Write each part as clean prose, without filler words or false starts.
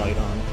fight on.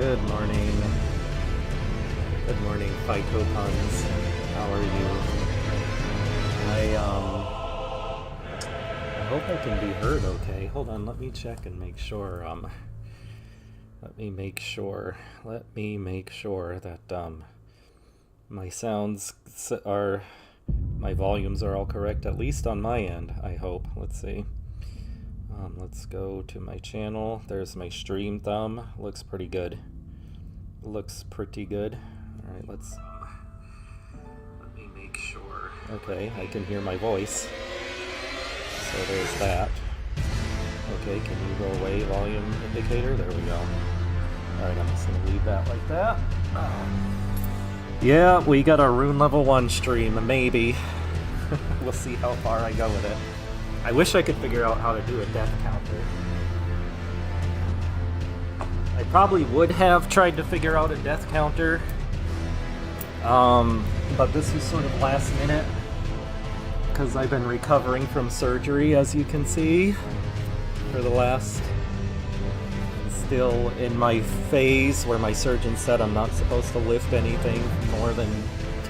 Good morning. Good morning, Phytopuns. How are you? hope I can be heard okay. Hold on, let me check and make sure, let me make sure that, my sounds are, my volumes are all correct, at least on my end, I hope. Let's see. Let's go to my channel. There's my stream thumb. Looks pretty good. Looks pretty good. All right, let me make sure. Okay, I can hear my voice. So there's that. Okay, can you go away, volume indicator? There we go. All right, I'm just gonna leave that like that. Yeah, we got our RUNE level 1 stream, maybe. We'll see how far I go with it. I wish I could figure out how to do a death counter. I probably would have tried to figure out a death counter, but this was sort of last minute because I've been recovering from surgery, as you can see, for the last, still in my phase where my surgeon said I'm not supposed to lift anything more than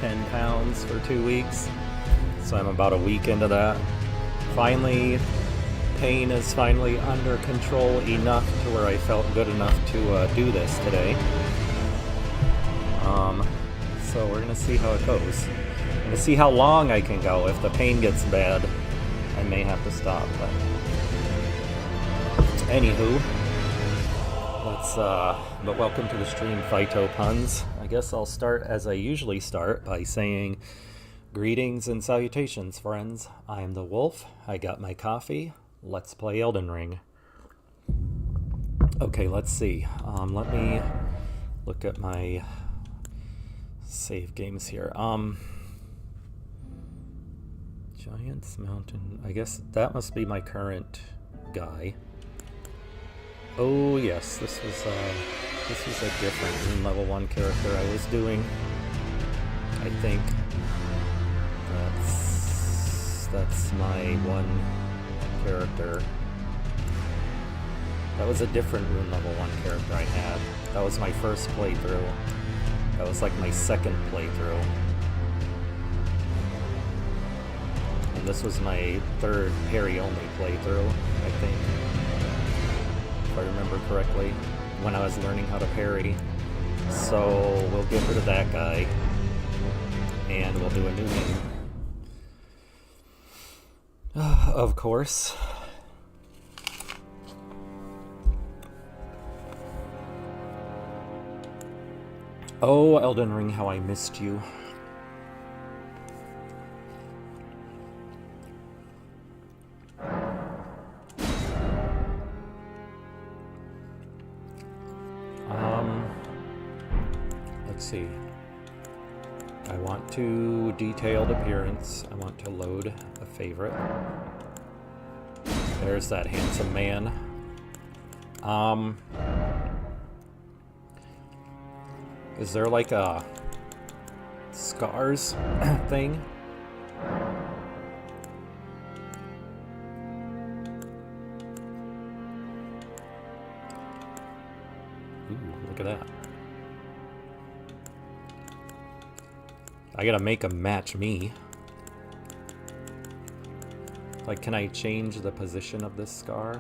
10 pounds for 2 weeks. So I'm about a week into that. Finally, pain is finally under control enough to where I felt good enough to do this today. So we're gonna see how it goes. I'm gonna see how long I can go. If the pain gets bad, I may have to stop. But anywho, but welcome to the stream, Phyto Puns. I guess I'll start as I usually start by saying, greetings and salutations, friends. I am the Wolf. I got my coffee. Let's play Elden Ring. Okay, let's see. Let me look at my save games here. Giants Mountain. I guess that must be my current guy. Oh yes, this was a different RUNE level 1 character I was doing. I think. That's my one character. That was a different RUNE level 1 character I had. That was my first playthrough. That was like my second playthrough. And this was my third parry-only playthrough, I think. If I remember correctly, when I was learning how to parry. So we'll get rid of that guy. And we'll do a new game. Of course. Oh, Elden Ring, how I missed you. Let's see. I want to detailed appearance. I want to load a favorite. There's that handsome man. Is there like a scars thing? Ooh, look at that. I gotta make him match me. Like, can I change the position of this scar?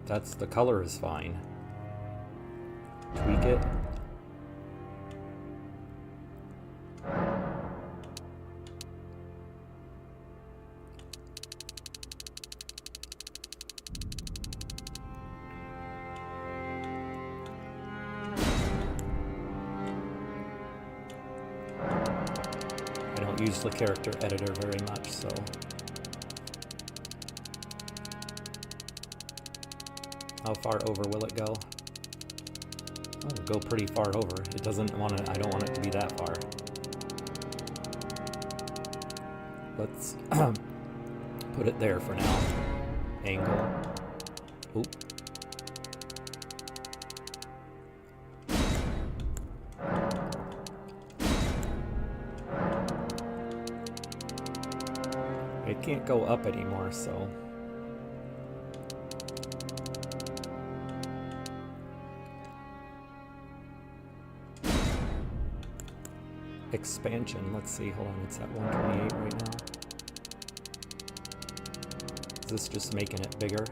That's, the color is fine. Tweak it. Use the character editor very much, so how far over will it go? Oh, it'll go pretty far over. It doesn't want to, I don't want it to be that far. Let's put it there for now. Angle. Oop. It can't go up anymore, so expansion. Let's see, hold on, it's at 128 right now. Is this just making it bigger?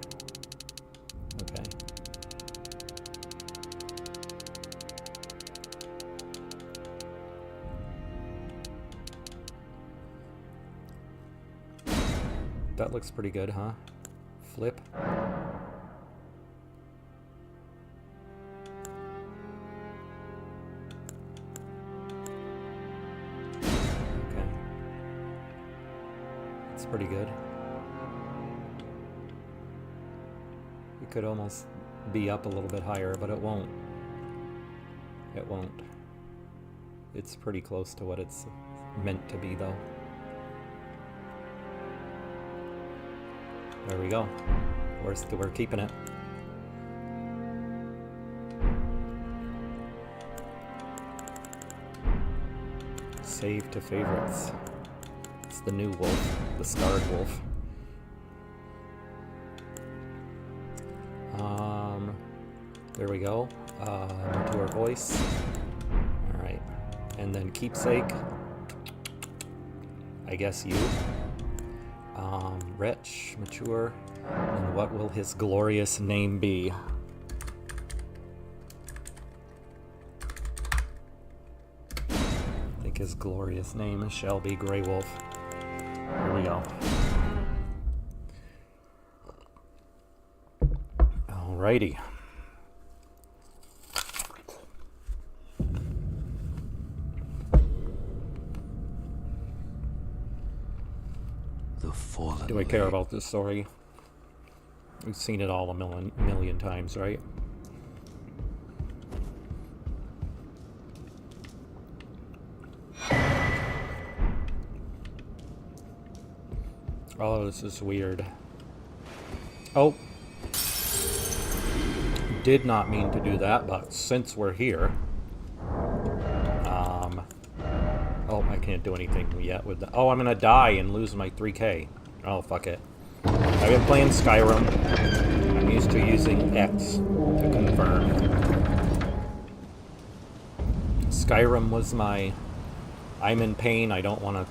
Okay. That looks pretty good, huh? Flip. Okay. That's pretty good. It could almost be up a little bit higher, but it won't. It won't. It's pretty close to what it's meant to be, though. There we go. We're keeping it. Save to favorites. It's the new wolf, the scarred wolf. There we go. To our voice. All right, and then keepsake. I guess you. Wretch, mature, and what will his glorious name be? I think his glorious name shall be Grey Wolf. Here we go. Alrighty. Do I care about this story? We've seen it all a million times, right? Oh, this is weird. Oh. Did not mean to do that, but since we're here... Oh, I can't do anything yet with the... Oh, I'm gonna die and lose my 3K. Oh, fuck it. I've been playing Skyrim. I'm used to using X to confirm. Skyrim was my... I'm in pain, I don't want to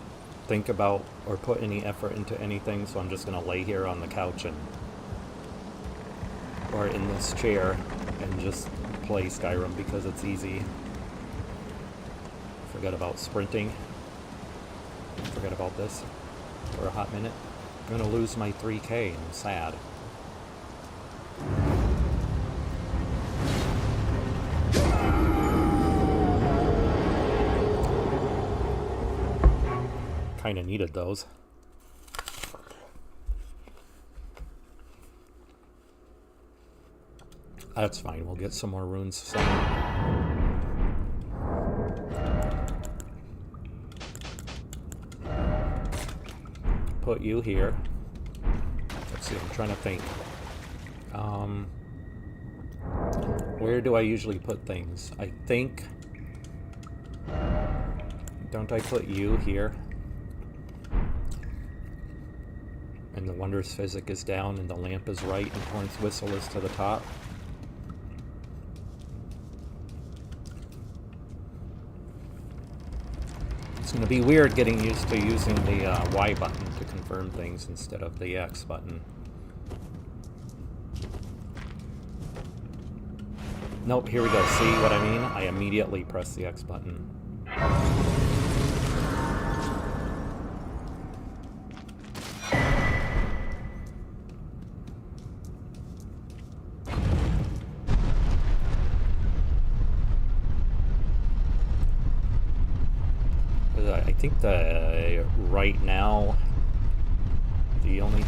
think about or put any effort into anything, so I'm just gonna lay here on the couch and... or in this chair and just play Skyrim because it's easy. Forget about sprinting. Forget about this for a hot minute. I'm gonna lose my 3K. I'm sad. Kinda needed those. That's fine. We'll get some more runes soon. Put you here. Let's see, I'm trying to think. Where do I usually put things? I think... Don't I put you here? And the Wondrous Physic is down and the lamp is right and Torrent's Whistle is to the top. It's going to be weird getting used to using the Y button to confirm things instead of the X button. Nope, here we go. See what I mean? I immediately press the X button. I think right now the only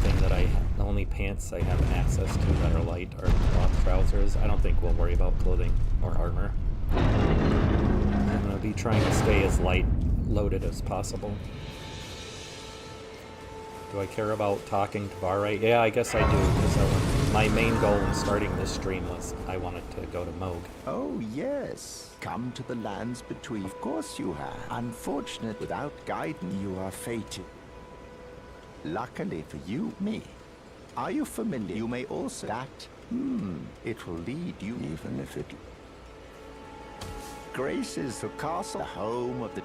pants I have access to that are light are cloth trousers. I don't think we'll worry about clothing or armor. I'm gonna be trying to stay as light loaded as possible. Do I care about talking to Barray? Yeah, I guess I do, because my main goal in starting this stream was I wanted to go to Moog. Oh, yes. Come to the lands between. Of course you have. Unfortunate, without guidance, you are fated. Luckily for you, me. Are you familiar? You may also... That, it will lead you, even if it... Grace is the castle, the home of the...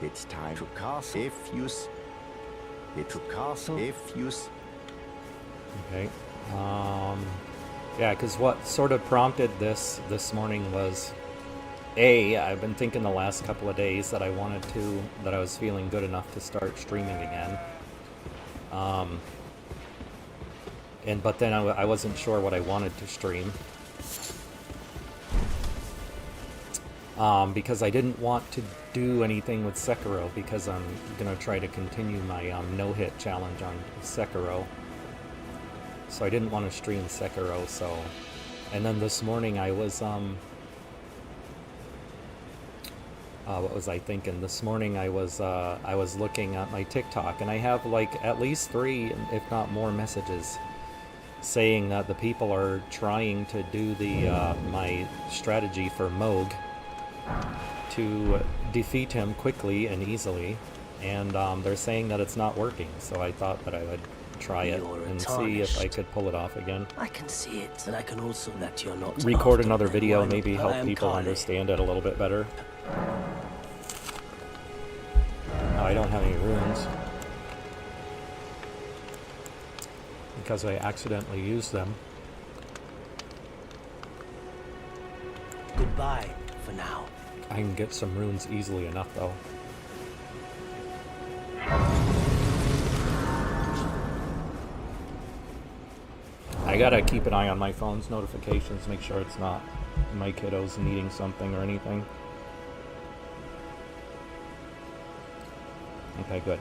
It's time to castle if you it's to castle if you Okay. Yeah, because what sort of prompted this morning was, I've been thinking the last couple of days that I was feeling good enough to start streaming again. But then I wasn't sure what I wanted to stream. Because I didn't want to do anything with Sekiro, because I'm going to try to continue my no-hit challenge on Sekiro. So I didn't want to stream Sekiro, so... And then this morning I was, what was I thinking? This morning I was looking at my TikTok, and I have like at least 3, if not more, messages saying that the people are trying to do the my strategy for Moog to defeat him quickly and easily, and they're saying that it's not working, so I thought that I would try it and see if I could pull it off again. I can see it, and I can also that you're not record another video, maybe help people Karl. understand it a little bit better. I don't have any runes because I accidentally used them. Goodbye for now. I can get some runes easily enough, though. I gotta keep an eye on my phone's notifications, make sure it's not my kiddos needing something or anything. Okay, good.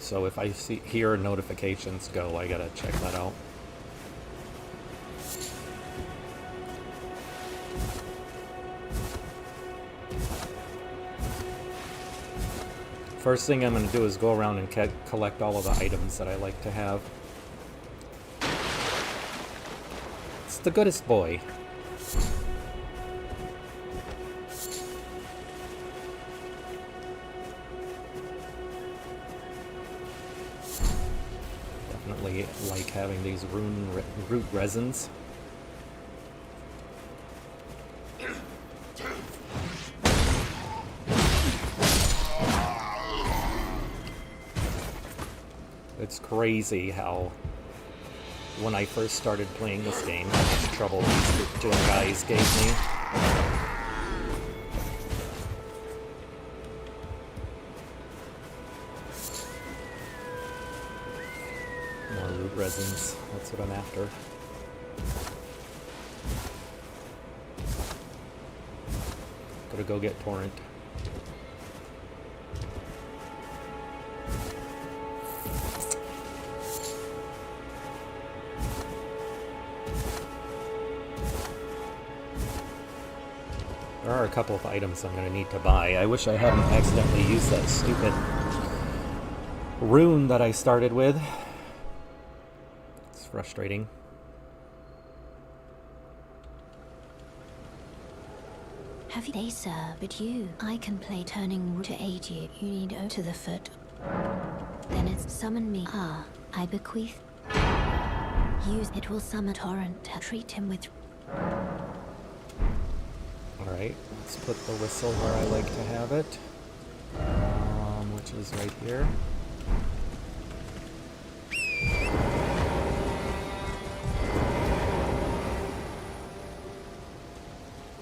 So if I hear notifications go, I gotta check that out. First thing I'm going to do is go around and collect all of the items that I like to have. It's the goodest boy. Definitely like having these root resins. It's crazy how, when I first started playing this game, how much trouble these two guys gave me. More root resins, that's what I'm after. Gotta go get Torrent. There are a couple of items I'm going to need to buy. I wish I hadn't accidentally used that stupid rune that I started with. It's frustrating. Have they, sir, but you? I can play turning to aid you. You need O to the foot. Then it's summon me. Ah, I bequeath. Use it will summon Torrent. Treat him with... Alright, let's put the whistle where I like to have it, which is right here.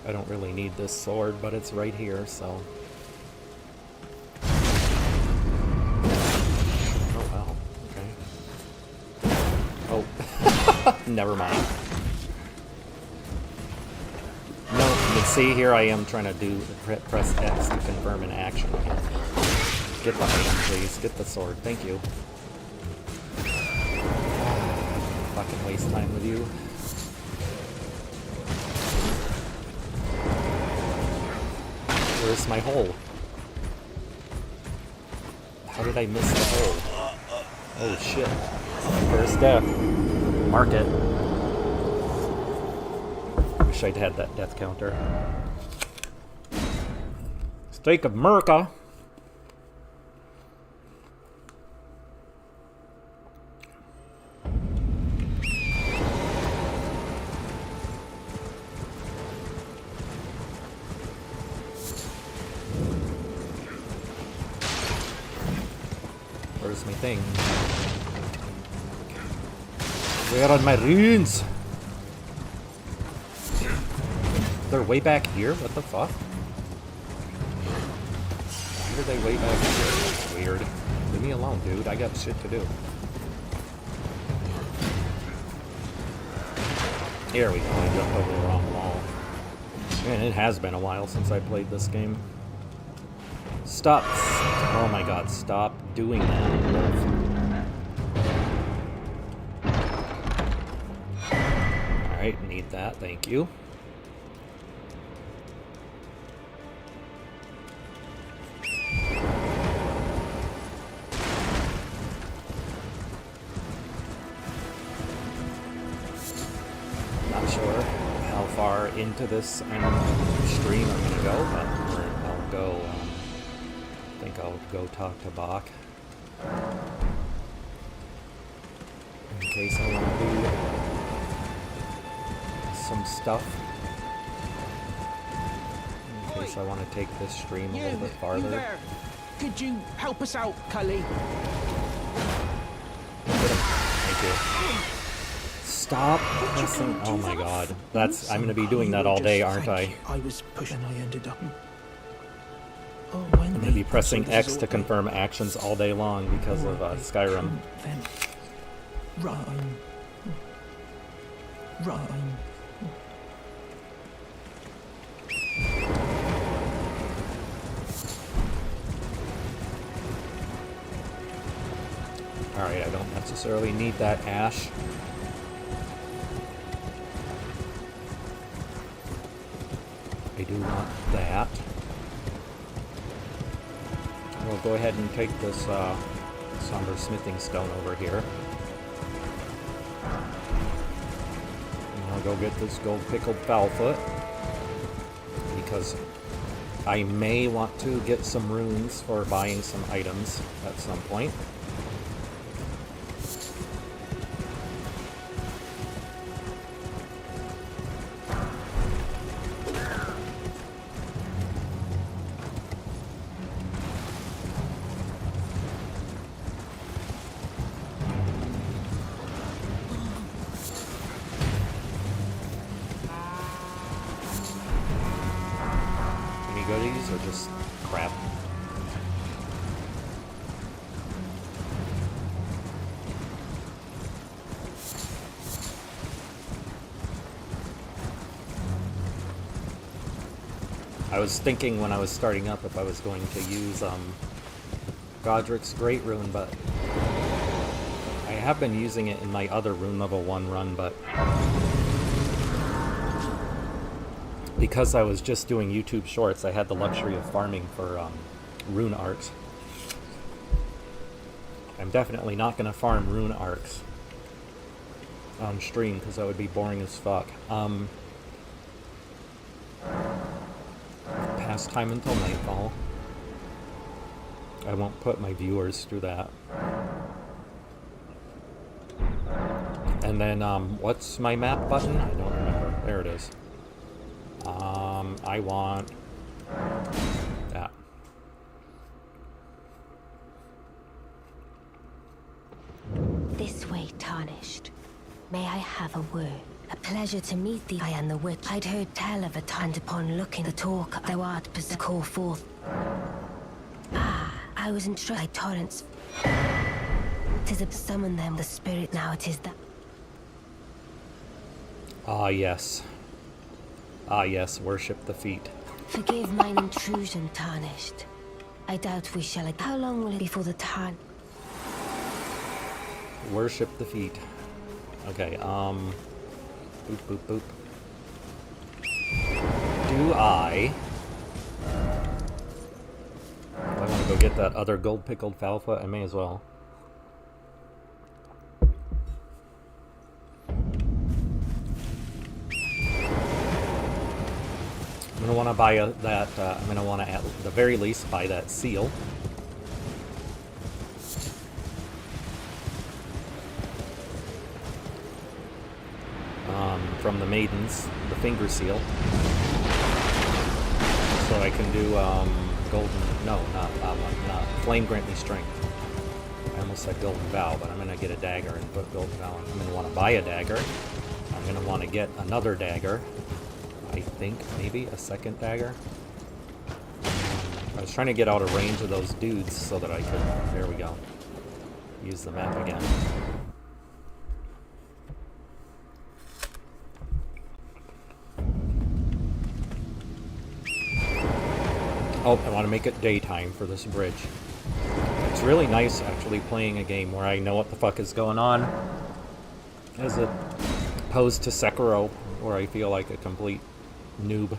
I don't really need this sword, but it's right here, so... Oh, wow, okay. Oh, never mind. See, here I am trying to press X to confirm an action. Get the item, please. Get the sword. Thank you. Fucking waste time with you. Where's my hole? How did I miss the hole? Oh shit. First death. Mark it. Wish I'd had that death counter. Steak of America. Where's my thing? Where are my runes? They're way back here? What the fuck? Why are they way back here? That's weird. Leave me alone, dude. I got shit to do. Here we go. I jumped over the wrong wall. Man, it has been a while since I played this game. Stop. Oh my god, stop doing that. Alright, need that. Thank you. Not sure how far into this stream I'm gonna go, but I'll go. I think I'll go talk to Bach in case I want to do some stuff. In case I want to take this stream a little bit farther. Could you help us out, Cully? Thank you. Stop pressing. Oh my god. I'm gonna be doing that all day, aren't I? I was pushing, I ended up. Oh, I'm gonna be pressing X to confirm actions all day long because of Skyrim. Run. Alright, I don't necessarily need that ash. I do want that. We'll go ahead and take this somber smithing stone over here. And I'll go get this gold pickled foulfoot. Because I may want to get some runes for buying some items at some point. Goodies or just crap? I was thinking when I was starting up if I was going to use Godric's Great Rune, but I have been using it in my other Rune Level 1 run, but because I was just doing YouTube shorts, I had the luxury of farming for rune arcs. I'm definitely not going to farm rune arcs on stream because that would be boring as fuck. Past time until nightfall. I won't put my viewers through that. And then, what's my map button? I don't remember. There it is. I want that. This way, Tarnished. May I have a word? A pleasure to meet thee, I am the witch. I'd heard tell of a time upon looking the talk thou art to call forth. Ah, I was entrusted by torrents. 'Tis a summon them, the spirit now it is that. Ah, yes. Ah, yes, worship the feet. Forgive mine intrusion, Tarnished. I doubt we shall. How long will it be for the time? Worship the feet. Okay, boop, boop, boop. Do I want to go get that other gold pickled falfa? I may as well. I'm gonna want to buy that. I'm gonna want to, at the very least, buy that seal. From the maidens, the finger seal. So I can do golden. No, not that one. Not flame grant me strength. I'm almost said Golden Vow, but I'm going to get a dagger and put Golden Vow on. I'm going to want to buy a dagger. I'm going to want to get another dagger. I think maybe a second dagger. I was trying to get out of range of those dudes so that I could, there we go, use the map again. Oh, I want to make it daytime for this bridge. It's really nice actually playing a game where I know what the fuck is going on, as opposed to Sekiro, where I feel like a complete noob.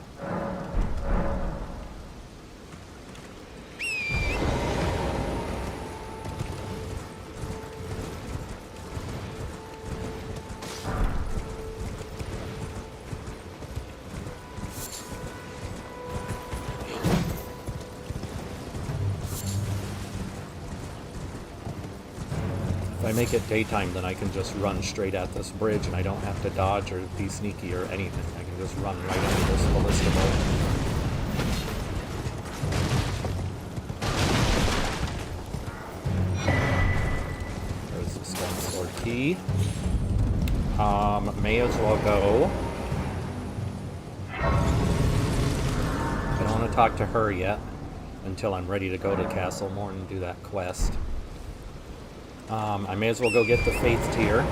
If I make it daytime, then I can just run straight at this bridge, and I don't have to dodge or be sneaky or anything. I can just run right into this ballista bolt. There's the stone sword key. May as well go. I don't want to talk to her yet until I'm ready to go to Castle Morn and do that quest. I may as well go get the Faith Tier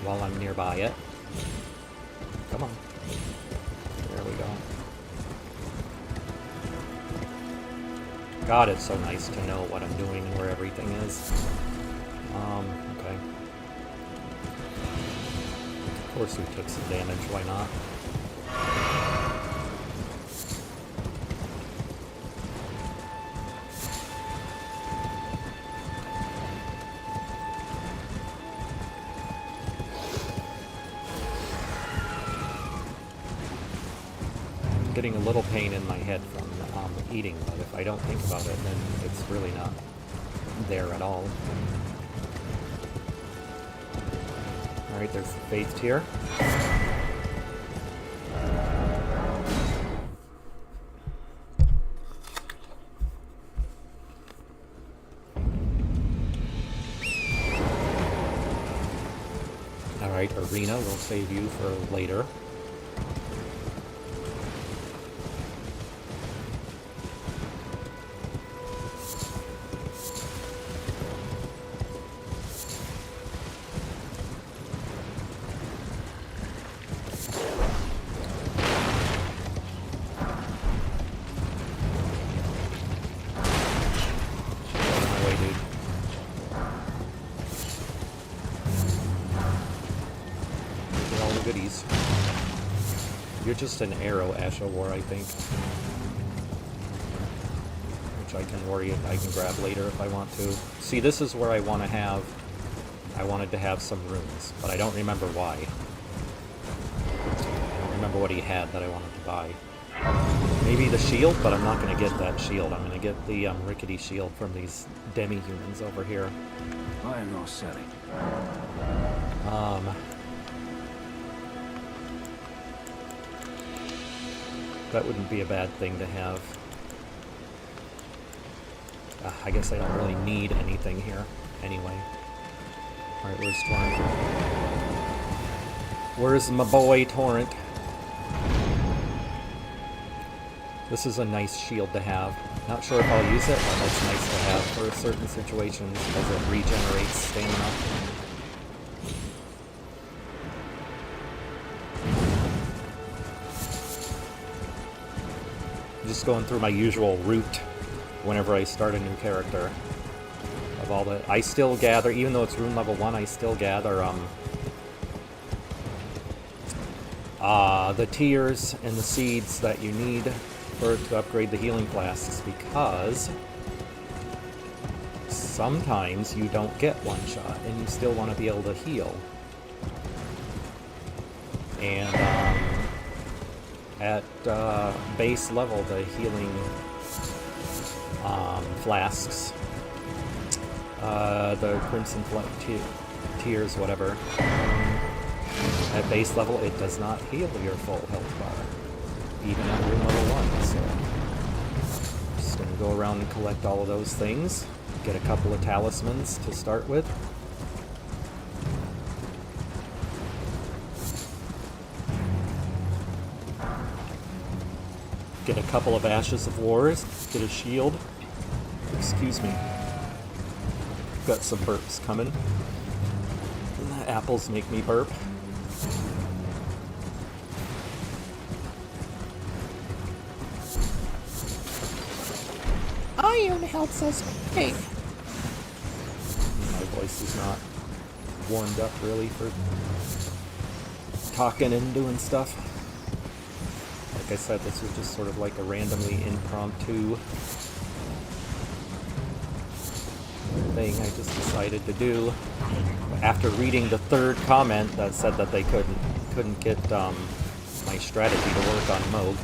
while I'm nearby it. Come on. There we go. God, it's so nice to know what I'm doing and where everything is. Okay. Of course we took some damage, why not? Getting a little pain in my head from eating, but if I don't think about it, then it's really not there at all. Alright, there's the Faith Tier. Alright, Arena, we'll save you for later. Goodies. You're just an arrow, Asha War, I think. Which I can grab later if I want to. See, this is where I wanted to have some runes, but I don't remember why. I don't remember what he had that I wanted to buy. Maybe the shield, but I'm not going to get that shield. I'm going to get the rickety shield from these demi-humans over here. I am not selling. That wouldn't be a bad thing to have. I guess I don't really need anything here anyway. Alright, where's Torrent? Where's my boy Torrent? This is a nice shield to have. Not sure if I'll use it, but it's nice to have for certain situations because it regenerates stamina. Just going through my usual route whenever I start a new character. Of all the, I still gather, even though it's rune level 1, I still gather the tears and the seeds that you need to upgrade the healing flasks, because sometimes you don't get one shot and you still want to be able to heal. And at base level, the healing flasks, the Crimson Tears, whatever, at base level, it does not heal your full health bar, even at room level 1, so I'm just going to go around and collect all of those things. Get a couple of talismans to start with. Get a couple of Ashes of Wars. Get a shield. Excuse me. Got some burps coming. The apples make me burp. Iron helps us pay. My voice is not warmed up really for talking and doing stuff. Like I said, this was just sort of like a randomly impromptu thing I just decided to do after reading the third comment that said that they couldn't get my strategy to work on Moog.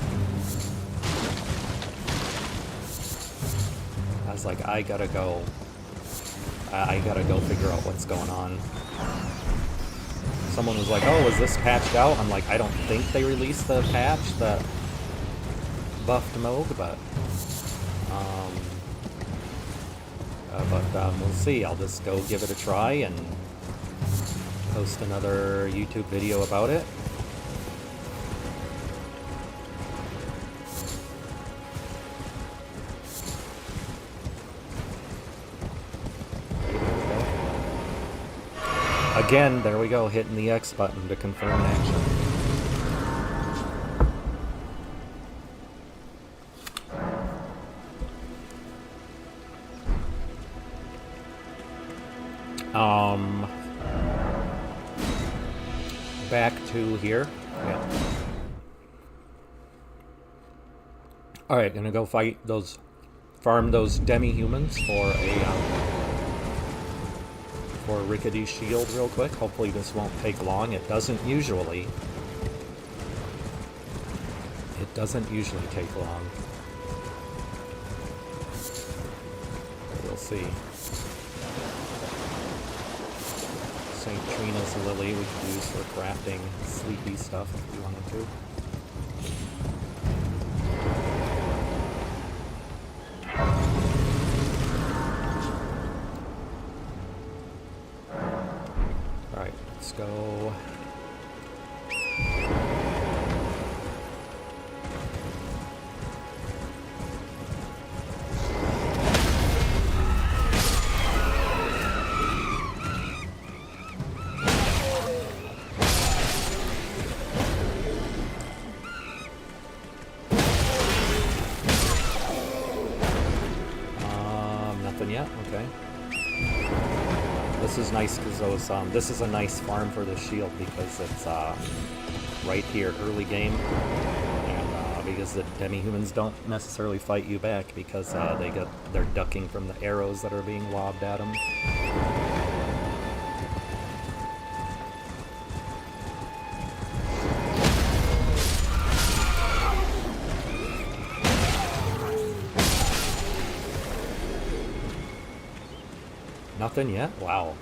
I was like, I gotta go figure out what's going on. Someone was like, oh, is this patched out? I'm like, I don't think they released the patch that buffed Moog, but we'll see. I'll just go give it a try and post another YouTube video about it. Again, there we go, hitting the X button to confirm an action. Back to here. Yeah. Alright, gonna go farm those demi-humans for a rickety shield real quick. Hopefully this won't take long. It doesn't usually. It doesn't usually take long. We'll see. St. Trina's lily we could use for crafting sleepy stuff if we wanted to. Alright, let's go. Nothing yet? Okay. This is nice because this is a nice farm for the shield because it's right here, early game, and because the demi-humans don't necessarily fight you back because they're ducking from the arrows that are being lobbed at them. Nothing yet? Wow.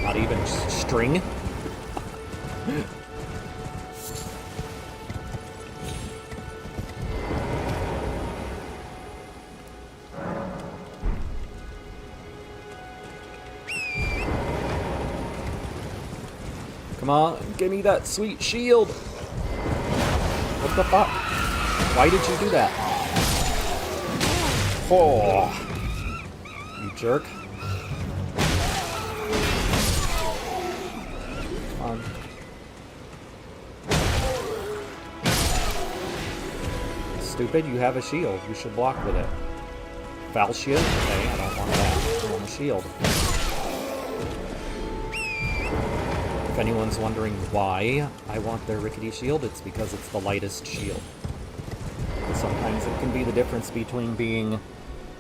Not even string? Come on, give me that sweet shield! What the fuck? Why did you do that? Oh! You jerk. Stupid, you have a shield. You should block with it. Foul shield? Okay, I don't want that. I want a shield. If anyone's wondering why I want their rickety shield, it's because it's the lightest shield. Sometimes it can be the difference between being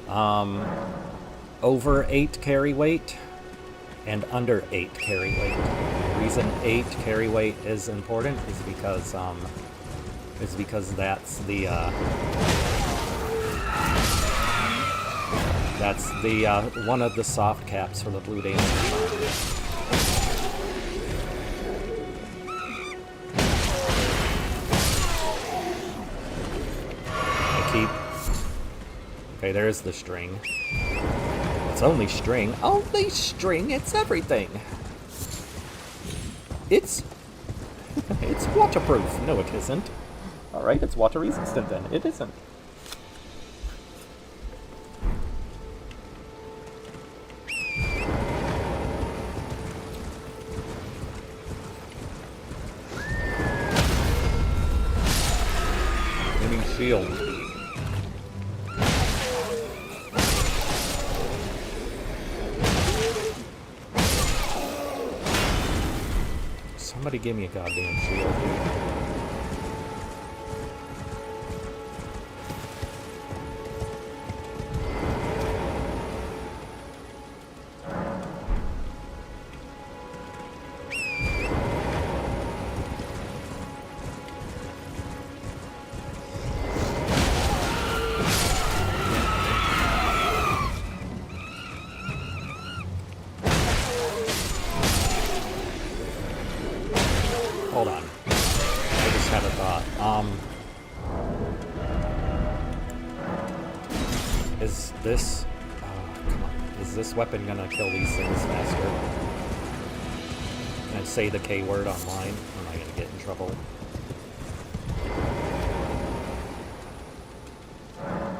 over 8 carry weight and under 8 carry weight. The reason 8 carry weight is important is because that's the one of the soft caps for the blue daemon. Okay, there's the string. It's only string. Only string, it's everything. It's waterproof. No, it isn't. Alright, it's water resistant then. It isn't. Enemy shield. Somebody give me a goddamn shield, dude. Hold on. I just had a thought. Is this... come on. Is this weapon gonna kill these things faster? Can I say the K word online? Or am I gonna get in trouble?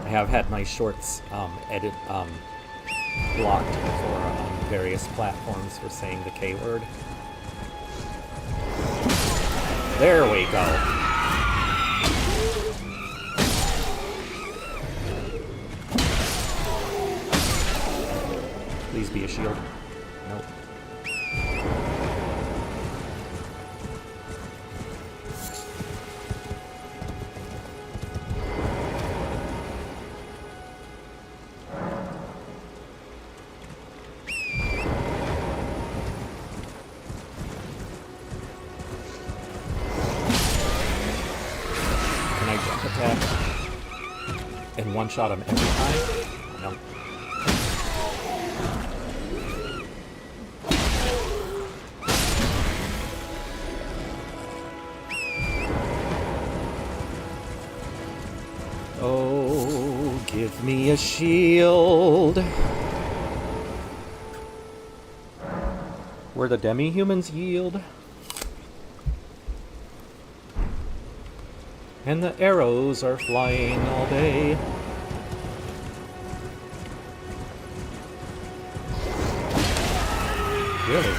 I have had my shorts blocked before on various platforms for saying the K word. There we go. Please be a shield. Nope. Attack and one-shot him every time? No. Oh, give me a shield. Where the demi-humans yield. And the arrows are flying all day. Really?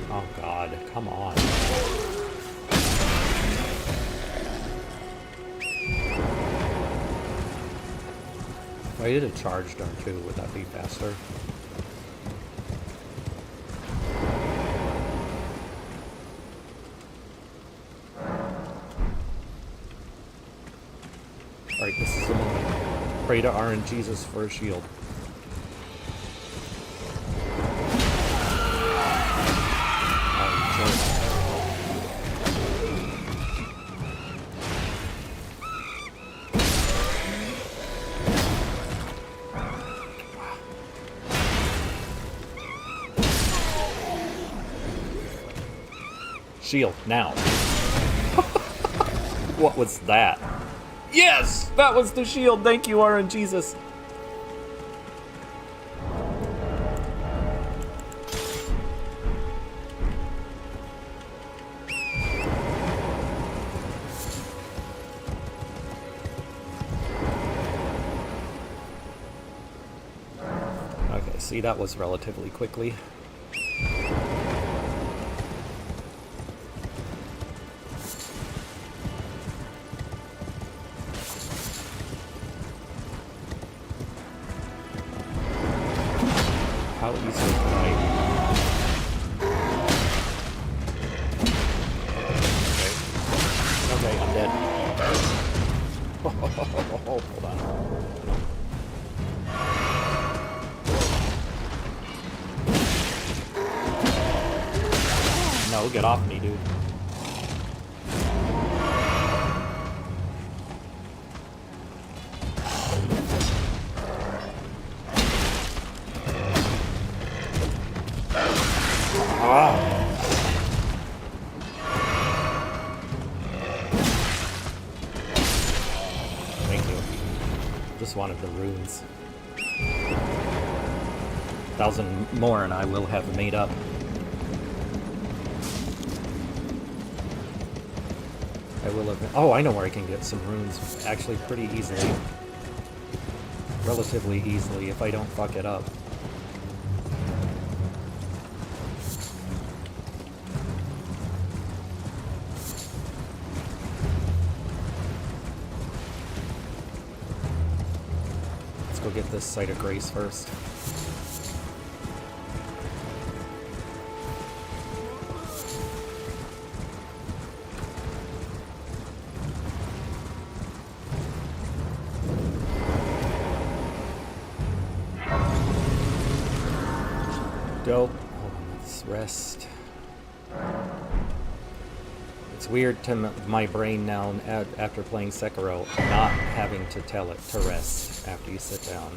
Oh God, come on. If I did a charge dart too, would that be faster? Alright, this is the moment. Pray to RNGesus for a shield. Shield, now. What was that? Yes! That was the shield! Thank you, RNGesus! Okay, see, that was relatively quickly. How easy is right? Okay, I'm dead. Hold on. No, get off me, dude. Just wanted the runes. 1,000 more and I will have made up. I will have... Oh, I know where I can get some runes. Actually, pretty easily. Relatively easily, if I don't fuck it up. Let's go get this Site of Grace first. Go. Let's rest. It's weird to my brain now, after playing Sekiro, not having to tell it to rest after you sit down.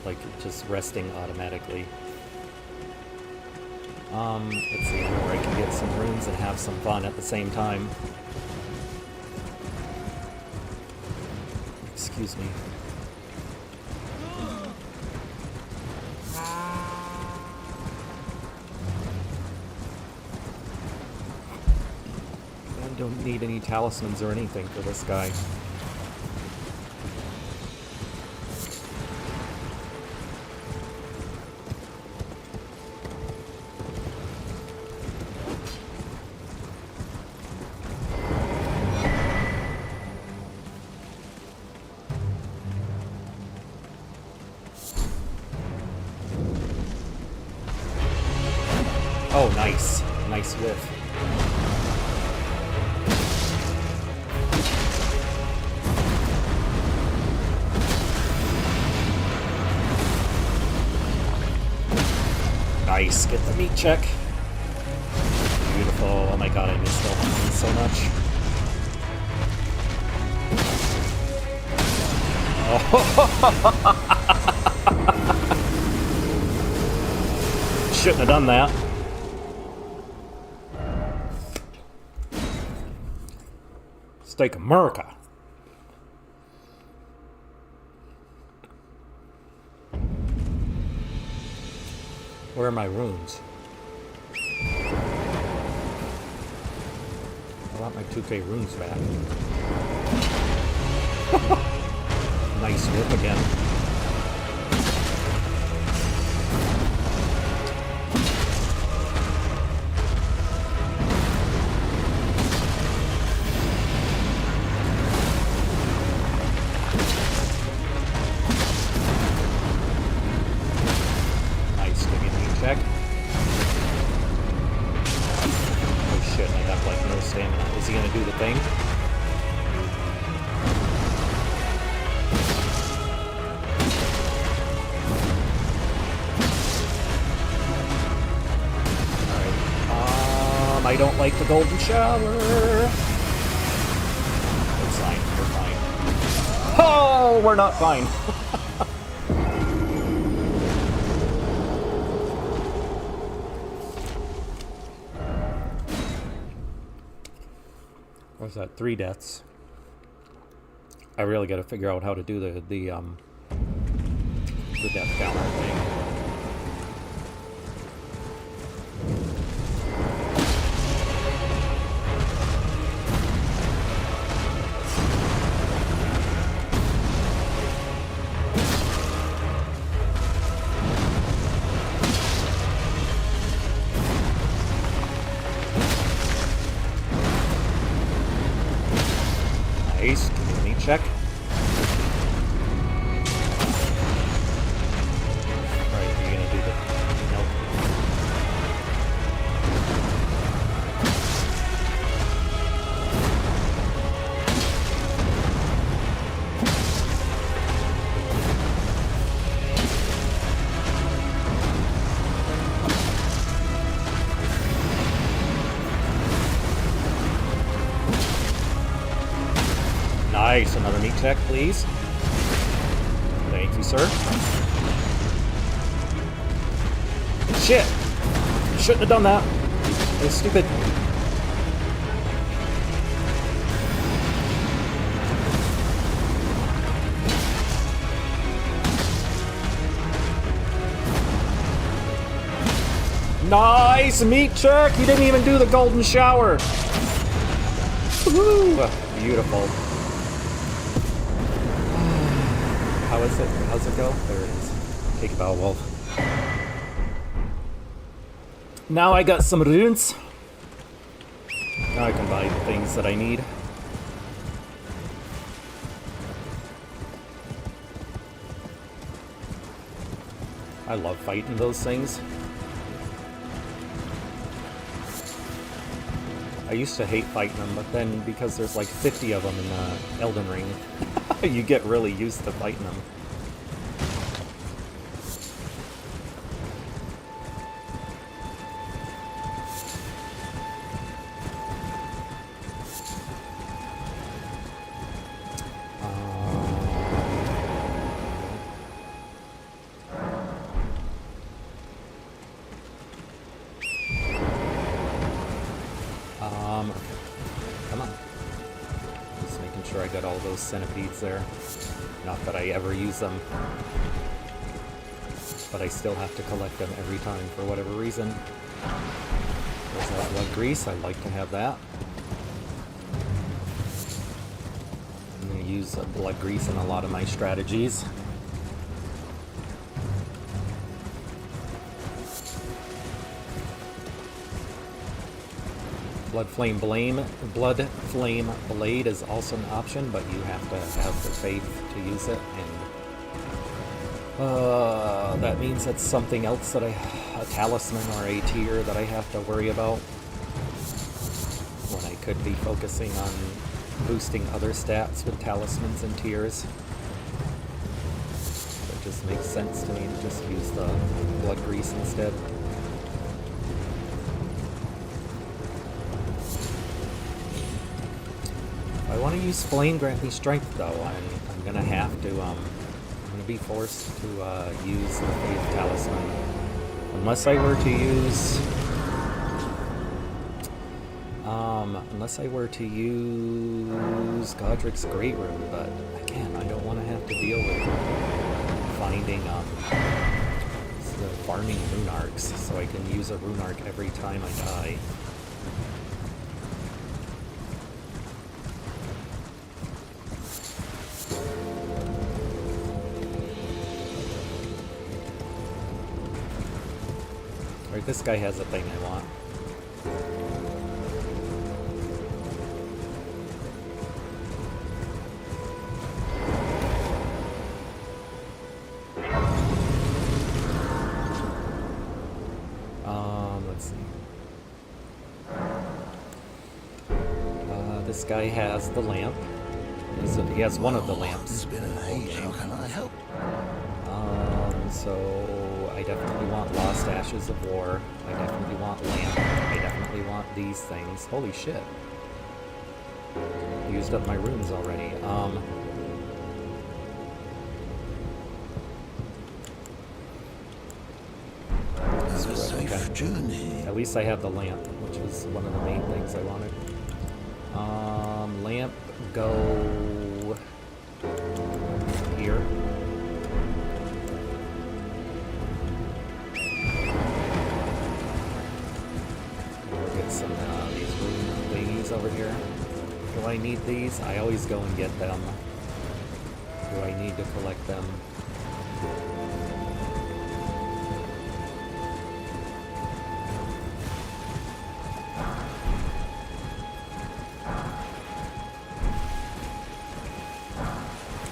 Like, just resting automatically. Let's see, I know where I can get some runes and have some fun at the same time. Excuse me. Don't need any talismans or anything for this guy. Oh, nice. Nice whiff. Nice, get the meat check. Beautiful. Oh my god, I missed all the ones so much. Oh. Shouldn't have done that. Steak America. Where are my runes? I want my 2K runes back. Nice whip again. Is he gonna do the thing? Alright. I don't like the golden shower. It's fine, we're fine. Oh, we're not fine. What's that? 3 deaths. I really got to figure out how to do the death counter thing. Nice. Give me a meat check. Alright, you're gonna do the milk. Nice, another meat check, please. Thank you, sir. Shit! Shouldn't have done that. It was stupid. Nice meat check! He didn't even do the golden shower! Woo! Beautiful. How is it? How's it go? There it is. Take a bow, wolf. Now I got some runes. Now I can buy the things that I need. I love fighting those things. I used to hate fighting them, but then because there's like 50 of them in Elden Ring, you get really used to fighting them. Come on. Just making sure I got all those centipedes there. Not that I ever use them. But I still have to collect them every time for whatever reason. There's that blood grease. I like to have that. I'm going to use blood grease in a lot of my strategies. Blood Flame Blade is also an option, but you have to have the faith to use it, and that means it's something else that a talisman or a tier that I have to worry about when I could be focusing on boosting other stats with talismans and tiers. It just makes sense to me to just use the blood grease instead. I want to use Flame Grant Me Strength, though. I'm gonna have to, I'm gonna be forced to use the Faith Talisman. Unless I were to use... Godric's Great Rune, but again, I don't want to have to deal with finding, farming rune arcs, so I can use a rune arc every time I die. Alright, this guy has a thing I want. Let's see. This guy has the lamp. He has one of the lamps. It's been an age. How can I help? So I definitely want Lost Ashes of War. I definitely want lamp. I definitely want these things. Holy shit. Used up my runes already. Have a safe journey. At least I have the lamp, which is one of the main things I wanted. Lamp, go here. We'll get some these rune thingies over here. Do I need these? I always go and get them. Do I need to collect them?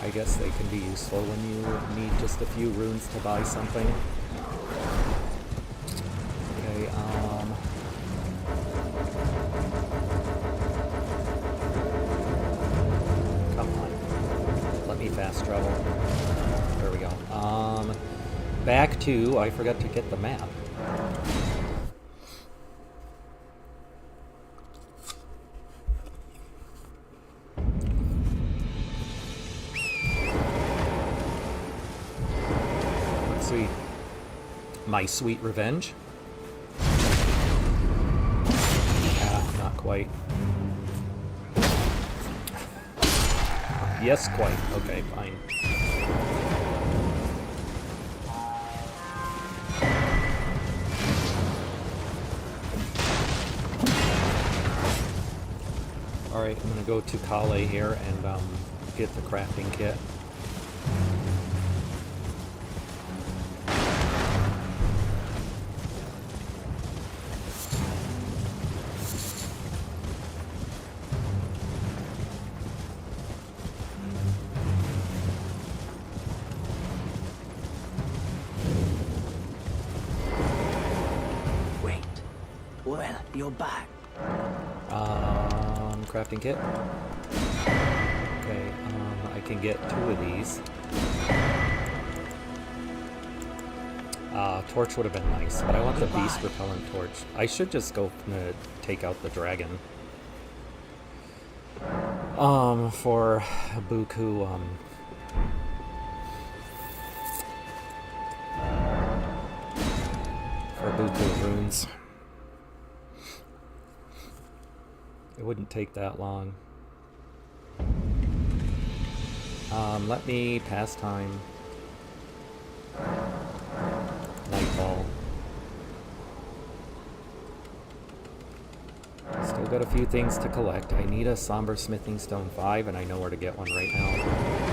I guess they can be useful when you need just a few runes to buy something. Okay, come on. Let me fast travel. There we go. Back to, I forgot to get the map. My Sweet Revenge. Not quite. Yes, quite. Okay, fine. Alright, I'm gonna go to Kale here and get the crafting kit. Wait. Well, you're back. Crafting kit. Okay, I can get 2 of these. Torch would have been nice, but I want the beast repellent torch. I should just go take out the dragon. For Buku, runes. It wouldn't take that long. Let me pass time. Nightfall. Still got a few things to collect. I need a Somber Smithing Stone 5, and I know where to get one right now.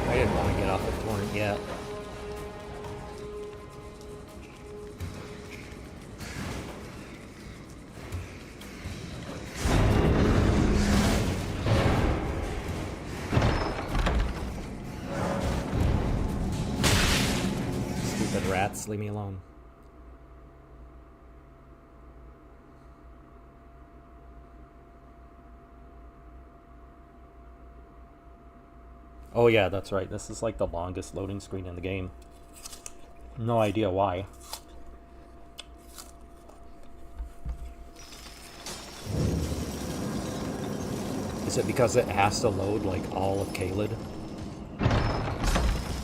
I didn't want to get off the torrent yet. Stupid rats, leave me alone. Oh yeah, that's right. This is like the longest loading screen in the game. No idea why. Is it because it has to load like all of Caelid?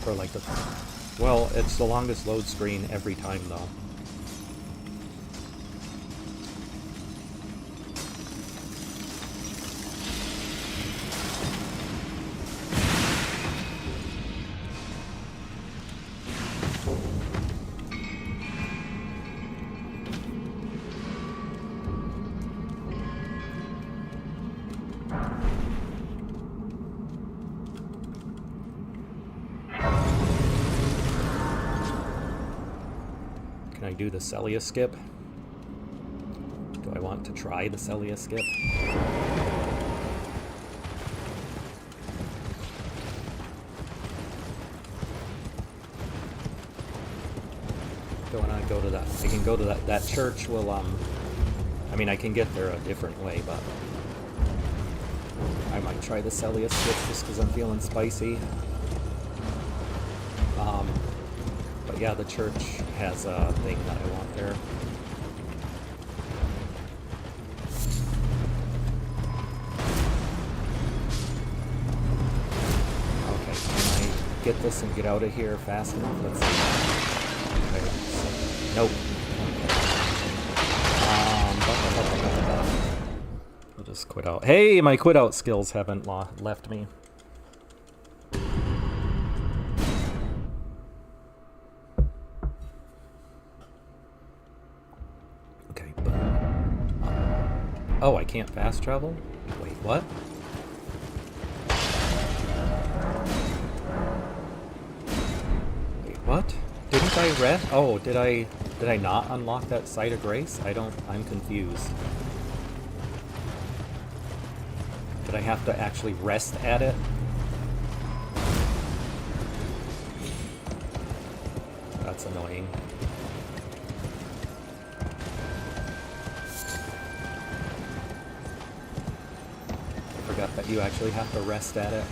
For like the... Well, it's the longest load screen every time though. Can I do the Celia skip? Do I want to try the Celia skip? Don't want to go to that. I can go to that. That church will, I mean, I can get there a different way, but I might try the Celia skip just because I'm feeling spicy. But yeah, the church has a thing that I want there. Okay, can I get this and get out of here fast enough? Let's see. Okay, so, nope. I'll just quit out. Hey, my quit out skills haven't left me. Oh, I can't fast travel? Wait, what? Wait, what? Didn't I rest? Oh, did I not unlock that Site of Grace? I'm confused. Did I have to actually rest at it? That's annoying. That you actually have to rest at it.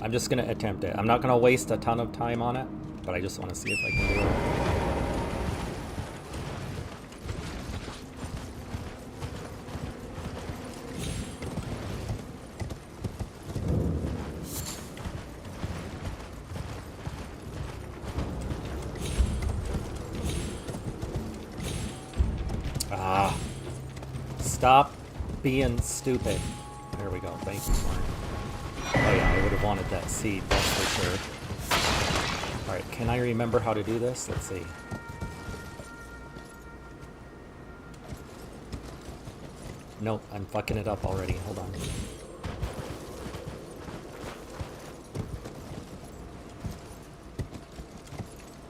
I'm just gonna attempt it. I'm not gonna waste a ton of time on it, but I just want to see if I can do it. Ah. Stop being stupid. There we go. Thank you, Mark. Oh yeah, I would have wanted that seed, that's for sure. Alright, can I remember how to do this? Let's see. Nope, I'm fucking it up already. Hold on.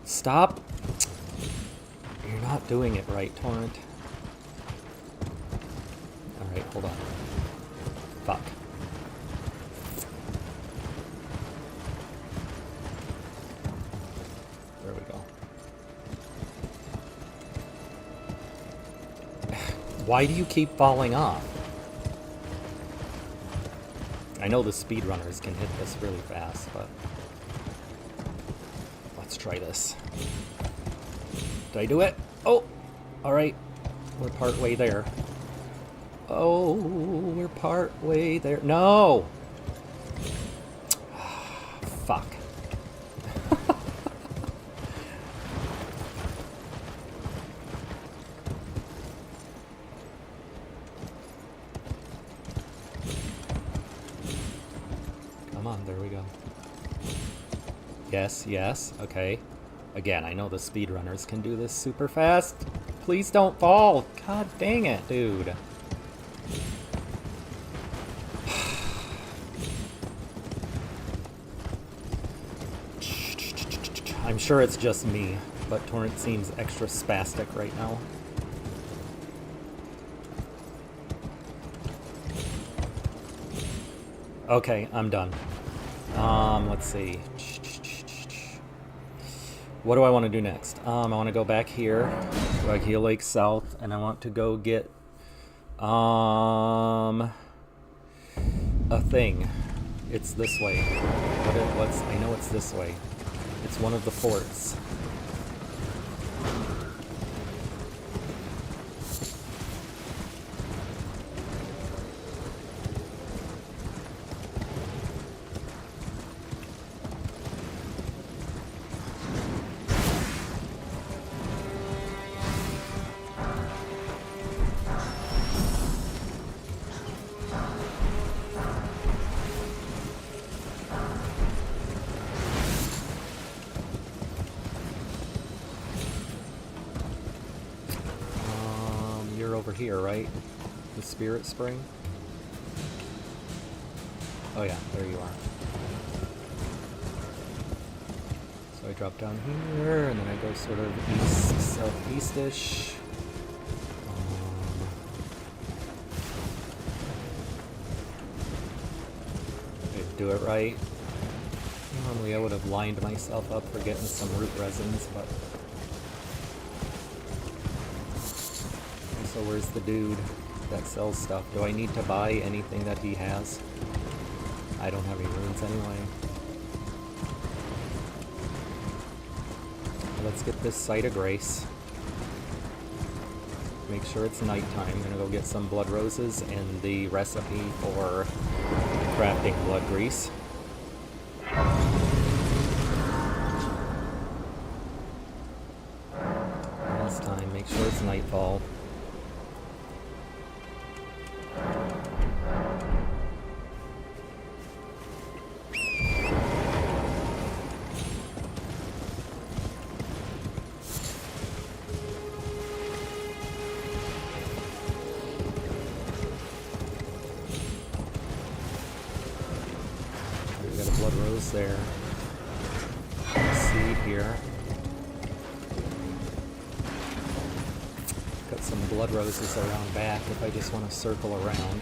Stop! You're not doing it right, Torrent. Alright, hold on. Fuck. There we go. Why do you keep falling off? I know the speedrunners can hit this really fast, but... let's try this. Did I do it? Oh! Alright. We're part way there. Oh, we're part way there. No! Fuck. Come on, there we go. Yes, yes, okay. Again, I know the speedrunners can do this super fast. Please don't fall. God dang it, dude. I'm sure it's just me, but Torrent seems extra spastic right now. Okay, I'm done. Let's see. What do I want to do next? I want to go back here, Heel Lake South, and I want to go get a thing. It's this way. I know it's this way. It's one of the forts. You're over here, right? The Spirit Spring? Oh yeah, there you are. So I drop down here, and then I go sort of east, southeast-ish. Do it right. Normally I would have lined myself up for getting some root resins, but... So where's the dude that sells stuff? Do I need to buy anything that he has? I don't have any runes anyway. Let's get this Site of Grace. Make sure it's nighttime. I'm gonna go get some blood roses and the recipe for crafting blood grease. This time, make sure it's nightfall. We got a blood rose there. Seed here. Got some blood roses around back if I just want to circle around.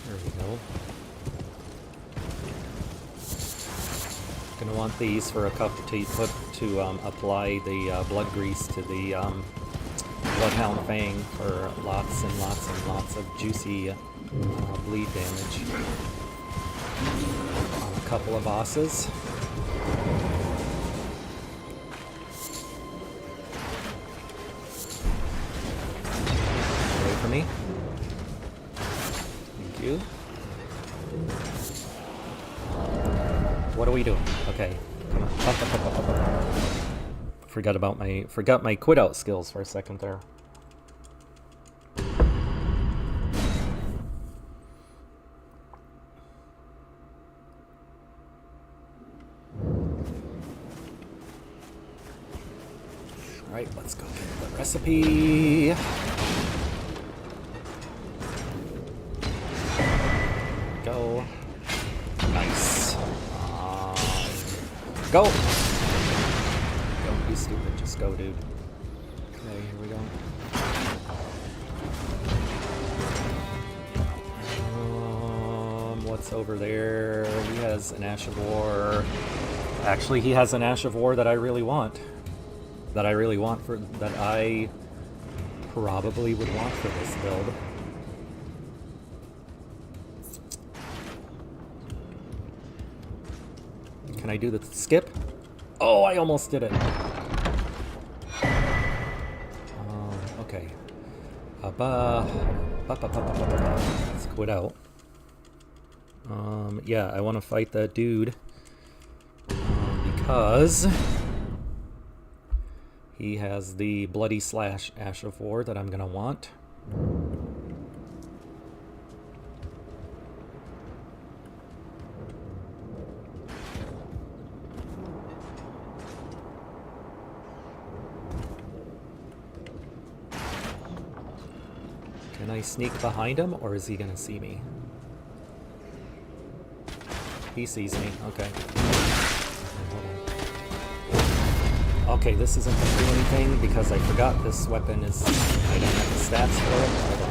There we go. Gonna want these for a cup to to apply the blood grease to the Bloodhound Fang for lots and lots and lots of juicy bleed damage on a couple of bosses. Wait for me. Thank you. What are we doing? Okay, come on. Up. Forgot my quit out skills for a second there. Alright, let's go get the recipe. Go. Nice. Go! Don't be stupid, just go, dude. Okay, here we go. What's over there? He has an Ash of War. Actually, he has an Ash of War that I really want. That I probably would want for this build. Can I do the skip? Oh, I almost did it. Okay. Let's quit out. Yeah, I want to fight that dude because he has the Bloody Slash Ash of War that I'm gonna want. Can I sneak behind him, or is he gonna see me? He sees me, okay. Okay, this isn't gonna do anything because I forgot this weapon is... I don't have the stats for it. Hold on.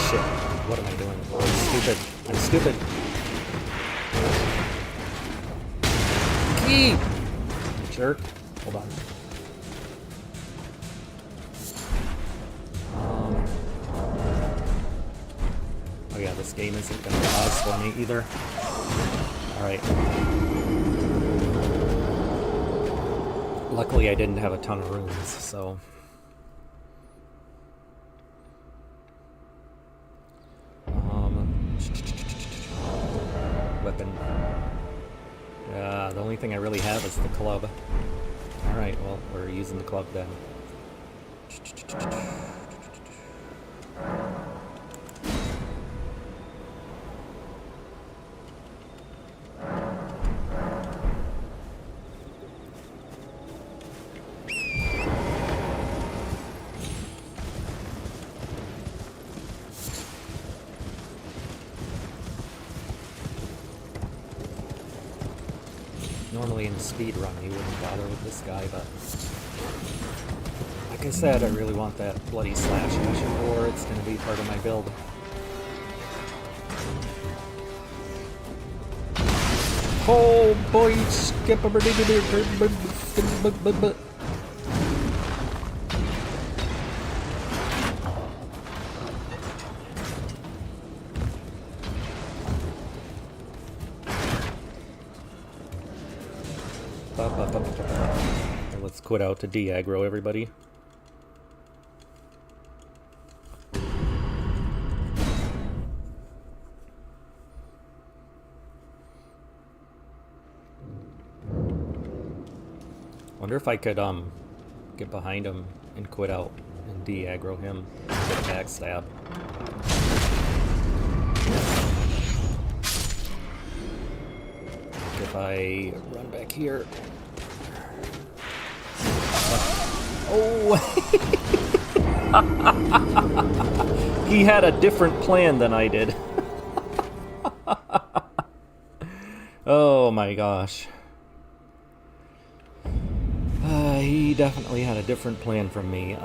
Shit, what am I doing? I'm stupid. Gee! Jerk. Hold on. Oh yeah, this game isn't gonna pause for me either. Alright. Luckily I didn't have a ton of runes, so... Weapon. The only thing I really have is the club. Alright, well, we're using the club then. Normally in a speed run you wouldn't bother with this guy, but like I said, I really want that Bloody Slash Ash of War. It's going to be part of my build. Oh boy, skip a Let's quit out to de-aggro everybody. Wonder if I could get behind him and quit out and de-aggro him, get a backstab. If I run back here. Oh! He had a different plan than I did. Oh my gosh. He definitely had a different plan from me.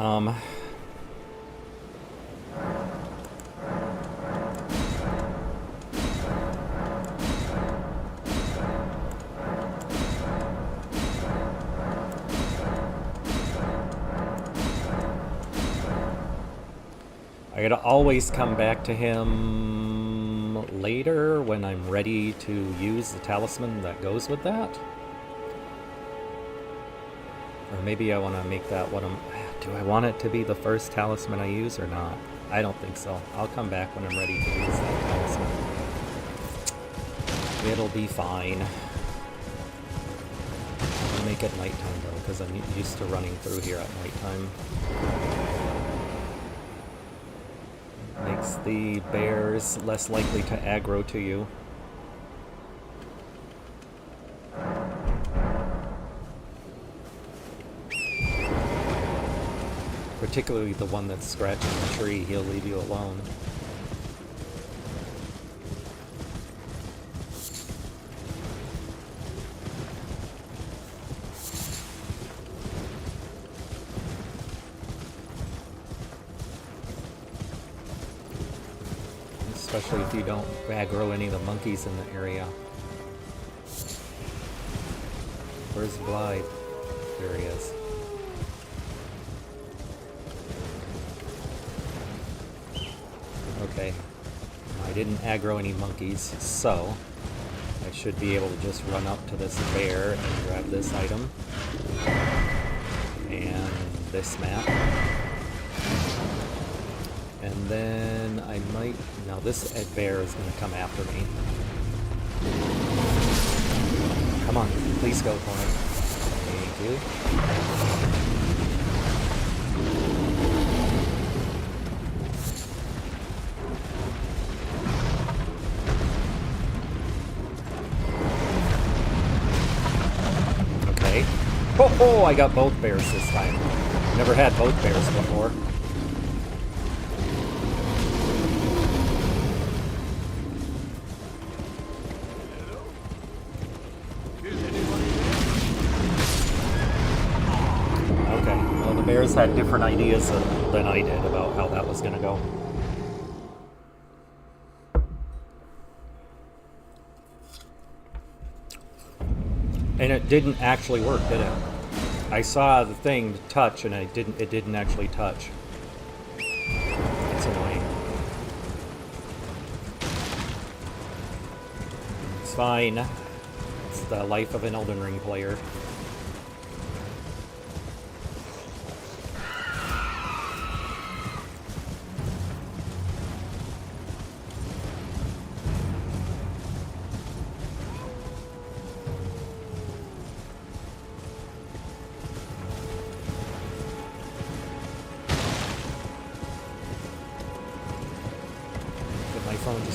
I gotta always come back to him later when I'm ready to use the talisman that goes with that. Or maybe I want to make that what I'm... Do I want it to be the first talisman I use or not? I don't think so. I'll come back when I'm ready to use that talisman. It'll be fine. I'll make it nighttime though, because I'm used to running through here at nighttime. Makes the bears less likely to aggro to you. Particularly the one that's scratching the tree, he'll leave you alone. Especially if you don't aggro any of the monkeys in the area. Where's Blythe? There he is. Okay, I didn't aggro any monkeys, so I should be able to just run up to this bear and grab this item. And this map. And then I might... Now this bear is going to come after me. Come on, please go for it. Thank you. Oh, I got both bears this time. Never had both bears before. Okay, well the bears had different ideas than I did about how that was going to go. And it didn't actually work, did it? I saw the thing touch and it didn't actually touch. That's annoying. It's fine. It's the life of an Elden Ring player.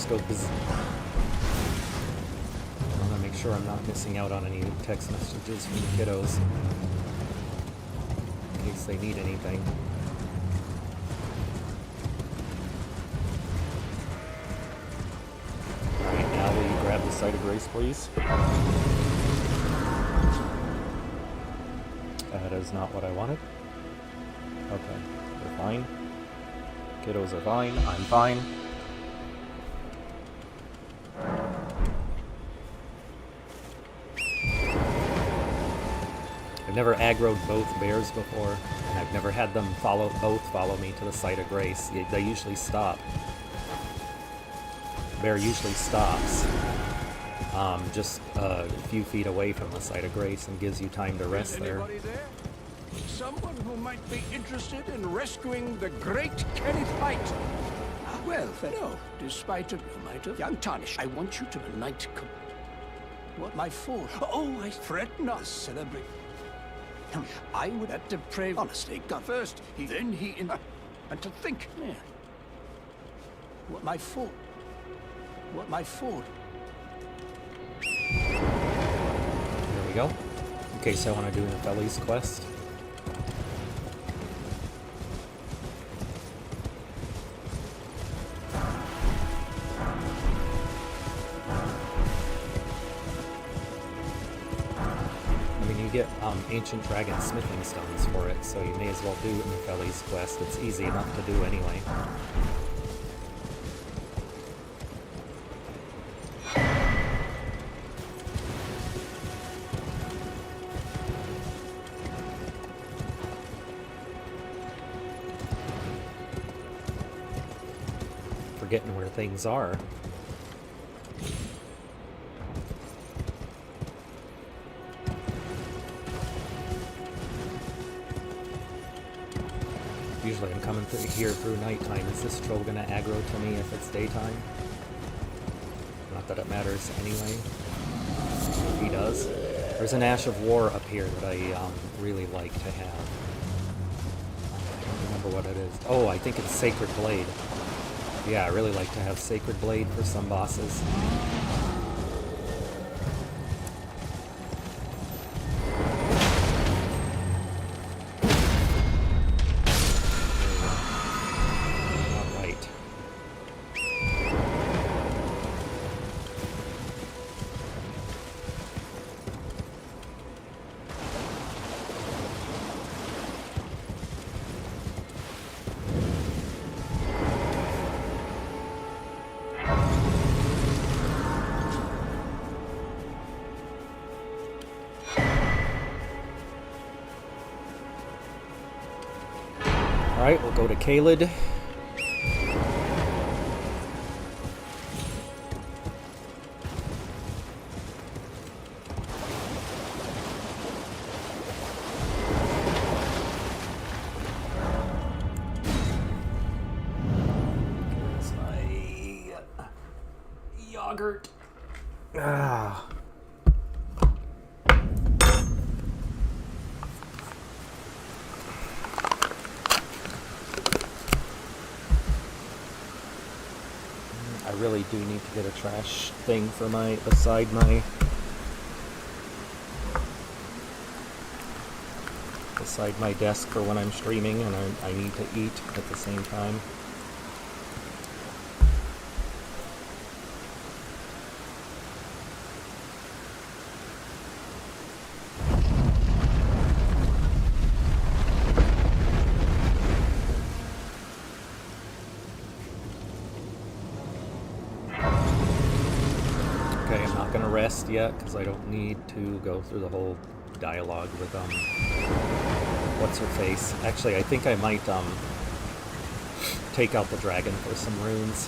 Go busy. I want to make sure I'm not missing out on any text messages from the kiddos in case they need anything. Alright, now will you grab the Site of Grace, please? That is not what I wanted. Okay, they're fine. Kiddos are fine. I'm fine. I've never aggroed both bears before, and I've never had them both follow me to the Site of Grace. They usually stop. The bear usually stops just a few feet away from the Site of Grace and gives you time to rest there. Someone who might be interested in rescuing the great Kenneth Height. Well, no, despite it, you might have. Young Tarnish, I want you to unite. What my fault? Oh, I fret not, celebrate. I would have to pray honestly. God first, then he and to think, man. What my fault? What my fault? There we go. In case I want to do an Feli's quest. Get ancient dragon smithing stones for it, so you may as well do it in the Feli's quest. It's easy enough to do anyway. forgetting where things are. Usually I'm coming through here through nighttime. Is this troll gonna aggro to me if it's daytime? Not that it matters anyway. He does. There's an Ash of War up here that I really like to have. I don't remember what it is. Oh, I think it's Sacred Blade. Yeah, I really like to have Sacred Blade for some bosses. Alright, we'll go to Kaled. Here's my yogurt. Ah. I really do need to get a trash thing for beside my desk for when I'm streaming, and I need to eat at the same time. Okay, I'm not gonna rest yet because I don't need to go through the whole dialogue with what's her face. Actually, I think I might take out the dragon for some runes.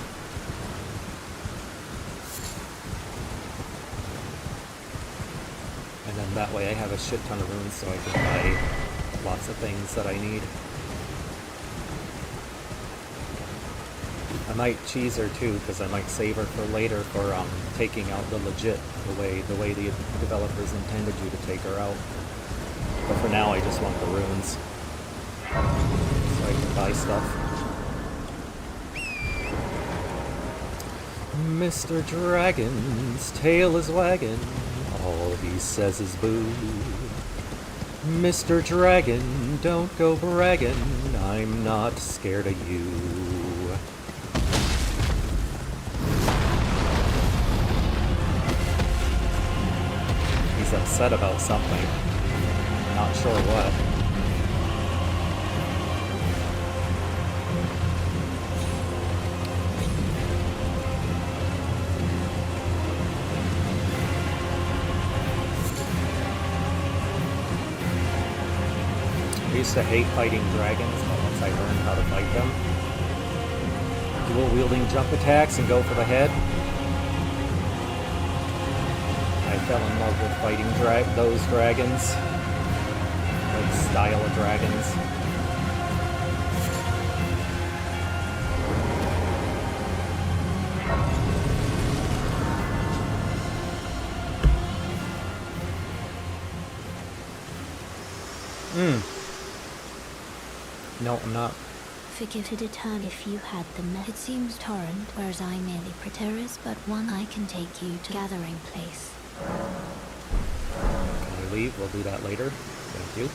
And then that way I have a shit ton of runes so I can buy lots of things that I need. I might cheese her too, because I might save her for later for taking out the legit, the way the developers intended you to take her out. But for now, I just want the runes, so I can buy stuff. Mr. Dragon's tail is wagging, all he says is boo. Mr. Dragon, don't go bragging, I'm not scared of you. He's upset about something. Not sure what. I used to hate fighting dragons, but once I learned how to fight them, dual wielding jump attacks and go for the head, I fell in love with fighting those dragons. Like style of dragons. No, I'm not. Forgive to determine if you had the It seems torrent, whereas I merely preterist, but one I can take you to gathering place. Can we leave? We'll do that later. Thank you.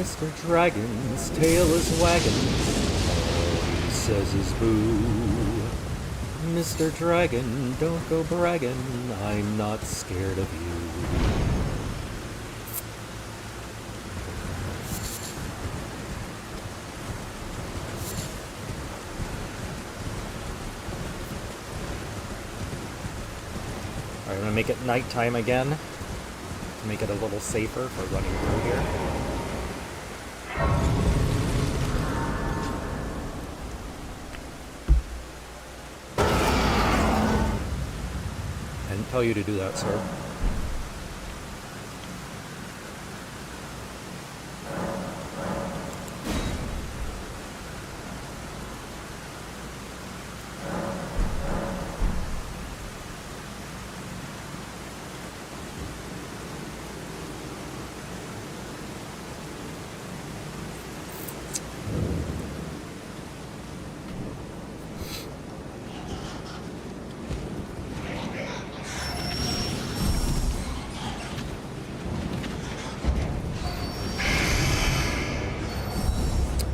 Mr. Dragon's tail is wagging. All he says is boo. Mr. Dragon, don't go bragging. I'm not scared of you. Alright, I'm gonna make it nighttime again. Make it a little safer for running through here. I didn't tell you to do that, sir.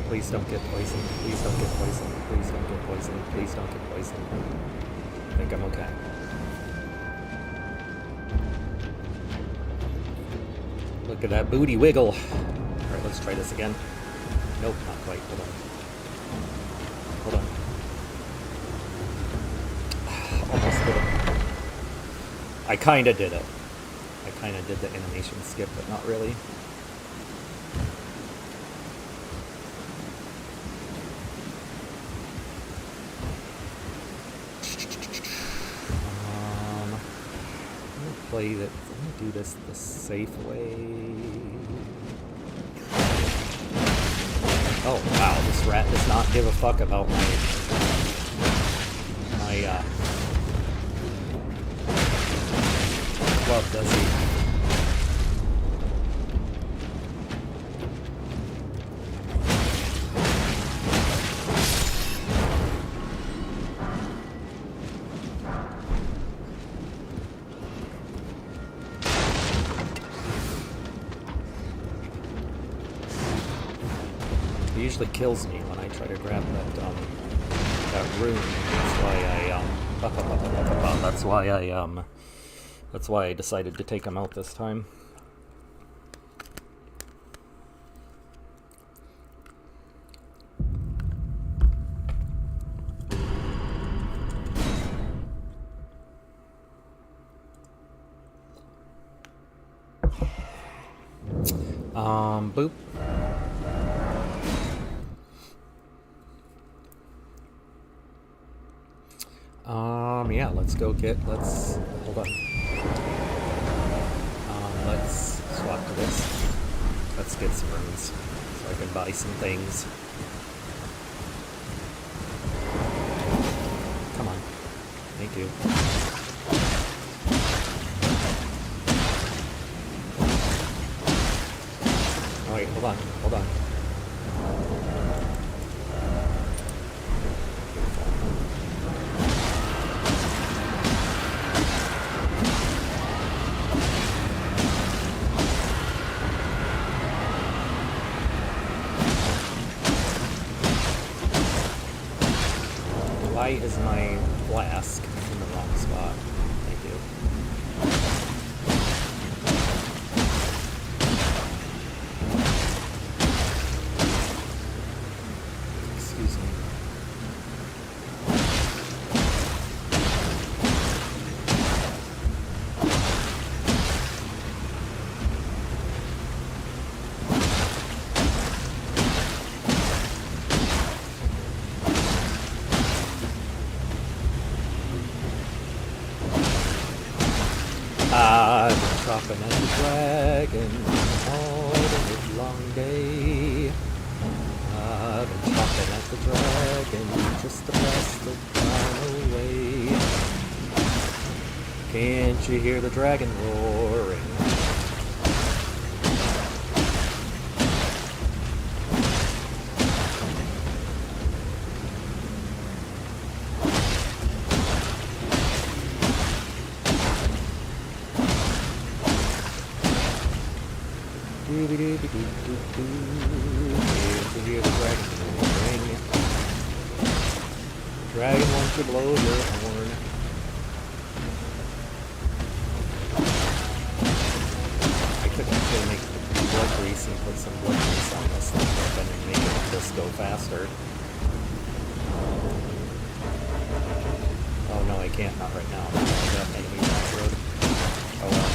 Please don't get poisoned. Please don't get poisoned. Please don't get poisoned. Please don't get poisoned. I think I'm okay. Look at that booty wiggle. Alright, let's try this again. Nope, not quite. Hold on. Hold on. Almost did it. I kinda did it. I kinda did the animation skip, but not really. Play that. Let me do this the safe way. Oh wow, this rat does not give a fuck about my glove, does he? He usually kills me when I try to grab that rune. That's why I decided to take him out this time. Boop. Yeah, let's hold on. Let's swap to this. Let's get some runes so I can buy some things. Come on. Thank you. Oh, wait, hold on. Why is my flask in the wrong spot? Thank you. Excuse me. I've been chopping at the dragon all the long day. I've been chopping at the dragon just to pass the time away. Can't you hear the dragon roaring? Dragon wants to blow your horn. I could actually make blood grease and put some blood grease on this thing and then make this go faster. Oh no, I can't. Not right now. I got enemies on the road. Oh well.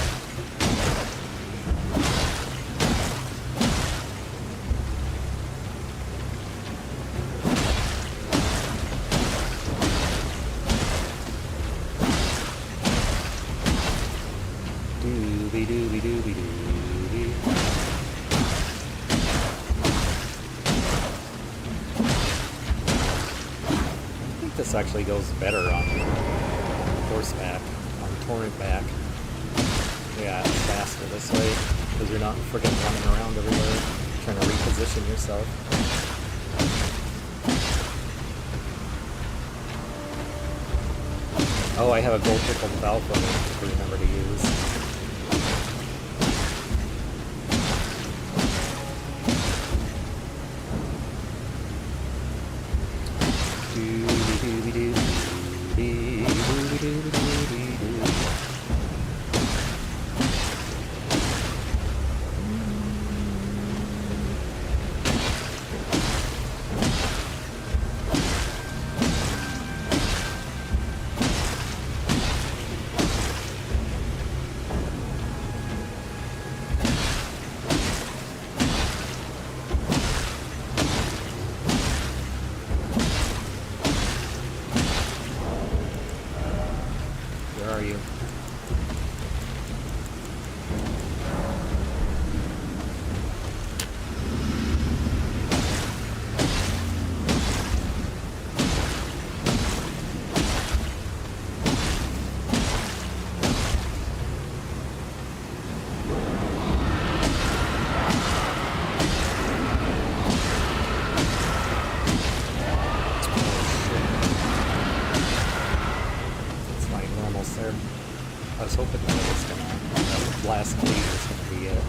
This actually goes better on horseback, on torrent back. Yeah, it's faster this way, because you're not freaking running around everywhere, trying to reposition yourself. Oh, I have a gold pickled alpha to remember to use. Where are you? I was hoping that it was gonna, last bleed was gonna be it.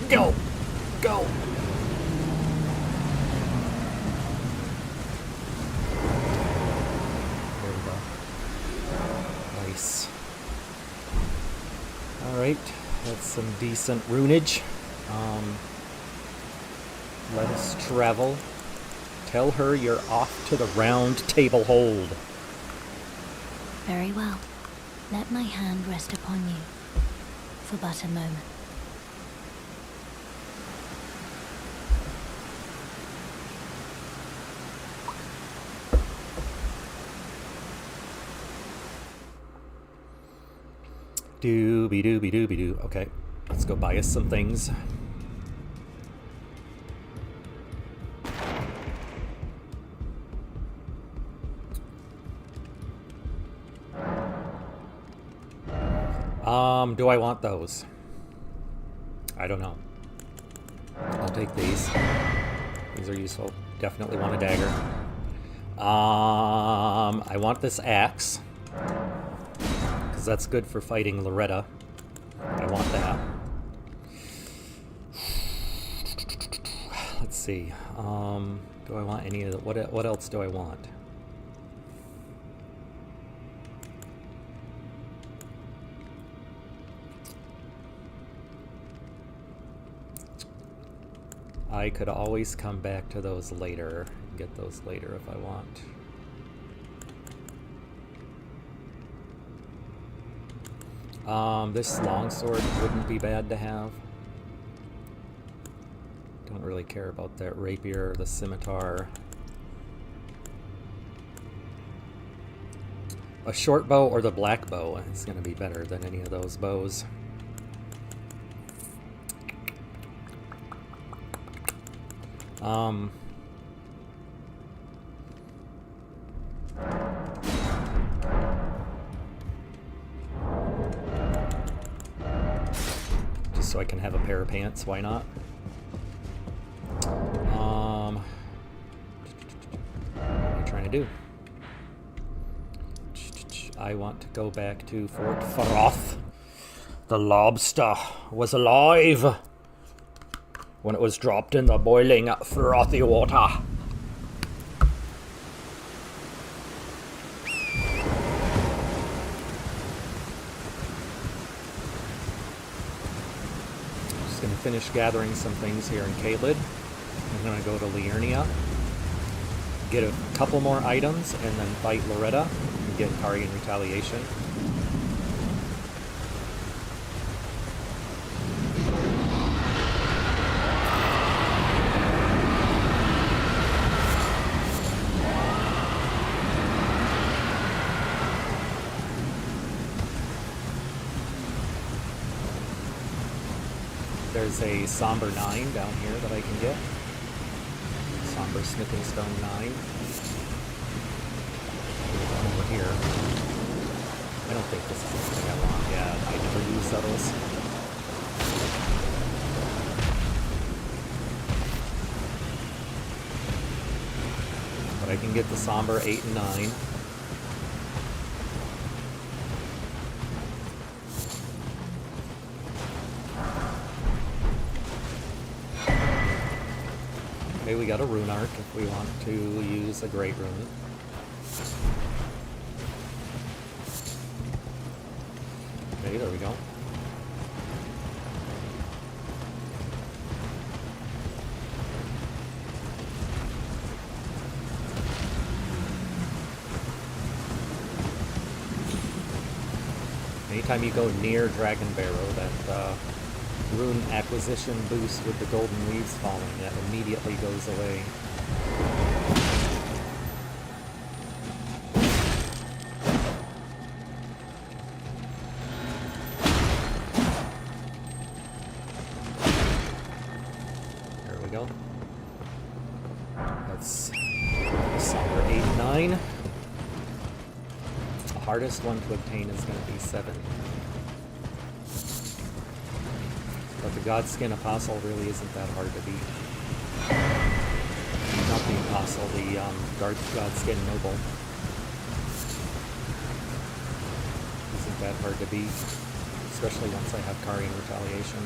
Go! Go! There we go. Nice. Alright, that's some decent runage. Let us travel. Tell her you're off to the round table hold. Very well. Let my hand rest upon you for but a moment. Dooby dooby dooby doo. Okay, let's go buy us some things. Do I want those? I don't know. I'll take these. These are useful. Definitely want a dagger. I want this axe. Because that's good for fighting Loretta. I want that. Let's see. Do I want any of the... What else do I want? I could always come back to those later. Get those later if I want. This longsword wouldn't be bad to have. Don't really care about that rapier or the scimitar. A short bow or the black bow is going to be better than any of those bows. pair of pants, why not? What am I trying to do? I want to go back to Fort Froth. The lobster was alive when it was dropped in the boiling frothy water. Just going to finish gathering some things here in Caelid. I'm going to go to Liurnia, get a couple more items, and then fight Loretta and get Kari in retaliation. There's a Somber 9 down here that I can get. Somber Smithing Stone 9. Over here. I don't think this is anything I want. Yeah, I never use those. But I can get the Somber 8 and 9. Okay, we got a rune arc if we want to use a great rune. Okay, there we go. Anytime you go near Dragon Barrow, that rune acquisition boost with the golden leaves falling, that immediately goes away. There we go. That's Somber 8 and 9. The hardest one to obtain is going to be 7. But the Godskin Apostle really isn't that hard to beat. Not the Apostle, the Godskin Noble. Isn't that hard to beat. Especially once I have Kari in retaliation.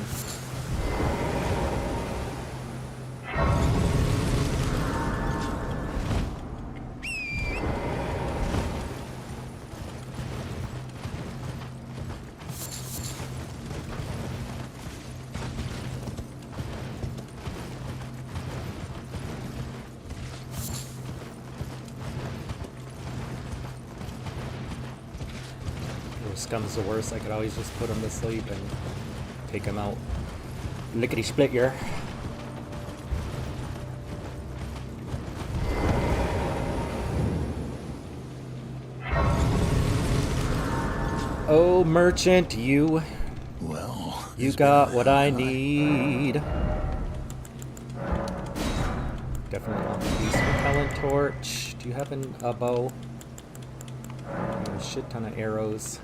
Worst comes to worst, I could always just put him to sleep and take him out. Lickety split yer. Oh, merchant, you got what I need. Definitely want the beast repellent torch. Do you have a bow? A shit ton of arrows.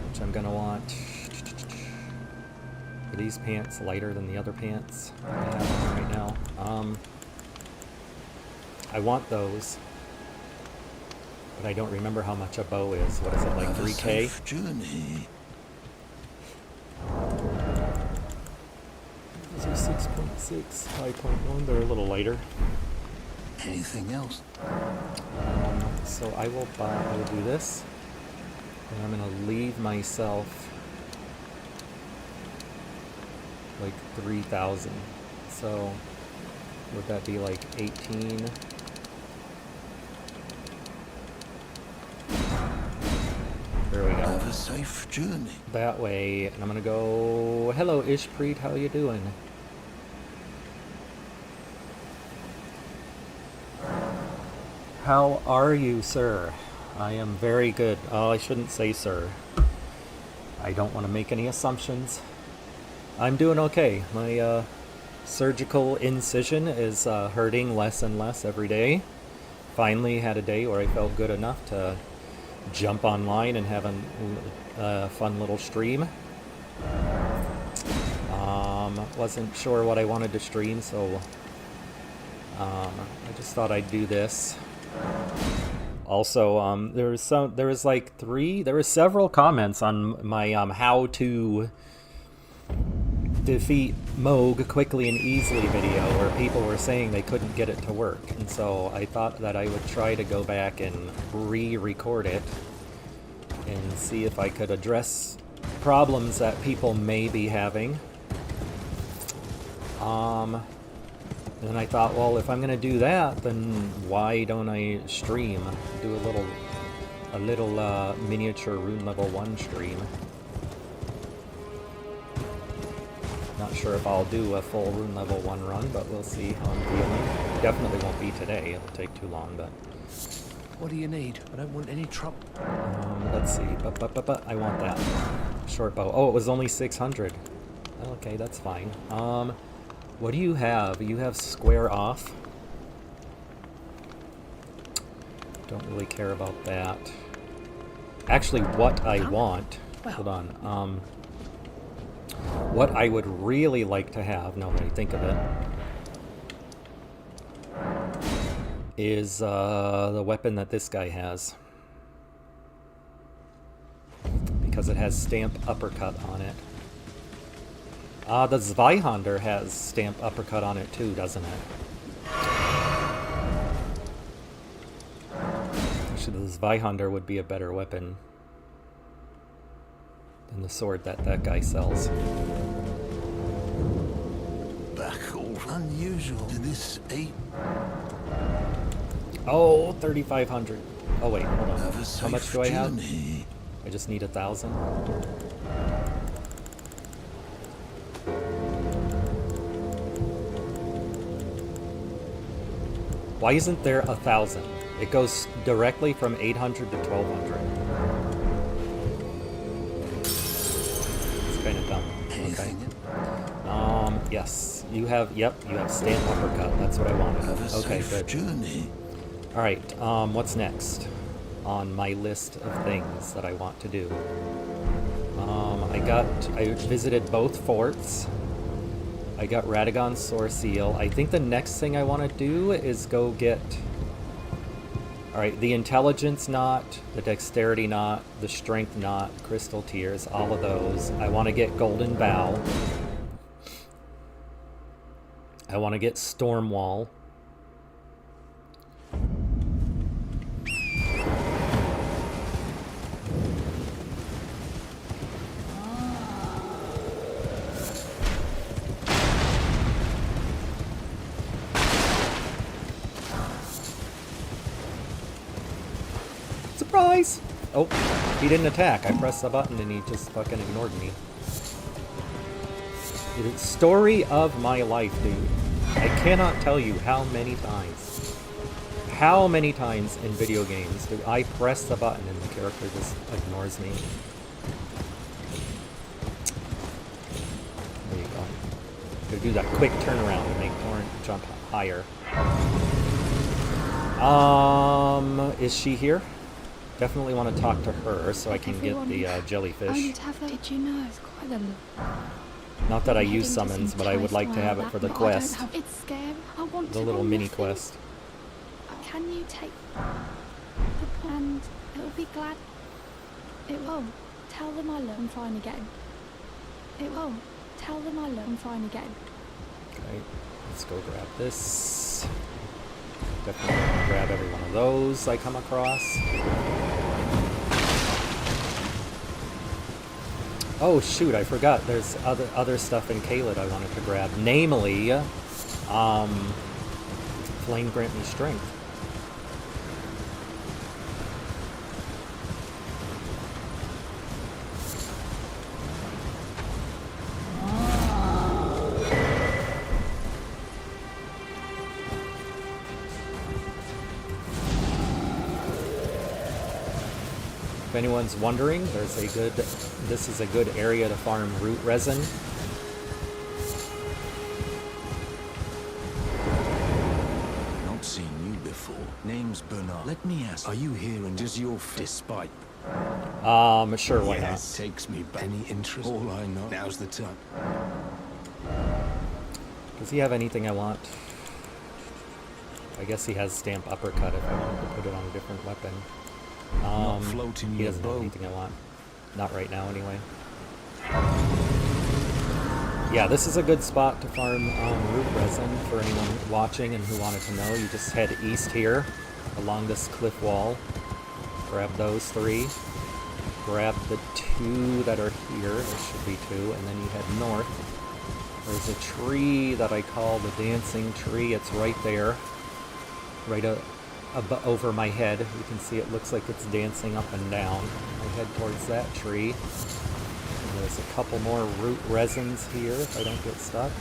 Which I'm gonna want. Are these pants lighter than the other pants I have on right now? I want those. But I don't remember how much a bow is. What is it, like 3K? These are 6.6, 5.1. They're a little lighter. Anything else? So I will do this. And I'm going to leave myself like 3,000. So would that be like 18? There we go. Have a safe journey. That way, and I'm gonna go, hello Ishpreet, how you doing? How are you, sir? I am very good. Oh, I shouldn't say sir. I don't want to make any assumptions. I'm doing okay. My surgical incision is hurting less and less every day. Finally had a day where I felt good enough to jump online and have a fun little stream. Wasn't sure what I wanted to stream, so I just thought I'd do this. Also, there was several comments on my how to defeat Moog quickly and easily video where people were saying they couldn't get it to work, and so I thought that I would try to go back and re-record it and see if I could address problems that people may be having. And I thought, well, if I'm gonna do that, then why don't I stream? Do a little miniature Rune level 1 stream. Not sure if I'll do a full Rune level 1 run, but we'll see how I'm feeling. Definitely won't be today, it'll take too long, but... What do you need? I don't want any trouble. Let's see, but I want that. Short bow. Oh, it was only 600. Okay, that's fine. What do you have? You have square off. Don't really care about that. Actually, what I want... Hold on. What I would really like to have, now that I think of it, is the weapon that this guy has. Because it has stamp uppercut on it. The Zweihander has stamp uppercut on it too, doesn't it? Actually, the Zweihander would be a better weapon than the sword that guy sells. Back all unusual to this 8. Oh, 3,500. Oh wait, hold on. Have a How much safe do I have? journey. I just need 1,000. Why isn't there 1,000? It goes directly from 800 to 1,200. It's kind of dumb. Okay. Anything? Yes. You have stamp uppercut. That's what I wanted. Have a Okay, safe good. journey. Alright, what's next on my list of things that I want to do? I visited both forts. I got Radagon's Soar Seal. I think the next thing I want to do is go get... Alright, the Intelligence Knot, the Dexterity Knot, the Strength Knot, Crystal Tears, all of those. I want to get Golden Bow. I want to get Storm Wall. Surprise! Oh, he didn't attack. I pressed the button and he just fucking ignored me. It's story of my life, dude. I cannot tell you how many times in video games do I press the button and the character just ignores me. There you go. Gotta do that quick turnaround to make Torrent jump higher. Is she here? Definitely want to talk to her so I can get the jellyfish. Did you know it's quite a Not that I use summons, but I would like to have it for the quest. It's scary. I want The to little run mini thing. quest. Can you take the and it'll be glad. It will. Tell them I love. I'm fine again. It will. Tell them I love. I'm fine again. Okay, let's go grab this. Definitely want to grab every one of those I come across. Oh shoot, I forgot. There's other stuff in Caelid I wanted to grab. Namely, Flame Grant Me Strength. If anyone's wondering, this is a good area to farm root resin. Not seen you before. Name's Bernard. Let me ask, are you here and does your despite? Sure, why not? Takes me back. Any interest? All I know. Now's the time. Does he have anything I want? I guess he has stamp uppercut if I wanted to put it on a different weapon. Not floating He your doesn't have boat. anything I want. Not right now, anyway. Yeah, this is a good spot to farm root resin for anyone watching and who wanted to know. You just head east here along this cliff wall. Grab those 3. Grab the 2 that are here. There should be 2. And then you head north. There's a tree that I call the dancing tree. It's right there. Right over my head. You can see it looks like it's dancing up and down. I head towards that tree. And there's a couple more root resins here if I don't get stuck.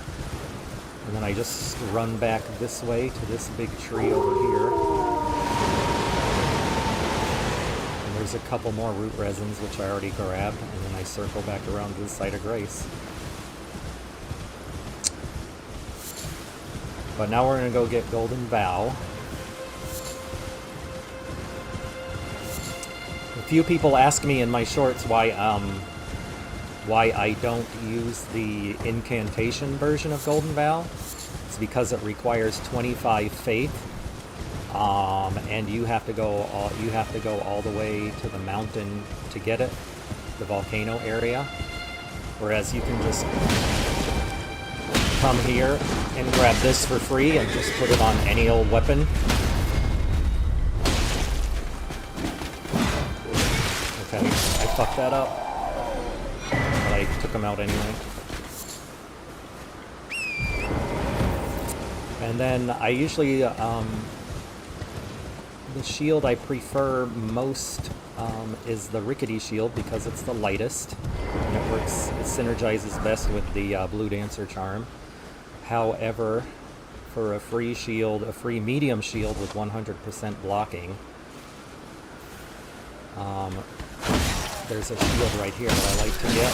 And then I just run back this way to this big tree over here. And there's a couple more root resins which I already grabbed. And then I circle back around to the site of grace. But now we're going to go get Golden Vow. A few people ask me in my shorts why I don't use the incantation version of Golden Vow. It's because it requires 25 faith, and you have to go all the way to the mountain to get it, the volcano area. Whereas you can just come here and grab this for free and just put it on any old weapon. Okay, I fucked that up. But I took him out anyway. And then I usually, the shield I prefer most is the rickety shield because it's the lightest. And it synergizes best with the Blue Dancer charm. However, for a free shield, a free medium shield with 100% blocking, there's a shield right here that I like to get.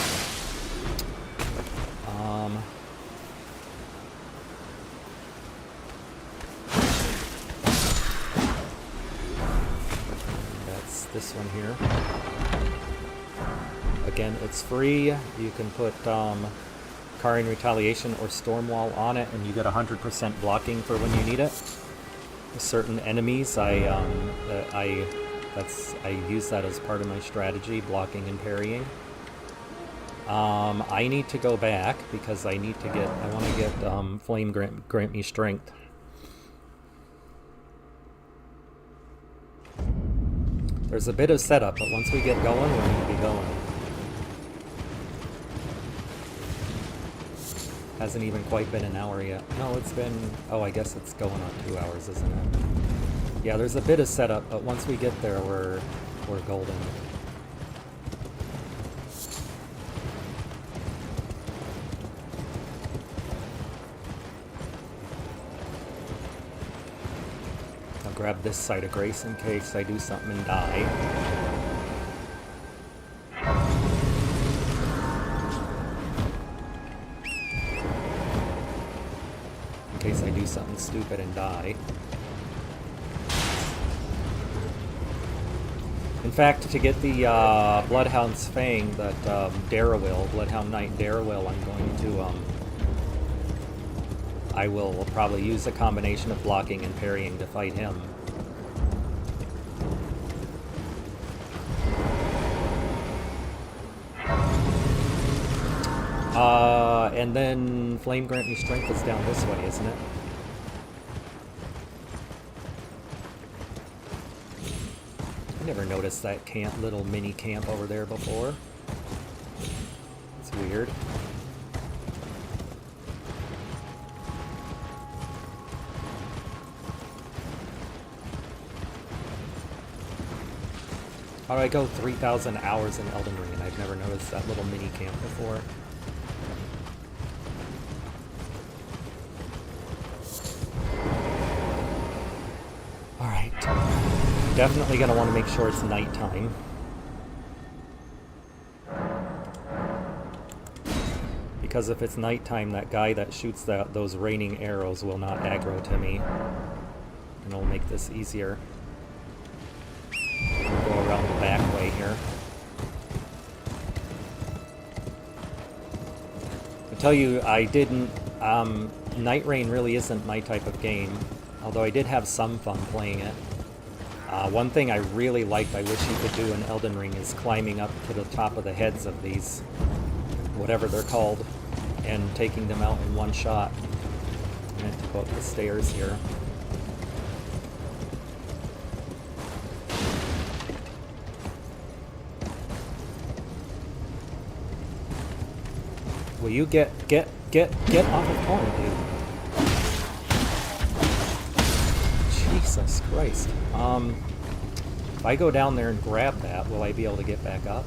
That's this one here. Again, it's free. You can put Karn Retaliation or Stormwall on it, and you get 100% blocking for when you need it. Certain enemies, I use that as part of my strategy, blocking and parrying. I need to go back because I want to get Flame grant me strength. There's a bit of setup, but once we get going, we're going to be going. Hasn't even quite been an hour yet. No, it's been... Oh, I guess it's going on 2 hours, isn't it? Yeah, there's a bit of setup, but once we get there, we're golden. I'll grab this site of grace in case I do something and die. In case I do something stupid and die. In fact, to get the Bloodhound's Fang, that Darrowil, Bloodhound Knight Darrowil, I'm going to, I will probably use a combination of blocking and parrying to fight him. And then Flame Grant Me Strength is down this way, isn't it? I never noticed that little mini camp over there before. It's weird. How do I go 3,000 hours in Elden Ring and I've never noticed that little mini camp before? Alright. Definitely gonna want to make sure it's nighttime. Because if it's nighttime, that guy that shoots those raining arrows will not aggro to me. And it'll make this easier. I'll go around the back way here. I tell you, I didn't Night Rain really isn't my type of game, although I did have some fun playing it. One thing I really liked, I wish you could do in Elden Ring, is climbing up to the top of the heads of these, whatever they're called, and taking them out in one shot. I meant to go up the stairs here. Will you get off of corn, dude? Jesus Christ. If I go down there and grab that, will I be able to get back up?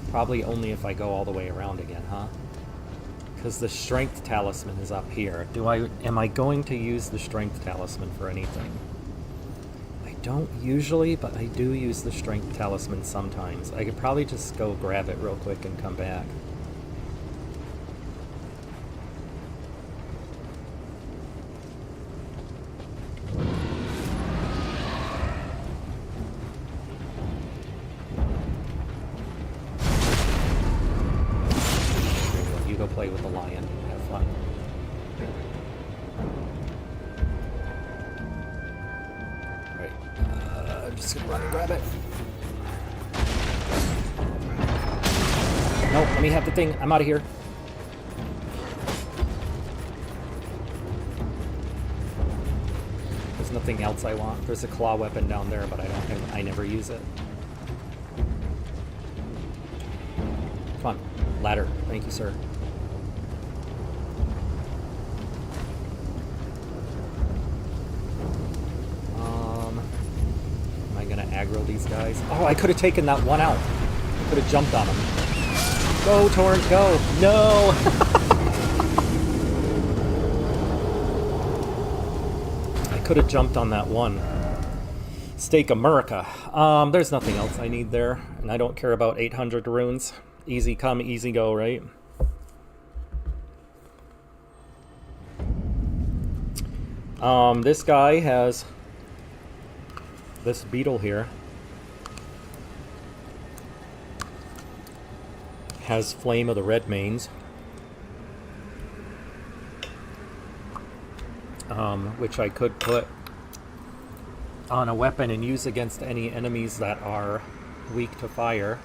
Probably only if I go all the way around again, huh? Because the strength talisman is up here. Am I going to use the strength talisman for anything? I don't usually, but I do use the strength talisman sometimes. I could probably just go grab it real quick and come back. Play with the lion. Have fun. Alright. I'm just gonna run and grab it. No, let me have the thing. I'm out of here. There's nothing else I want. There's a claw weapon down there, but I never use it. Come on. Ladder. Thank you, sir. Aggro these guys. Oh, I could have taken that one out. I could have jumped on him. Go, Torrent, go! No! I could have jumped on that one. Steak America. There's nothing else I need there, and I don't care about 800 runes. Easy come, easy go, right? This guy has... this beetle here has Flame of the Red Manes, which I could put on a weapon and use against any enemies that are weak to fire.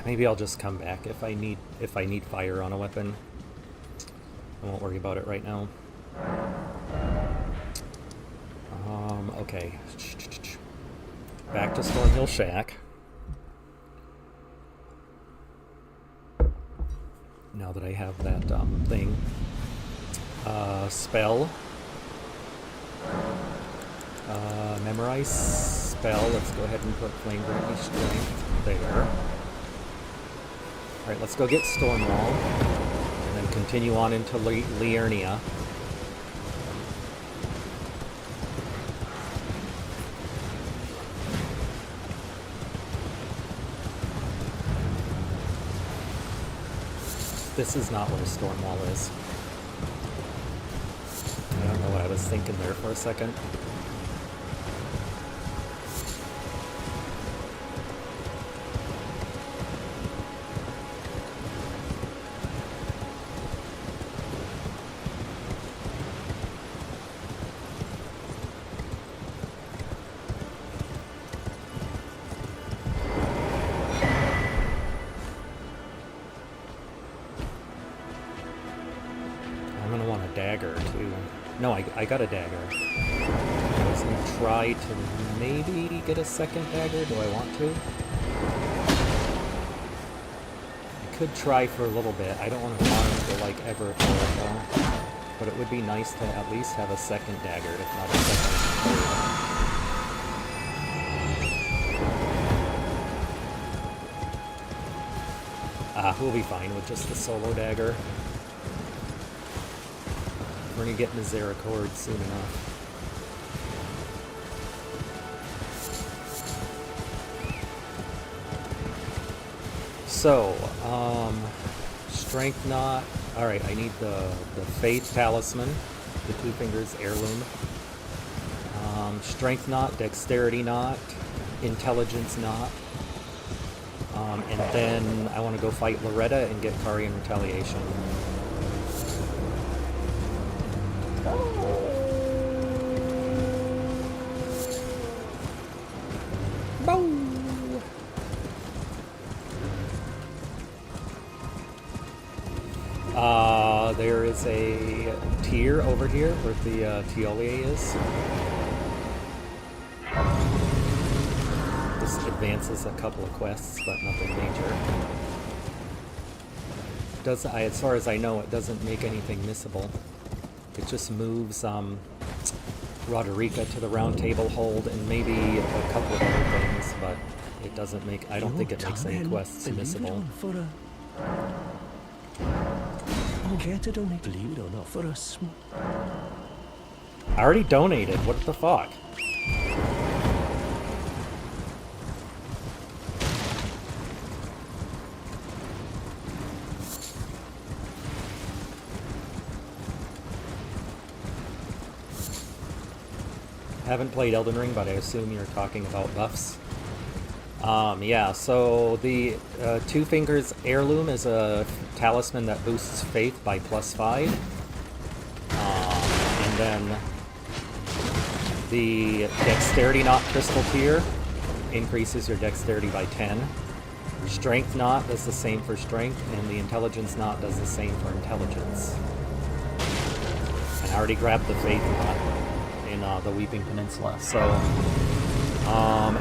Maybe I'll just come back if I need fire on a weapon. I won't worry about it right now. Okay. Back to Stormhill Shack. Now that I have that thing. Spell. Memorize spell. Let's go ahead and put Flame Granny Strength there. Alright, let's go get Stormwall. And then continue on into Liurnia. This is not where Stormwall is. I don't know what I was thinking there for a second. No, I got a dagger. I was going to try to maybe get a second dagger. Do I want to? I could try for a little bit. I don't want to farm for like ever for it though. But it would be nice to at least have a second dagger, if not a second third. We'll be fine with just the solo dagger. We're gonna get Misericord soon enough. So, Strength Knot. Alright, I need the Faith Talisman, the Two Fingers Heirloom. Strength Knot, Dexterity Knot, Intelligence Knot. And then I want to go fight Loretta and get Kari in retaliation. There is a tier over here where the Tiolier is. This advances a couple of quests, but nothing major. As far as I know, it doesn't make anything missable. It just moves Roderica to the round table hold and maybe a couple of other things, but it doesn't make. I don't think it makes any quests missable. Care to donate, believe it or not, for a small... I already donated. What the fuck? Haven't played Elden Ring, but I assume you're talking about buffs. Yeah, so the Two Fingers Heirloom is a talisman that boosts faith by +5. And then the Dexterity Knot Crystal Tier increases your Dexterity by 10. Strength Knot does the same for Strength, and the Intelligence Knot does the same for Intelligence. And I already grabbed the Faith Knot in the Weeping Peninsula, so...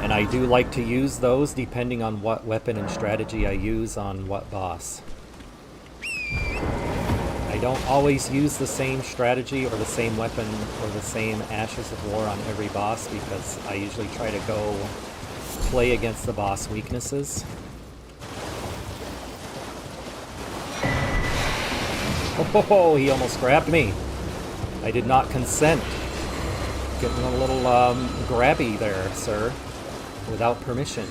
and I do like to use those depending on what weapon and strategy I use on what boss. I don't always use the same strategy or the same weapon or the same Ashes of War on every boss because I usually try to go play against the boss weaknesses. Oh, he almost grabbed me. I did not consent. Getting a little grabby there, sir, without permission.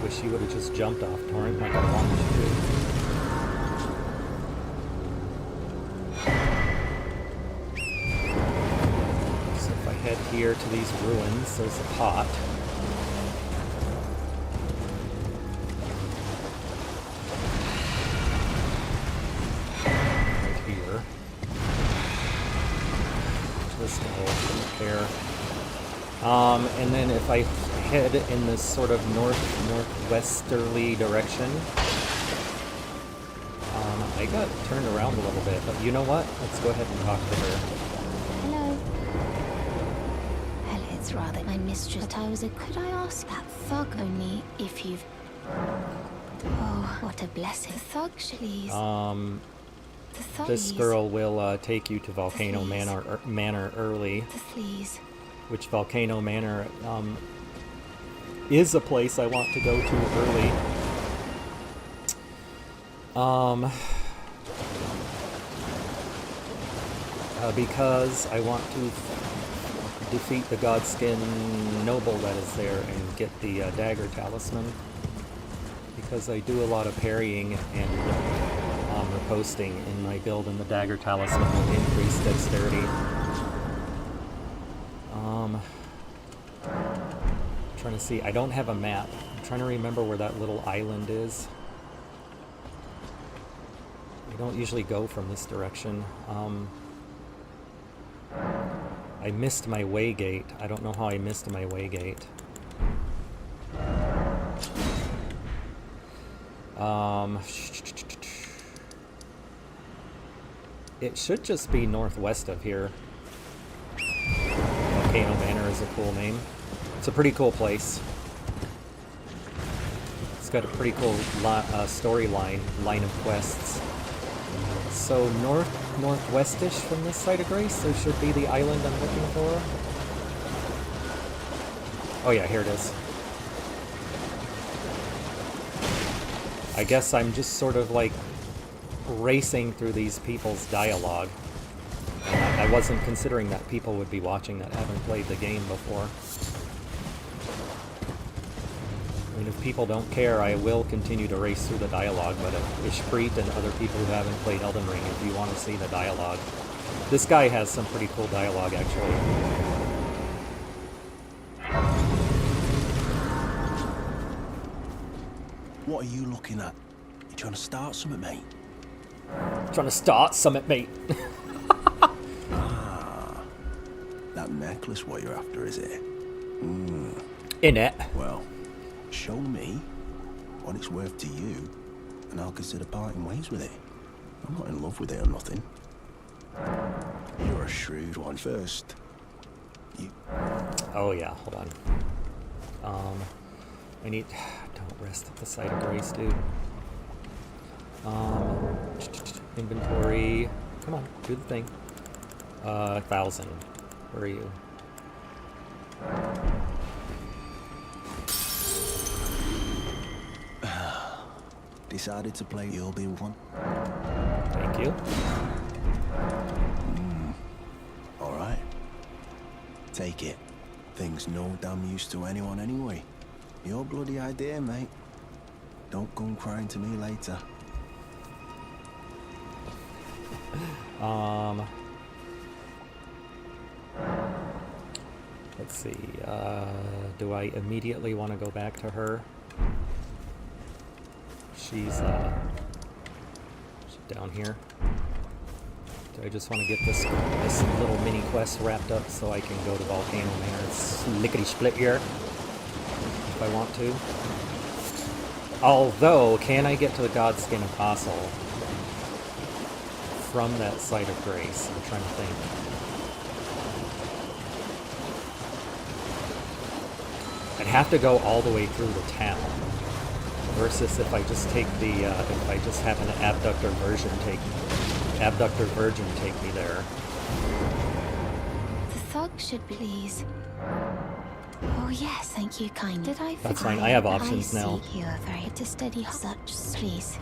Wish you would have just jumped off Torrent like I wanted you to. So if I head here to these ruins, there's a pot. And then if I head in this sort of northwesterly direction, I got turned around a little bit, but you know what? Let's go ahead and talk to her. Hello. Well, it's rather my mistress, but could I ask that thug only if you've... Oh, what a blessing. The thug, please. This girl will take you to Volcano Manor early. Which Volcano Manor is a place I want to go to early. Because I want to defeat the Godskin noble that is there and get the dagger talisman. Because I do a lot of parrying and riposting in my build, and the dagger talisman will increase dexterity. I'm trying to see. I don't have a map. I'm trying to remember where that little island is. I don't usually go from this direction. I missed my way gate. I don't know how I missed my way gate. It should just be northwest of here. Volcano Manor is a cool name. It's a pretty cool place. It's got a pretty cool storyline, line of quests. So northwestish from this side of Grace, there should be the island I'm looking for. Oh yeah, here it is. I guess I'm just sort of like racing through these people's dialogue. And I wasn't considering that people would be watching that haven't played the game before. I mean, if people don't care, I will continue to race through the dialogue, but Ishpreet and other people who haven't played Elden Ring, if you want to see the dialogue, This guy has some pretty cool dialogue, actually. What are you looking at? You trying to start something, mate? Trying to start something, mate. That necklace what you're after, is it? In it. Well, show me what it's worth to you, and I'll consider parting ways with it. I'm not in love with it or nothing. You're a shrewd one. First, you... Oh yeah, hold on. I need... Don't rest at the site of grace, dude. Inventory. Come on, do the thing. 1,000. Where are you? Decided to play You'll Be One. Thank you. All right. Take it. Thing's no damn use to anyone anyway. Your bloody idea, mate. Don't come crying to me later. Let's see. Do I immediately want to go back to her? She's down here. Do I just want to get this little mini quest wrapped up so I can go to Volcano Manor's lickety split here if I want to? Although, can I get to the Godskin Apostle from that site of grace? I'm trying to think. I'd have to go all the way through the town. Versus if I just take the, if I just happen to Abductor Virgin take me there. The thug should please. Oh yes, thank you kindly. Did I forget? That's fine, I have options now. You are very to steady such, please.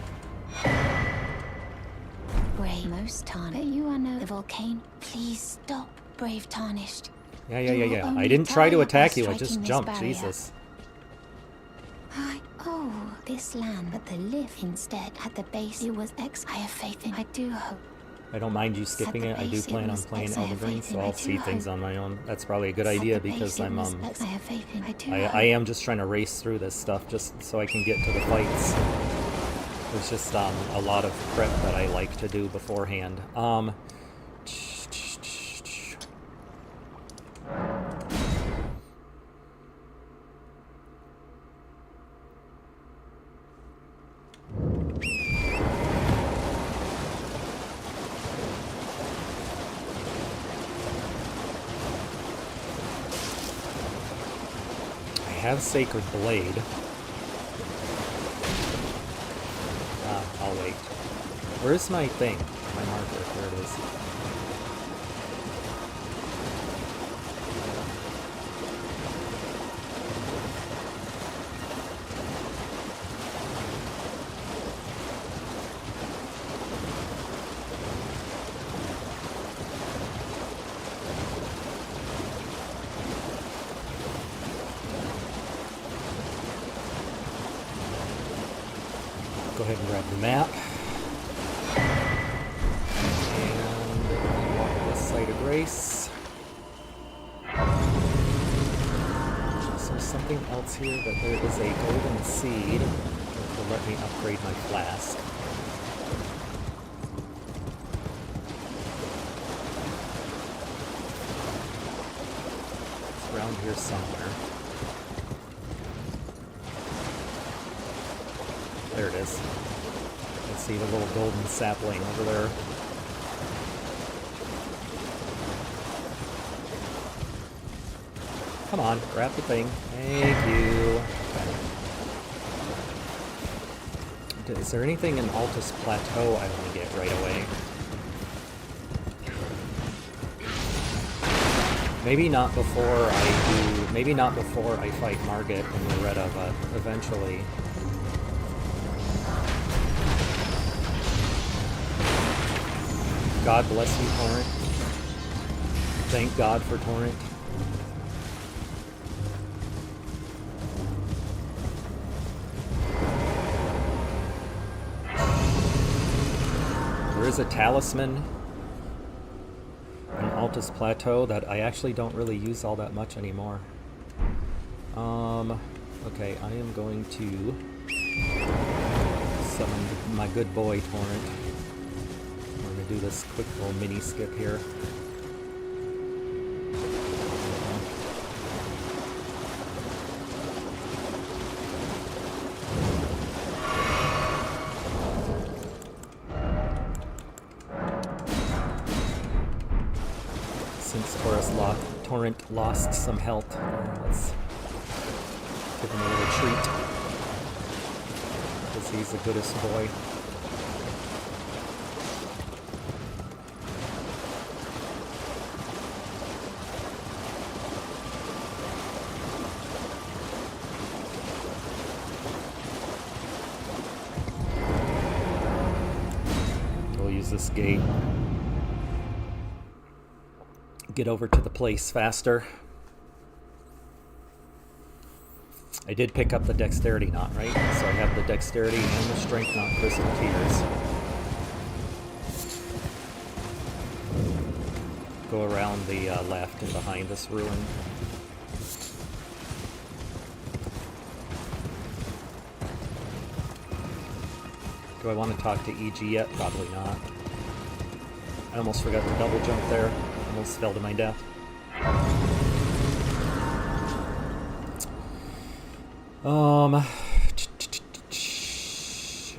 Brave most tarnished. But you are no the volcano. Please stop, brave tarnished. Yeah. I didn't try to attack you, I just jumped, Jesus. Oh, this land, but the lift instead at the base. It was I have faith in. I do hope. I don't mind you skipping it. I do plan on playing Elden Ring, so I'll see things on my own. That's probably a good idea because I'm I have faith in. I am just trying to race through this stuff just so I can get to the fights. There's just a lot of prep that I like to do beforehand. I have Sacred Blade. I'll wait. Where's my thing? My marker. There it is. Go ahead and grab the map. And walk to this site of grace. So there's something else here, that there is a golden seed that will let me upgrade my flask. It's around here somewhere. There it is. Let's see the little golden sapling over there. Come on, grab the thing. Thank you. Okay. Is there anything in Altus Plateau I want to get right away? Maybe not before I do. Maybe not before I fight Margit and Loretta, but eventually. God bless you, Torrent. Thank God for Torrent. There is a talisman Altus Plateau that I actually don't really use all that much anymore. Okay, I am going to summon my good boy Torrent. We're going to do this quick little mini skip here. Since Torrent lost some health, let's give him a little treat, because he's the goodest boy. We'll use this gate. Get over to the place faster. I did pick up the dexterity knot, right? So I have the dexterity and the strength knot crystal tears. Go around the left and behind this ruin. Do I want to talk to EG yet? Probably not. I almost forgot to double jump there. Almost fell to my death.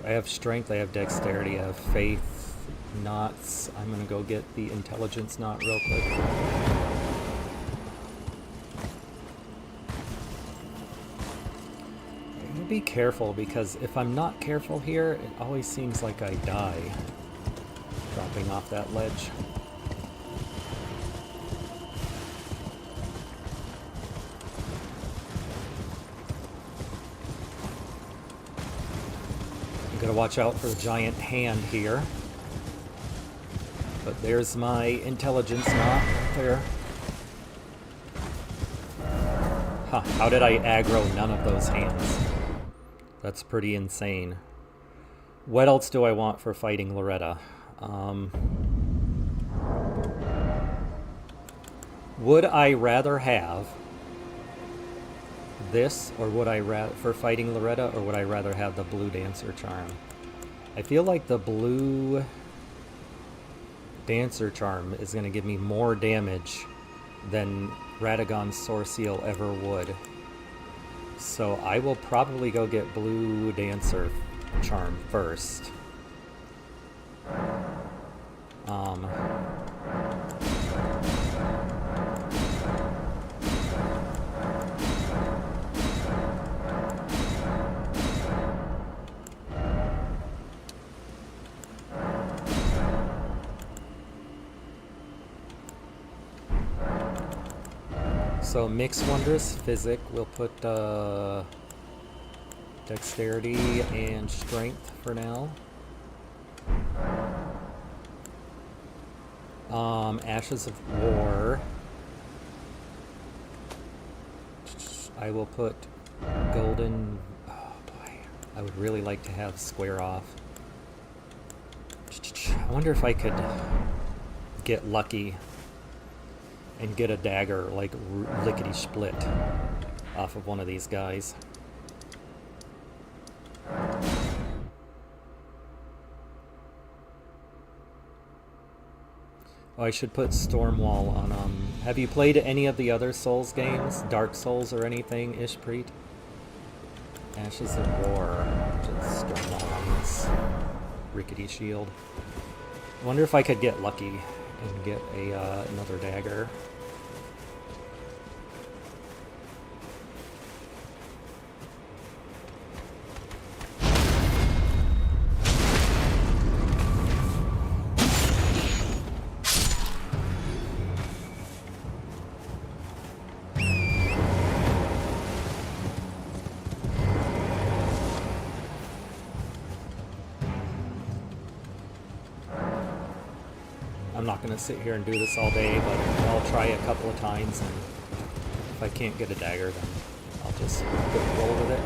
I have strength, I have dexterity, I have faith, knots. I'm gonna go get the intelligence knot real quick. I'm gonna be careful, because if I'm not careful here, it always seems like I die dropping off that ledge. Gotta watch out for the giant hand here. But there's my intelligence knot right there. Huh, how did I aggro none of those hands? That's pretty insane. What else do I want for fighting Loretta? Would I rather have this, or would I rather, for fighting Loretta, or would I rather have the blue dancer charm? I feel like the blue dancer charm is going to give me more damage than Radagon's Soreseal ever would. So I will probably go get blue dancer charm first. So Mix Wondrous Physic, we'll put Dexterity and Strength for now. Ashes of War. I will put Golden... Oh boy, I would really like to have Square Off. I wonder if I could get lucky and get a dagger, like lickety-split, off of one of these guys. Oh, I should put Stormwall on, have you played any of the other Souls games? Dark Souls or anything, Ishpreet? Ashes of War. Just Stormwall on this rickety shield. I wonder if I could get lucky and get a another dagger. I'm not going to sit here and do this all day, but I'll try a couple of times, and if I can't get a dagger, then I'll just roll with it.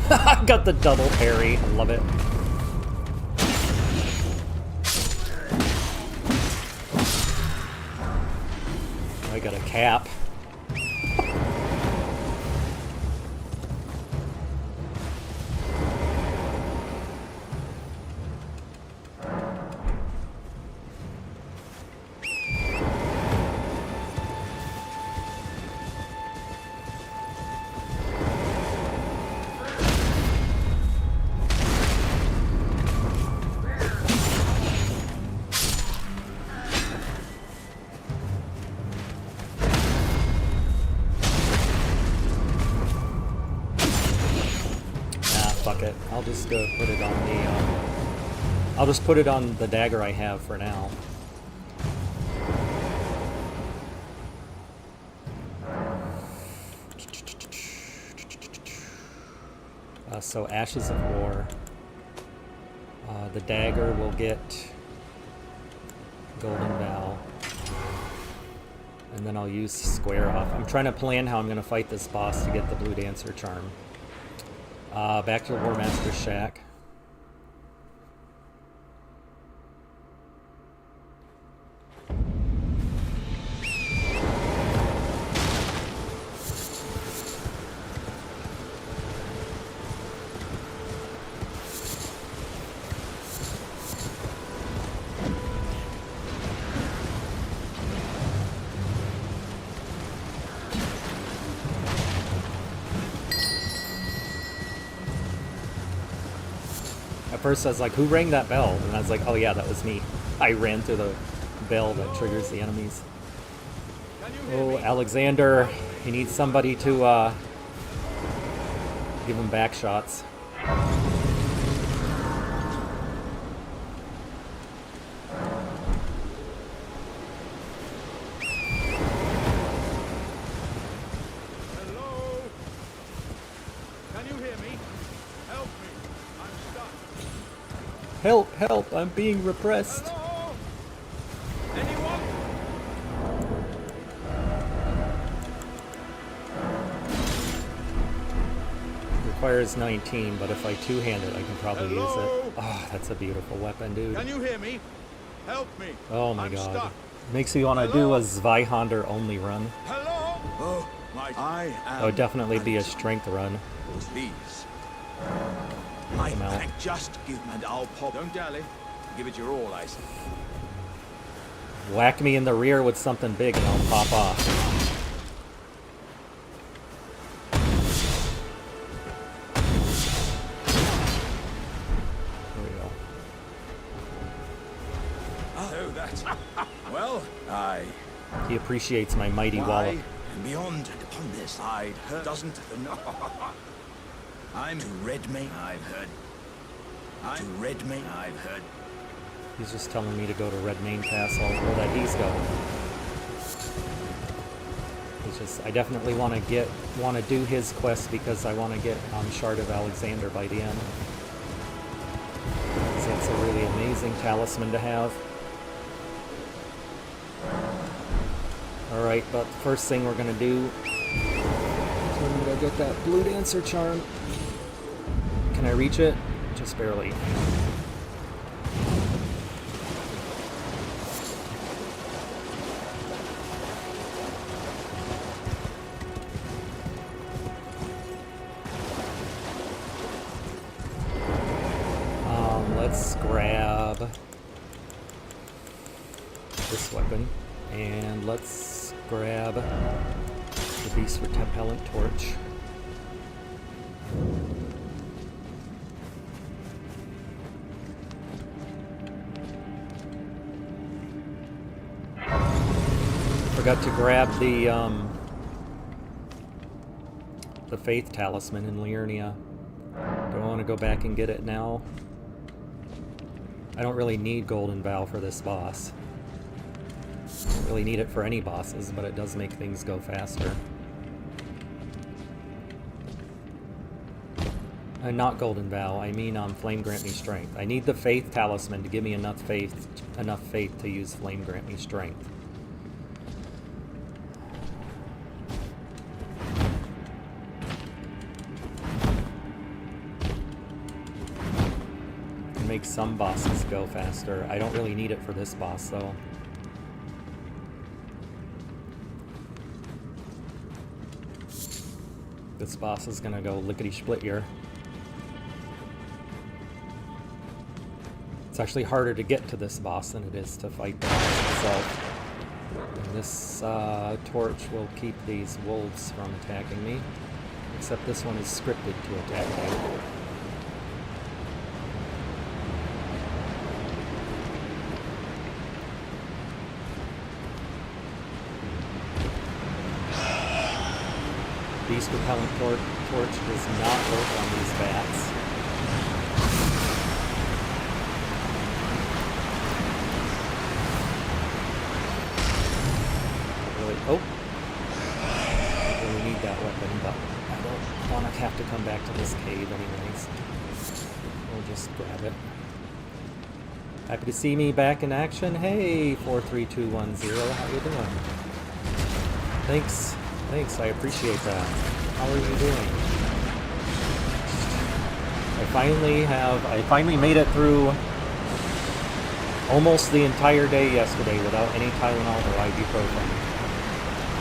I got the double parry. I love it. get a cap. Fuck it. I'll just put it on the. I'll just put it on the dagger I have for now. So Ashes of War. The dagger will get Golden Bow. And then I'll use Square Off. I'm trying to plan how I'm going to fight this boss to get the Blue Dancer charm. Back to the War Master's Shack. At first I was like, who rang that bell? And I was like, oh yeah, that was me. I ran through the bell that triggers the enemies. Oh, Alexander, he needs somebody to give him back shots. Hello? Can you hear me? Help me. I'm stuck. Help, help, I'm being repressed. Hello? Anyone? Requires 19, but if I two-hand it, I can probably use Hello? it. Oh, that's a beautiful weapon, dude. Can you hear me? Help me. Oh my I'm god. Stuck. Makes me want to do a Zweihander only run. Hello? Oh, my. I am. That would definitely be a strength run. Please. Come out. Just give me and I'll pop. Don't dally. Give it your all, I say. Whack me in the rear with something big and I'll pop off. There we go. Oh, that's. Well, I. He appreciates my mighty wallop. And beyond and upon this, I'd heard doesn't. I'm to red me. I've heard. To red me. I've heard. He's just telling me to go to Redmane Castle, or that he's going. It's just, I definitely want to do his quest because I want to get Shard of Alexander by the end. So that's a really amazing talisman to have. Alright, but the first thing we're going to do is we're going to go get that Blue Dancer charm. Can I reach it? Just barely. Let's grab this weapon, and let's grab the Beast for Tempellant Torch. Forgot to grab the Faith Talisman in Liurnia. Do I want to go back and get it now? I don't really need Golden Bow for this boss. I don't really need it for any bosses, but it does make things go faster. Not Golden Bow, I mean Flame Grant Me Strength. I need the Faith Talisman to give me enough faith to use Flame Grant Me Strength. Make some bosses go faster. I don't really need it for this boss though. This boss is gonna go lickety-split here. It's actually harder to get to this boss than it is to fight the boss itself. And this torch will keep these wolves from attacking me. Except this one is scripted to attack me. Beast repellent torch does not work on these bats. Oh, I don't really need that weapon, but I don't want to have to come back to this cave anyways. We'll just grab it. Happy to see me back in action. Hey, 43210, how you doing? Thanks, I appreciate that. How are you doing? I finally made it through almost the entire day yesterday without any Tylenol or ibuprofen.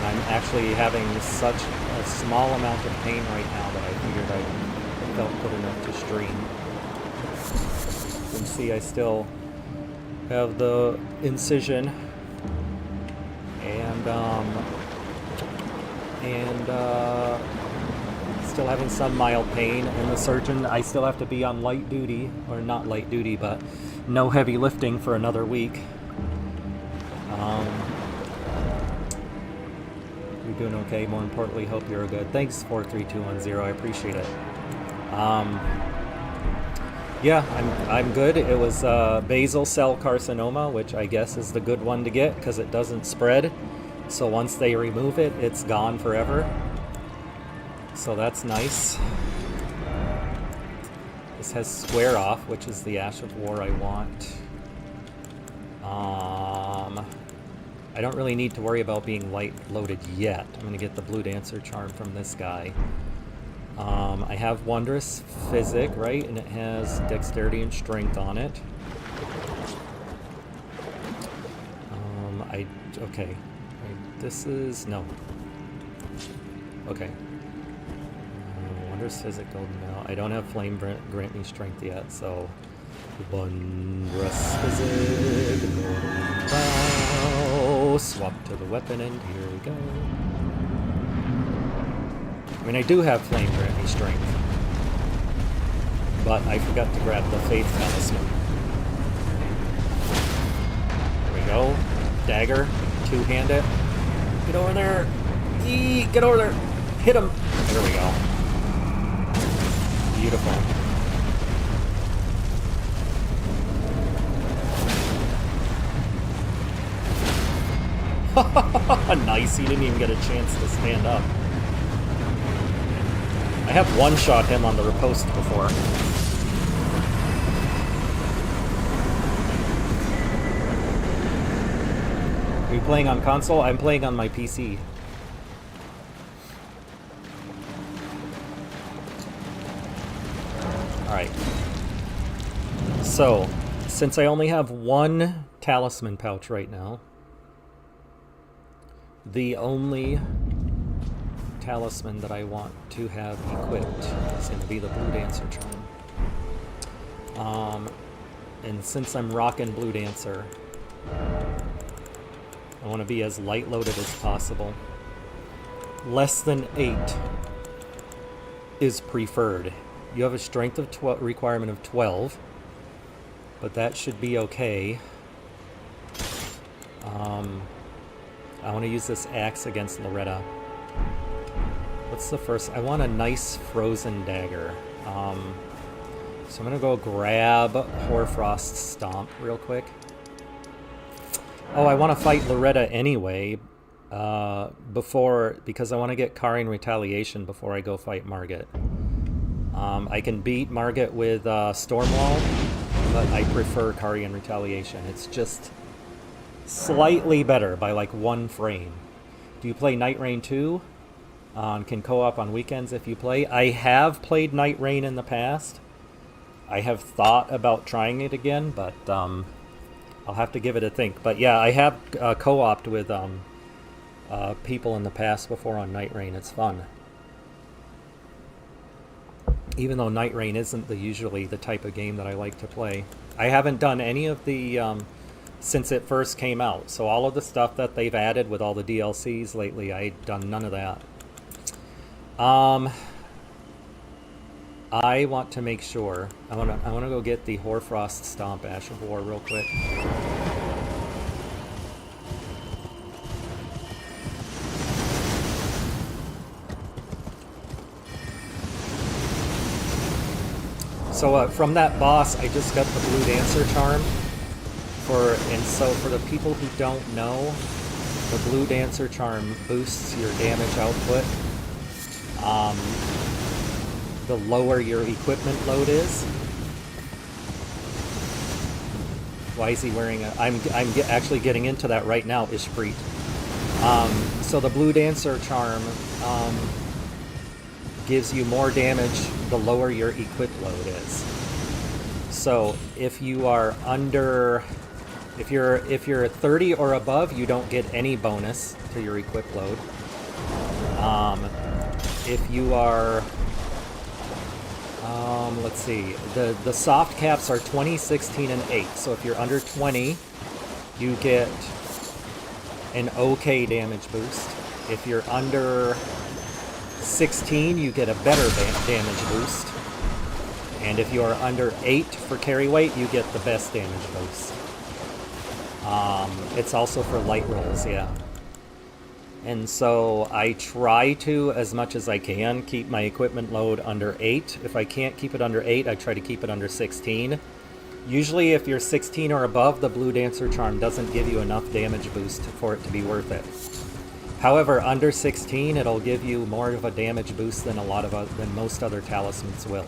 I'm actually having such a small amount of pain right now that I figured I felt good enough to stream. You can see I still have the incision and still having some mild pain, and the surgeon, I still have to be on light duty, or not light duty, but no heavy lifting for another week. Doing okay. More importantly, hope you're good. Thanks, 43210. I appreciate it. Yeah, I'm good. It was basal cell carcinoma, which I guess is the good one to get because it doesn't spread. So once they remove it, it's gone forever. So that's nice. This has square off, which is the Ash of War I want. I don't really need to worry about being light loaded yet. I'm gonna get the Blue Dancer charm from this guy. I have Wondrous Physic, right? And it has Dexterity and Strength on it. Okay. This is, no. Okay. Wondrous Physic, Golden Bow. I don't have Flame grant me Strength yet, so Wondrous Physic, Golden Bow. Swap to the weapon, and here we go. I mean, I do have Flame grant me Strength, but I forgot to grab the Faith Talisman. There we go. Dagger, two-hand it. Get over there. Get over there. Hit him. There we go. Beautiful. Nice, he didn't even get a chance to stand up. I have one-shot him on the riposte before. Are you playing on console? I'm playing on my PC. Alright. So, since I only have one talisman pouch right now, the only talisman that I want to have equipped is going to be the Blue Dancer charm. And since I'm rocking Blue Dancer, I want to be as light loaded as possible. Less than 8 is preferred. You have a strength of requirement of 12, but that should be okay. I want to use this axe against Loretta. What's the first? I want a nice frozen dagger. So I'm going to go grab Hoarfrost Stomp real quick. Oh, I want to fight Loretta anyway, because I want to get Karian Retaliation before I go fight Margit. I can beat Margit with Stormwall, but I prefer Karian Retaliation. It's just slightly better by like 1 frame. Do you play Night Rain 2? Can co-op on weekends if you play. I have played Night Rain in the past. I have thought about trying it again, but I'll have to give it a think. But yeah, I have co-opted with people in the past before on Night Rain. It's fun. even though Night Rain isn't usually the type of game that I like to play. I haven't done any of the since it first came out, so all of the stuff that they've added with all the DLCs lately, I've done none of that. I want to make sure I want to go get the Hoarfrost Stomp Ash of War real quick. So from that boss, I just got the Blue Dancer charm. And so for the people who don't know, the Blue Dancer charm boosts your damage output. The lower your equipment load is. Why is he wearing a... I'm actually getting into that right now, Ishpreet. So the Blue Dancer charm gives you more damage the lower your equip load is. So if you are under... If you're at 30 or above, you don't get any bonus to your equip load. If you are... let's see. The soft caps are 20, 16, and 8. So if you're under 20, you get an okay damage boost. If you're under 16, you get a better damage boost. And if you are under 8 for carry weight, you get the best damage boost. It's also for light rolls, yeah. And so I try to, as much as I can, keep my equipment load under 8. If I can't keep it under 8, I try to keep it under 16. Usually if you're 16 or above, the Blue Dancer charm doesn't give you enough damage boost for it to be worth it. However, under 16, it'll give you more of a damage boost than than most other talismans will.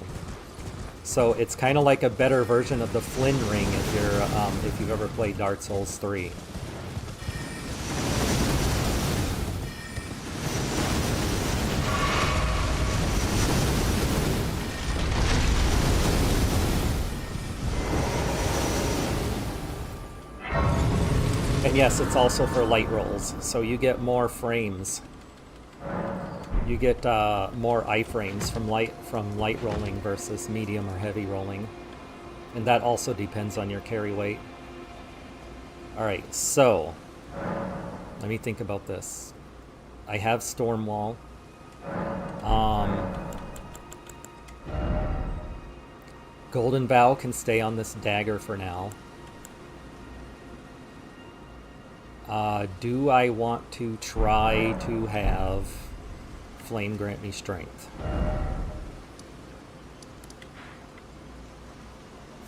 So it's kind of like a better version of the Flynn ring if you've ever played Dark Souls 3. And yes, it's also for light rolls, so you get more frames. You get more iframes from light rolling versus medium or heavy rolling. And that also depends on your carry weight. Alright, so let me think about this. I have Stormwall. Golden Bow can stay on this dagger for now. Do I want to try to have Flame grant me strength?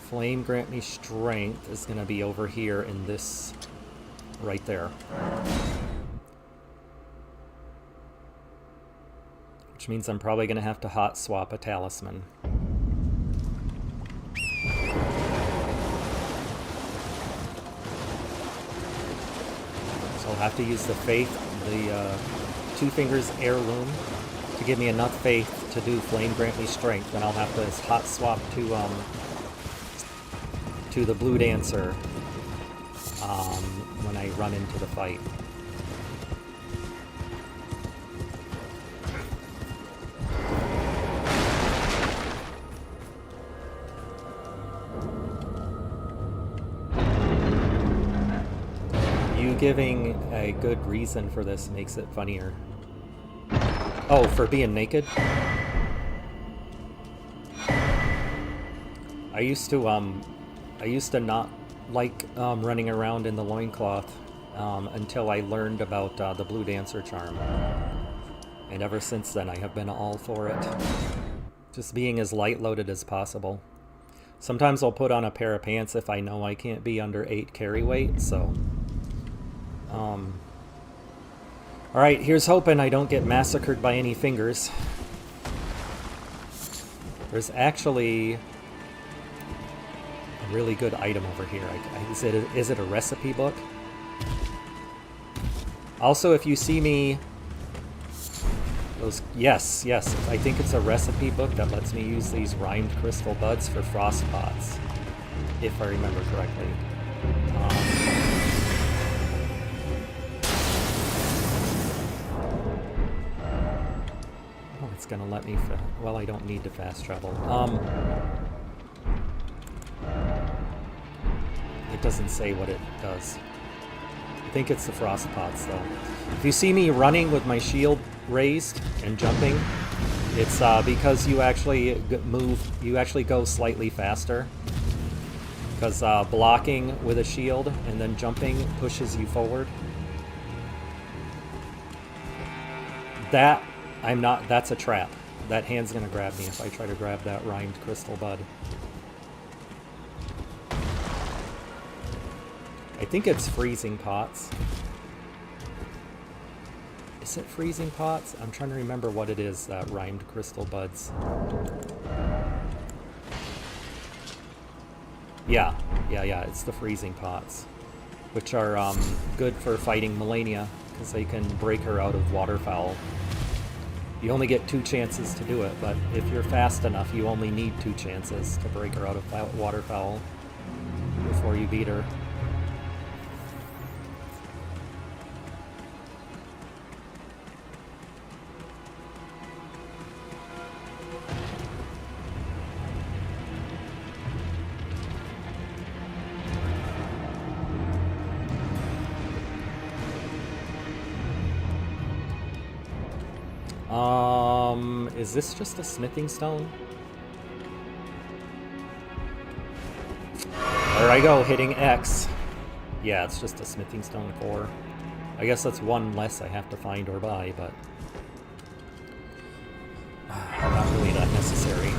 Flame grant me strength is going to be over here in this, right there. Which means I'm probably going to have to hot swap a talisman. So I'll have to use the Faith, the Two Fingers Heirloom, to give me enough faith to do Flame grant me strength. Then I'll have to hot swap to the Blue Dancer when I run into the fight. You giving a good reason for this makes it funnier. Oh, for being naked? I used to not like running around in the loincloth until I learned about the Blue Dancer charm. And ever since then I have been all for it. Just being as light-loaded as possible. Sometimes I'll put on a pair of pants if I know I can't be under 8 carry weight, so... Alright, here's hoping I don't get massacred by any fingers. There's actually a really good item over here. Is it a recipe book? Also, if you see me... Yes, I think it's a recipe book that lets me use these rhymed crystal buds for frost pots, if I remember correctly. gonna let me, well, I don't need to fast travel. It doesn't say what it does. I think it's the frost pots, though. If you see me running with my shield raised and jumping, it's because you actually you actually go slightly faster. Because blocking with a shield and then jumping pushes you forward. That, that's a trap. That hand's gonna grab me if I try to grab that rhymed crystal bud. I think it's freezing pots. Is it freezing pots? I'm trying to remember what it is, that rhymed crystal buds. Yeah, it's the freezing pots, which are good for fighting Melania, because they can break her out of waterfowl. You only get 2 chances to do it, but if you're fast enough, you only need 2 chances to break her out of waterfowl before you beat her. Is this just a smithing stone? There I go, hitting X. Yeah, it's just a smithing stone core. I guess that's 1 less I have to find or buy, but not really that necessary.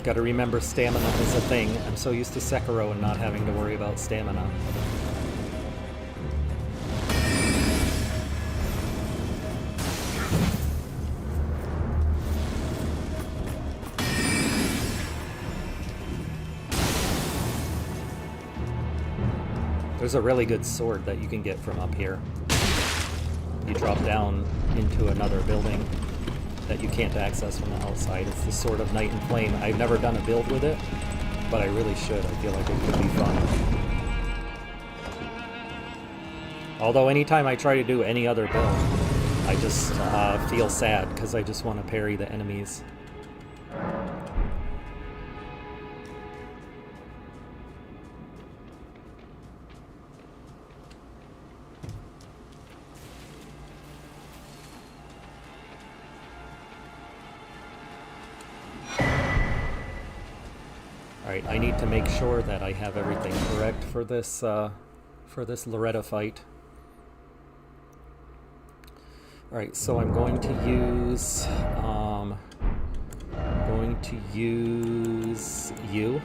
Gotta remember stamina is a thing. I'm so used to Sekiro and not having to worry about stamina. There's a really good sword that you can get from up here. You drop down into another building that you can't access from the outside. It's the Sword of Night and Flame. I've never done a build with it, but I really should. I feel like it could be fun. Although anytime I try to do any other build, I just feel sad because I just want to parry the enemies. Alright, I need to make sure that I have everything correct for this Loretta fight. Alright, so I'm going to use you.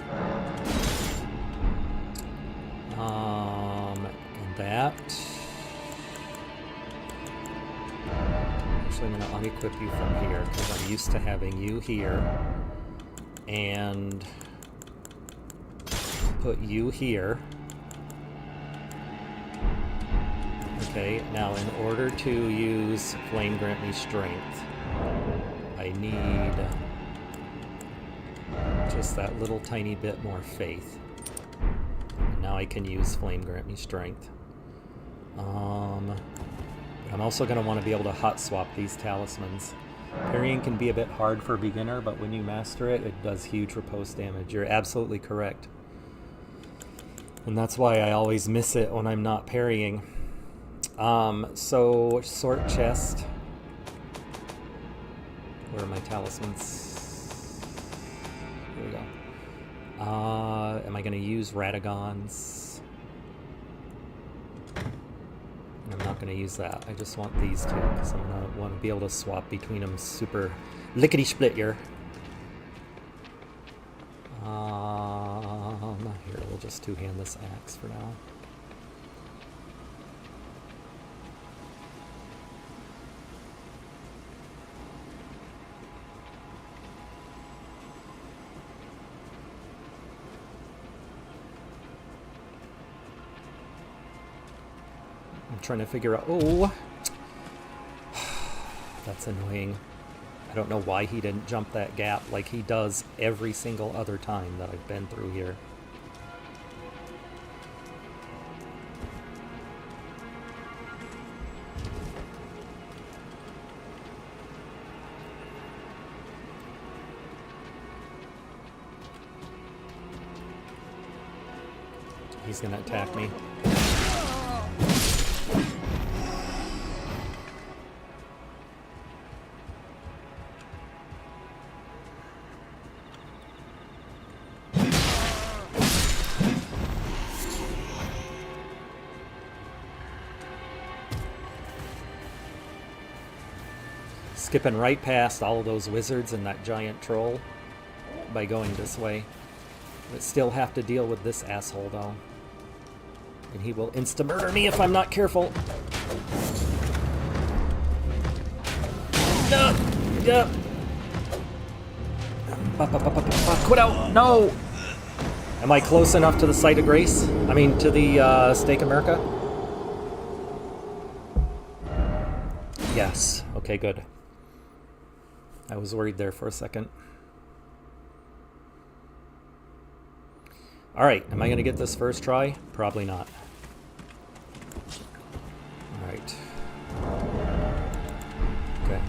And that. Actually, I'm going to unequip you from here because I'm used to having you here. And put you here. Okay, now in order to use Flame Grant Me Strength, I need just that little tiny bit more faith. Now I can use Flame Grant Me Strength. I'm also going to want to be able to hot swap these talismans. Parrying can be a bit hard for a beginner, but when you master it, it does huge riposte damage. You're absolutely correct. And that's why I always miss it when I'm not parrying. So, Sword Chest. Where are my talismans? Here we go. Am I going to use Radagons? I'm not going to use that. I just want these two, because I'm going to want to be able to swap between them super lickety-split here. Here, we'll just two-hand this axe for now. I'm trying to figure out... Oh! That's annoying. I don't know why he didn't jump that gap like he does every single other time that I've been through here. He's gonna attack me. Skipping right past all of those wizards and that giant troll by going this way. But still have to deal with this asshole though. And he will insta-murder me if I'm not careful. No! Yeah. Quit out! No! Am I close enough to the site of grace? I mean, to the Stake America? Yes. Okay, good. I was worried there for a second. Alright, am I going to get this first try? Probably not. Alright. Okay.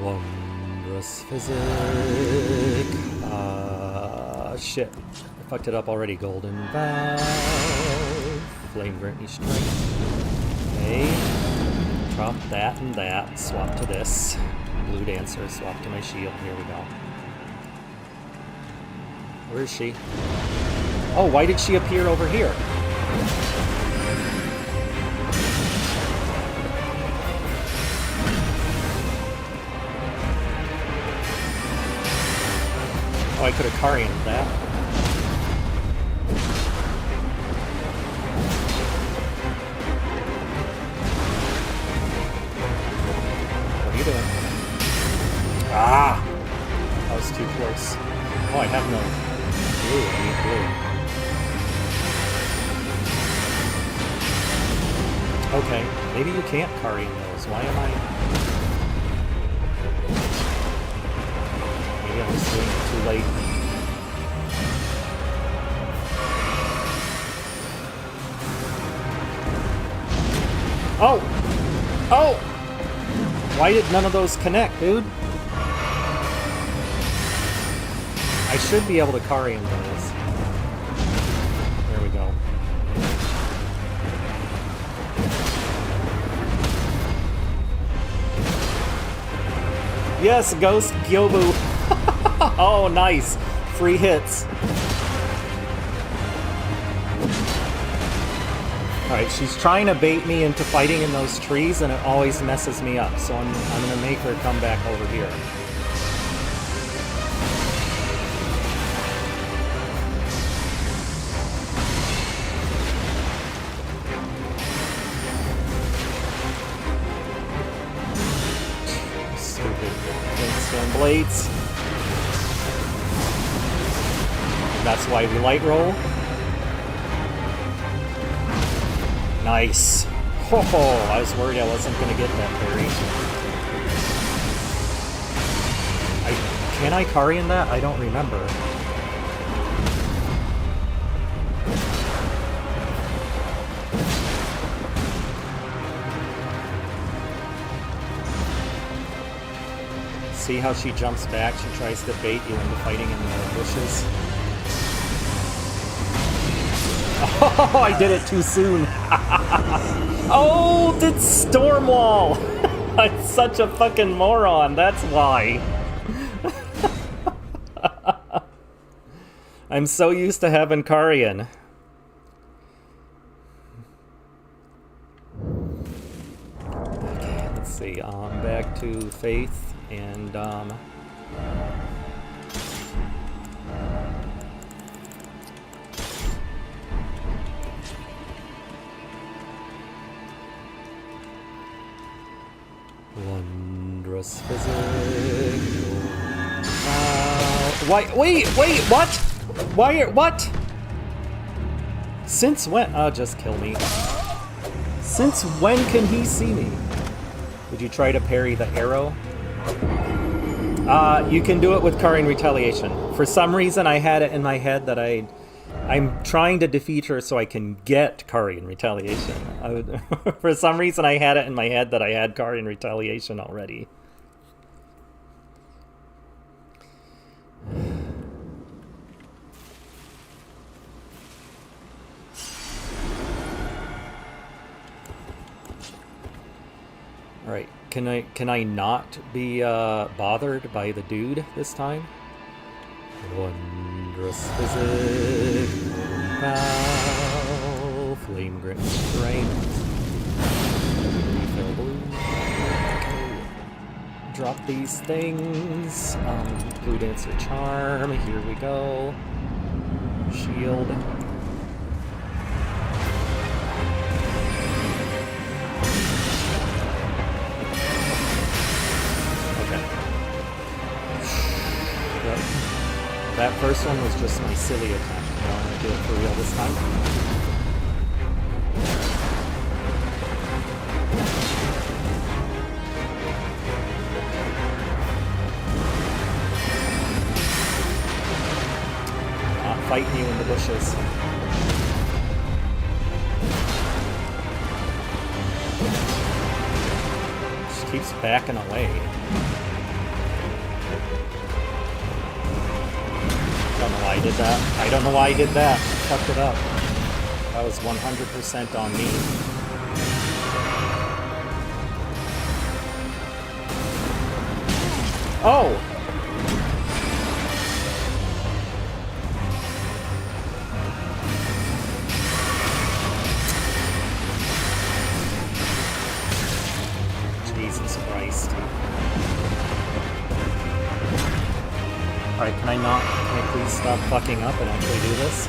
Wondrous physic. Shit. I fucked it up already. Golden Valve. Flame Granny Strike. Okay. Drop that and that. Swap to this. Blue Dancer. Swap to my shield. Here we go. Where is she? Oh, why did she appear over here? Oh, I could have carried that. What are you doing? Ah! That was too close. Oh, I have no blue. I need blue. Okay, maybe you can't carry in those. Why am I... Maybe I'm just doing it too late. Oh! Oh! Why did none of those connect, dude? I should be able to carry into this. There we go. Yes, Ghost Gyobu. Oh, nice. Free hits. Alright, she's trying to bait me into fighting in those trees, and it always messes me up. So I'm going to make her come back over here. Stone blades. That's why we light roll. Nice. Ho ho! I was worried I wasn't gonna get that parry. Can I carry in that? I don't remember. See how she jumps back? She tries to bait you into fighting in the bushes. Oh, I did it too soon. Oh, it's Stormwall. I'm such a fucking moron. That's why. I'm so used to having Karian. Okay, let's see. Back to Faith and Wondrous physics. Wait, what? What? Since when? Oh, just kill me. Since when can he see me? Would you try to parry the arrow? You can do it with Karl in Retaliation. For some reason, I had it in my head that I'm trying to defeat her so I can get Karl in Retaliation. For some reason, I had it in my head that I had Karl in Retaliation already. All right, can I not be bothered by the dude this time? Wondrous physic, bow, flame grit strength, refill blue. Okay. Drop these things. Blue dancer charm. Here we go. Shield. That first one was just my silly attack. I'm gonna do it for real this time. Not fighting you in the bushes. She keeps backing away. I don't know why I did that. I don't know why I did that. Fucked it up. That was 100% on me. Oh! Jesus Christ. Alright, can I please stop fucking up and actually do this?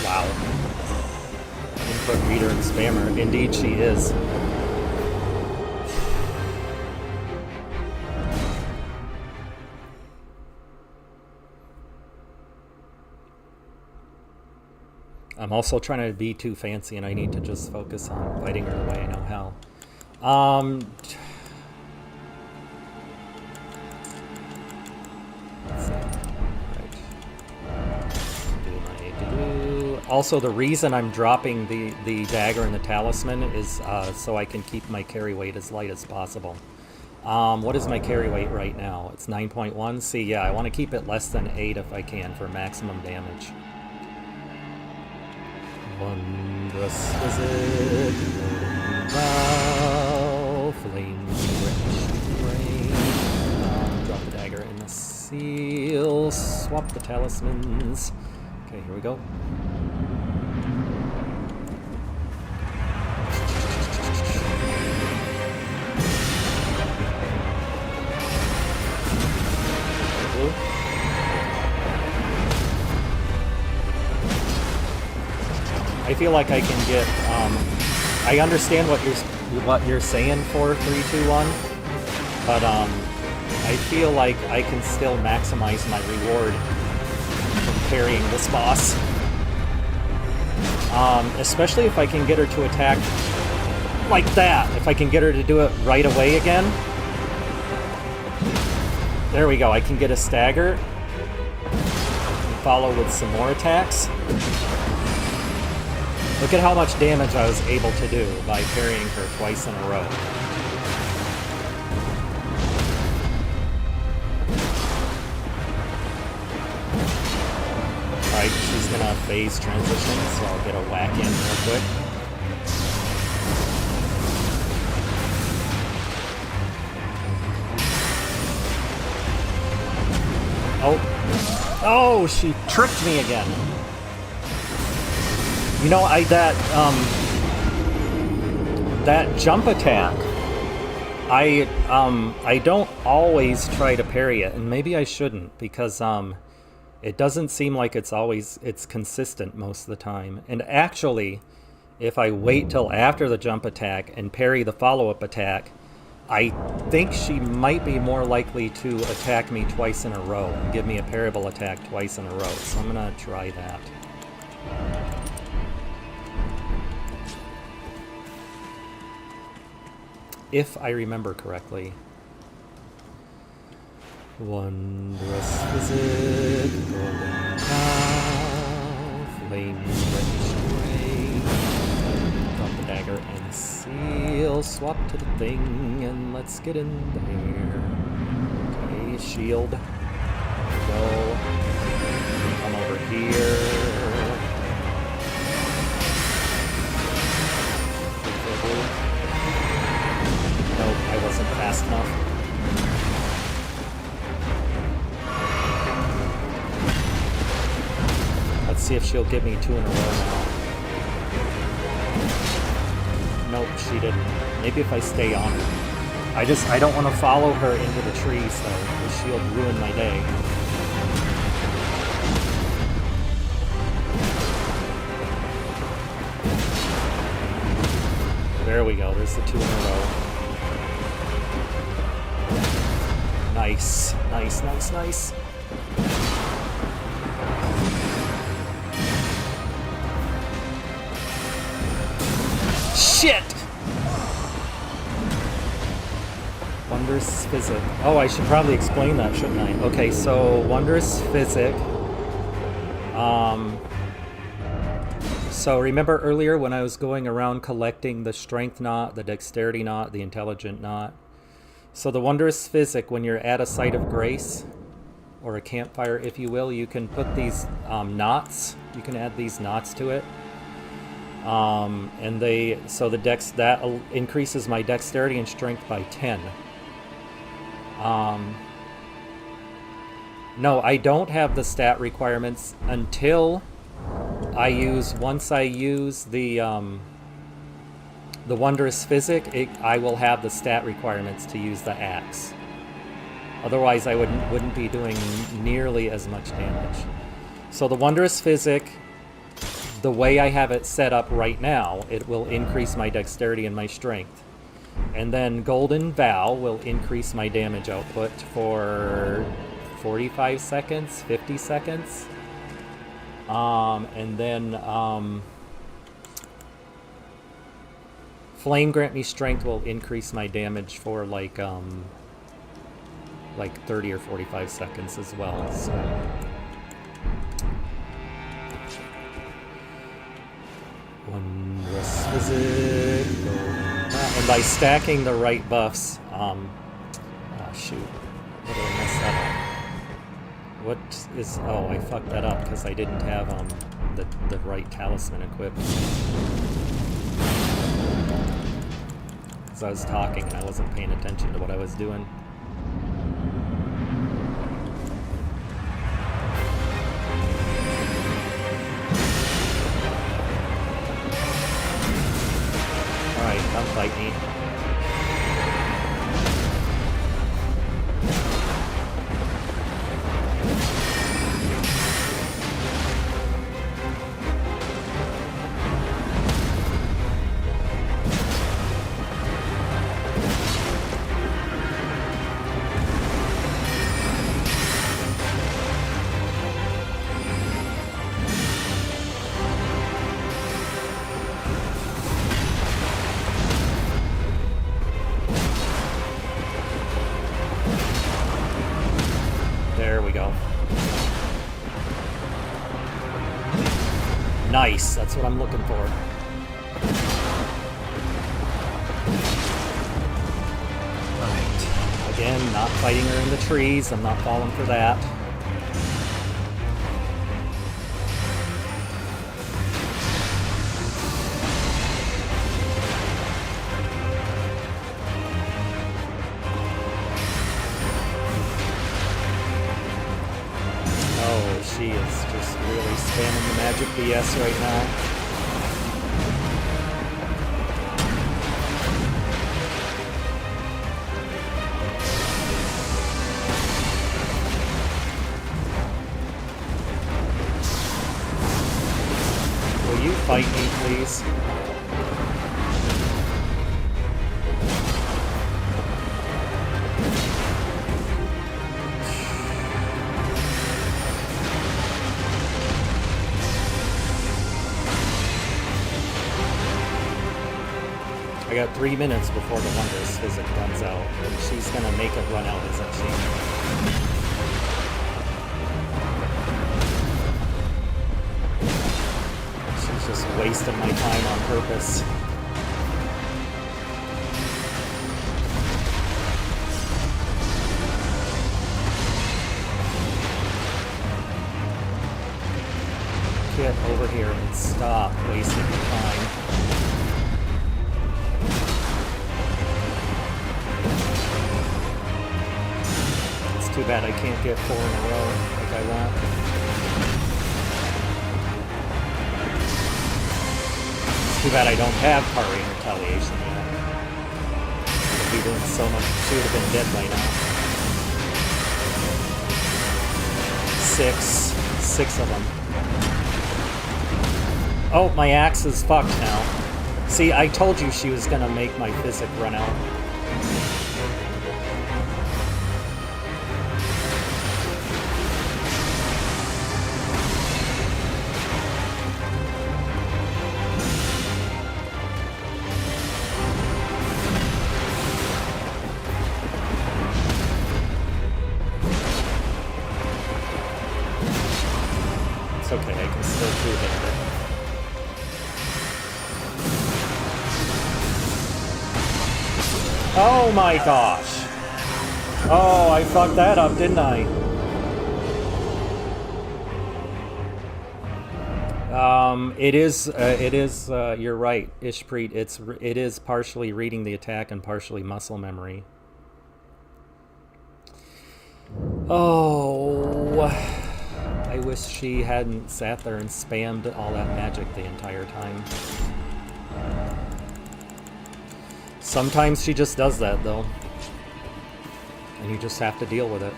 Wow. Input reader and spammer. Indeed she is. I'm also trying to be too fancy, and I need to just focus on fighting her the way I know how. Let's see. Right. Do what I need to do. Also, the reason I'm dropping the dagger and the talisman is so I can keep my carry weight as light as possible. What is my carry weight right now? It's 9.1. See, yeah, I want to keep it less than 8 if I can for maximum damage. Wondrous physic, bow, flame rain. Drop the dagger in the seal. Swap the talismans. Okay, here we go. Blue. I feel like I can get, I understand what you're saying for 3-2-1, but I feel like I can still maximize my reward from carrying this boss. Especially if I can get her to attack like that. If I can get her to do it right away again. There we go, I can get a stagger and follow with some more attacks. Look at how much damage I was able to do by parrying her twice in a row. Alright, she's gonna phase transition, so I'll get a whack in real quick. Oh. Oh, she tricked me again. You know, that jump attack, I don't always try to parry it, and maybe I shouldn't, because it doesn't seem like it's consistent most of the time. And actually, if I wait till after the jump attack and parry the follow-up attack, I think she might be more likely to attack me twice in a row and give me a parryable attack twice in a row. So I'm gonna try that. If I remember correctly. Wondrous visit, golden cow, flame registry, drop the dagger and seal, swap to the thing, and let's get in there. Okay, shield, go, come over here. Nope, I wasn't fast enough. Let's see if she'll give me 2 in a row now. Nope, she didn't. Maybe if I stay on her. I don't want to follow her into the trees though, because she'll ruin my day. There we go, there's the 2 in a row. Nice, nice, nice, nice. Shit! Wondrous Physic. Oh, I should probably explain that, shouldn't I? Okay, so Wondrous Physic. So remember earlier when I was going around collecting the Strength Knot, the Dexterity Knot, the Intelligent Knot? So the Wondrous Physic, when you're at a site of grace, or a campfire if you will, you can put these knots, you can add these knots to it. And that increases my dexterity and strength by 10. No, I don't have the stat requirements until once I use the Wondrous Physic, I will have the stat requirements to use the axe. Otherwise, I wouldn't be doing nearly as much damage. So the Wondrous Physic, the way I have it set up right now, it will increase my dexterity and my strength. And then Golden Vow will increase my damage output for 45 seconds, 50 seconds. And then Flame Grant Me Strength will increase my damage for like 30 or 45 seconds as well. So Wondrous Physic. And by stacking the right buffs, oh shoot, what did I mess that up? What is, oh, I fucked that up because I didn't have the right talisman equipped. Because I was talking and I wasn't paying attention to what I was doing. Alright, come fight me. Nice, that's what I'm looking for. Alright. Again, not fighting her in the trees. I'm not falling for that. She is just really spamming the magic BS right now. fight me, please? I got 3 minutes before the Wondrous Physic runs out, and she's gonna make it run out, isn't she? She's just wasting my time on purpose. Get over here and stop wasting your time. Too bad I can't get 4 in a row like I want. It's too bad I don't have Parry and Retaliation yet. If we doing so much, she would have been dead by now. 6 of them. Oh, my axe is fucked now. See, I told you she was gonna make my physic run out. Okay, I can still do that. Oh my gosh! Oh, I fucked that up, didn't I? It is, you're right, Ishpreet, it is partially reading the attack and partially muscle memory. Oh... I wish she hadn't sat there and spammed all that magic the entire time. Sometimes she just does that, though. And you just have to deal with it.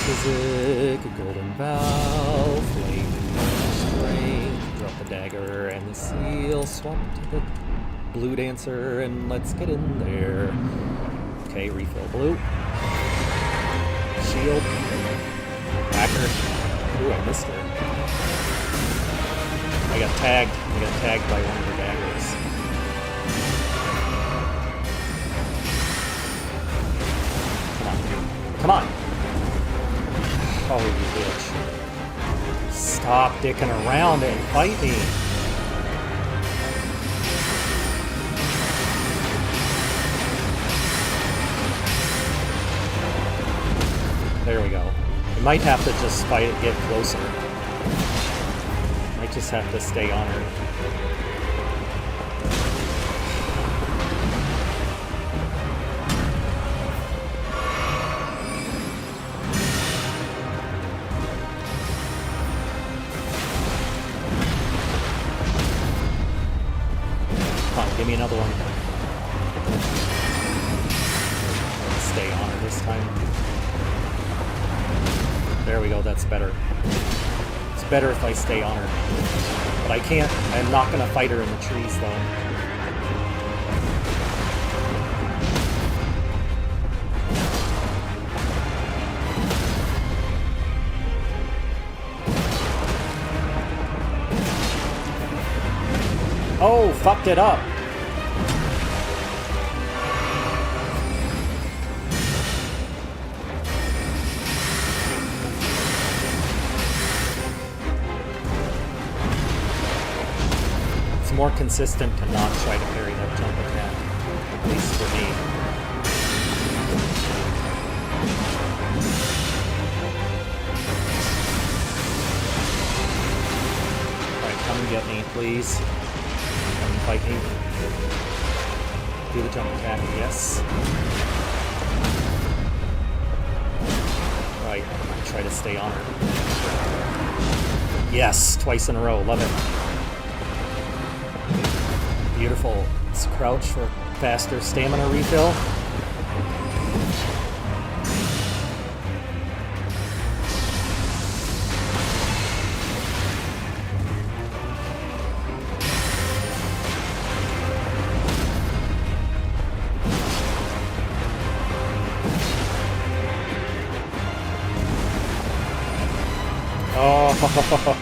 Physic, a golden bow, flame, strength, drop the dagger and the seal, swap to the blue dancer, and let's get in there. Okay, refill blue. Shield. Hacker. Ooh, I missed her. I got tagged. I got tagged by one of her daggers. Come on. Oh, you bitch. Stop dicking around and fight me. There we go. You might have to just fight it, get closer. Might just have to stay on her. Give me another one. Stay on her this time. There we go, that's better. It's better if I stay on her. But I can't, I'm not gonna fight her in the trees though. Oh, fucked it up. It's more consistent to not try to parry that jump attack, at least for me. Alright, come and get me, please. Fight me. Do the jump attack, yes. Right, try to stay on her. Yes, twice in a row, love it. Beautiful. Let's crouch for faster stamina refill.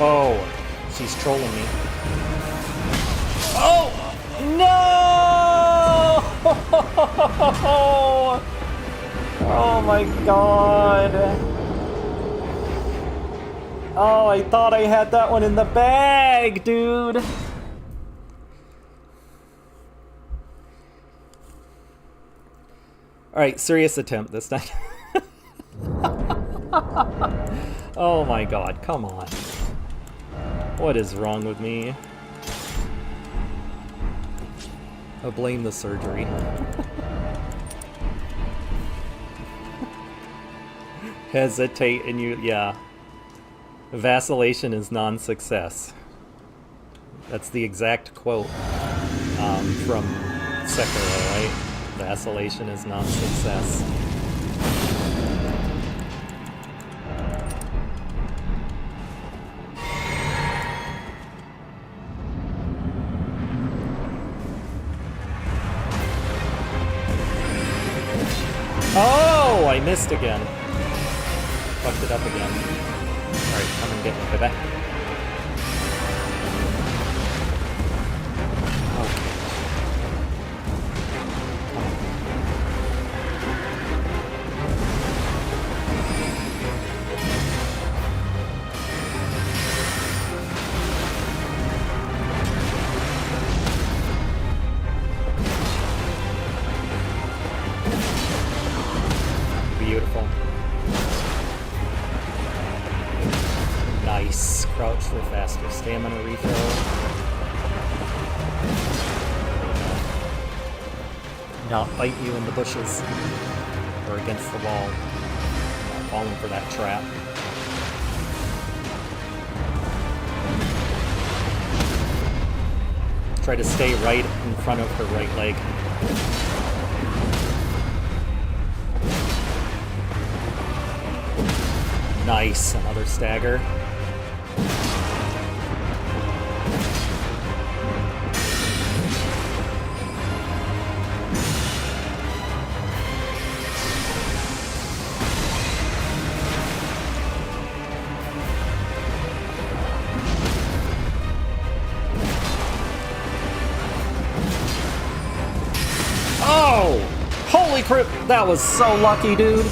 Oh, she's trolling me. Oh, no! Oh my god. Oh, I thought I had that one in the bag, dude. Alright, serious attempt this time. Oh my god, come on. What is wrong with me? I blame the surgery. Hesitate and you, yeah. Vacillation is non-success. That's the exact quote from Sekiro, right? Vacillation is non-success. Oh, I missed again. Fucked it up again. Alright, come and get me, baby. Okay. Beautiful. Nice. Crouch for faster stamina refill. Not bite you in the bushes or against the wall. Not falling for that trap. Try to stay right in front of her right leg. Nice, another stagger. Oh! Holy crap! That was so lucky, dude!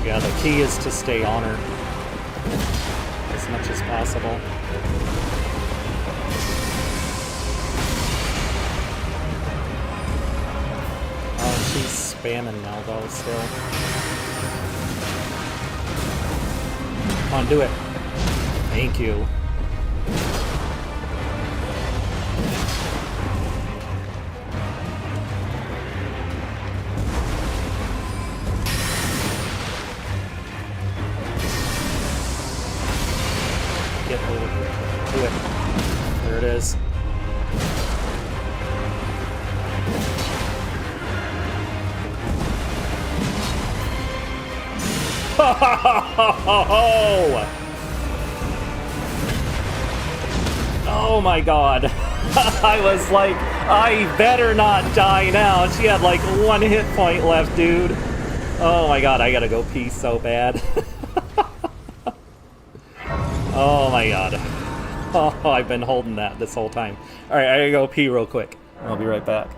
Yeah, the key is to stay on her as much as possible. Oh, she's spamming now though, still. Come on, do it. Thank you. Get over here. Do it. There it is. Oh my god. I was like, I better not die now. And she had like 1 hit point left, dude. Oh my god, I gotta go pee so bad. Oh my god. Oh, I've been holding that this whole time. Alright, I gotta go pee real quick. I'll be right back.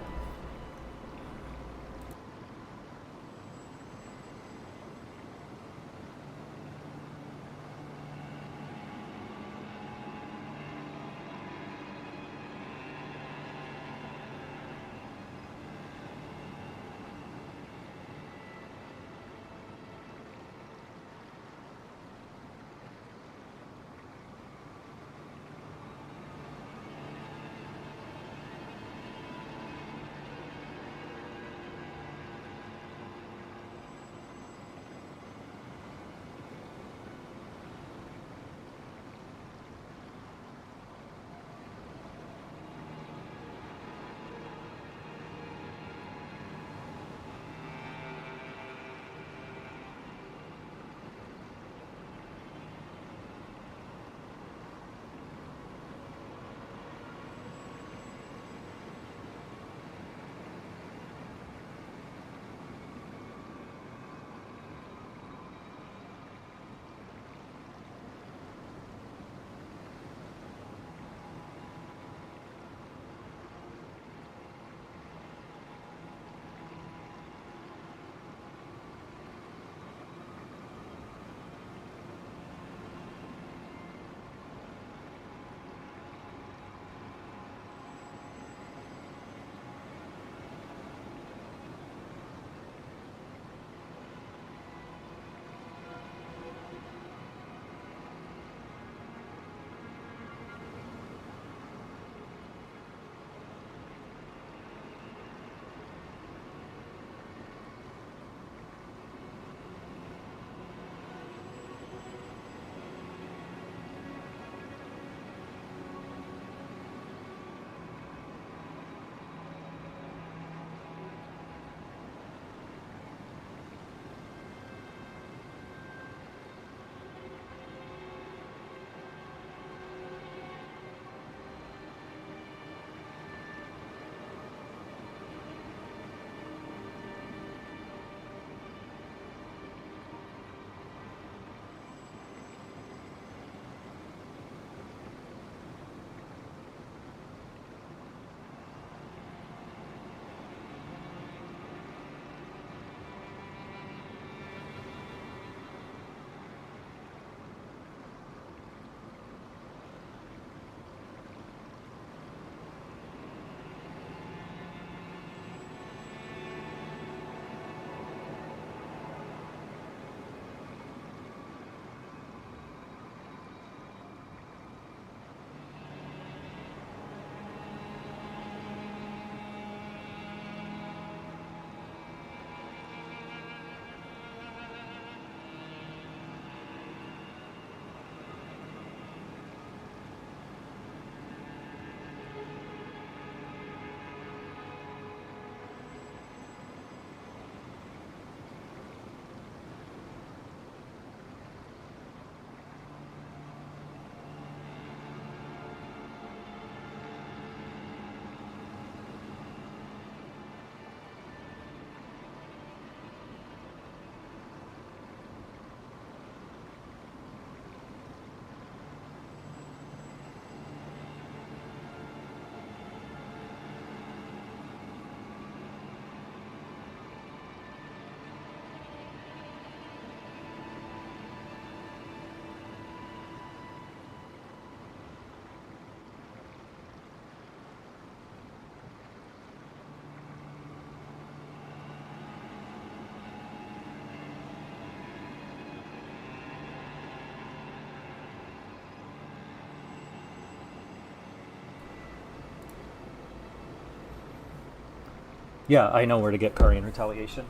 Yeah, I know where to get Karian Retaliation.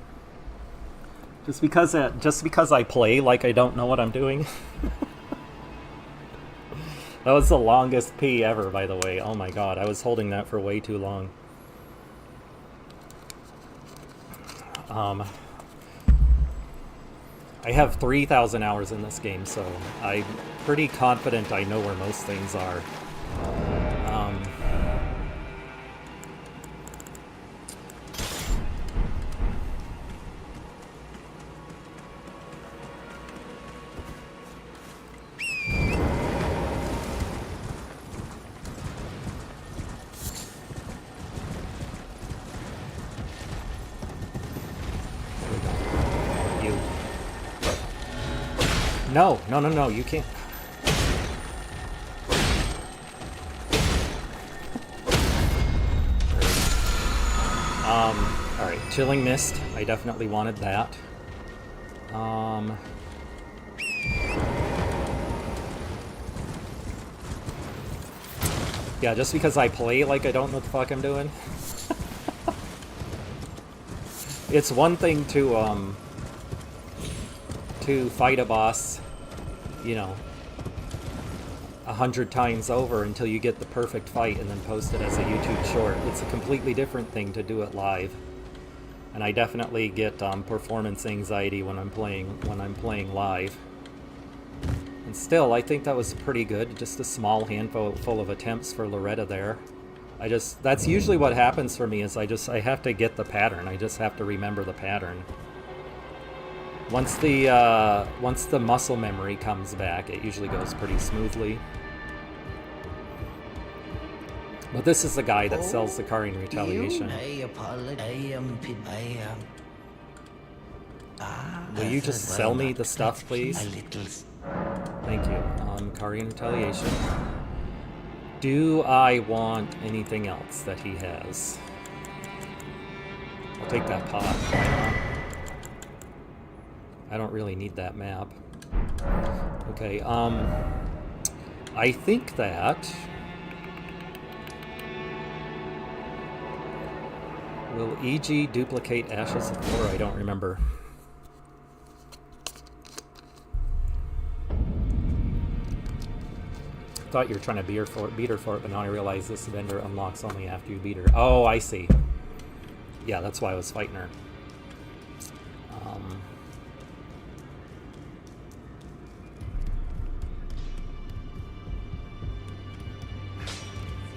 Just because I play like I don't know what I'm doing. That was the longest P ever, by the way. Oh my god, I was holding that for way too long. I have 3,000 hours in this game, so I'm pretty confident I know where most things are. No, no, no, no, you can't. Alright, Chilling Mist. I definitely wanted that. Yeah, just because I play like I don't know what the fuck I'm doing. It's one thing to fight a boss, you know, 100 times over until you get the perfect fight and then post it as a YouTube short. It's a completely different thing to do it live. And I definitely get performance anxiety when I'm playing live. And still, I think that was pretty good. Just a small handful of attempts for Loretta there. That's usually what happens for me, is I have to get the pattern. I just have to remember the pattern. Once the muscle memory comes back, it usually goes pretty smoothly. But this is the guy that sells the Karian Retaliation. Will you just sell me the stuff, please? Thank you. Karian Retaliation. Do I want anything else that he has? I'll take that pot. I don't really need that map. Okay, I think that... Will EG duplicate Ashes of War? I don't remember. Thought you were trying to beat her for it, but now I realize this vendor unlocks only after you beat her. Oh, I see. Yeah, that's why I was fighting her.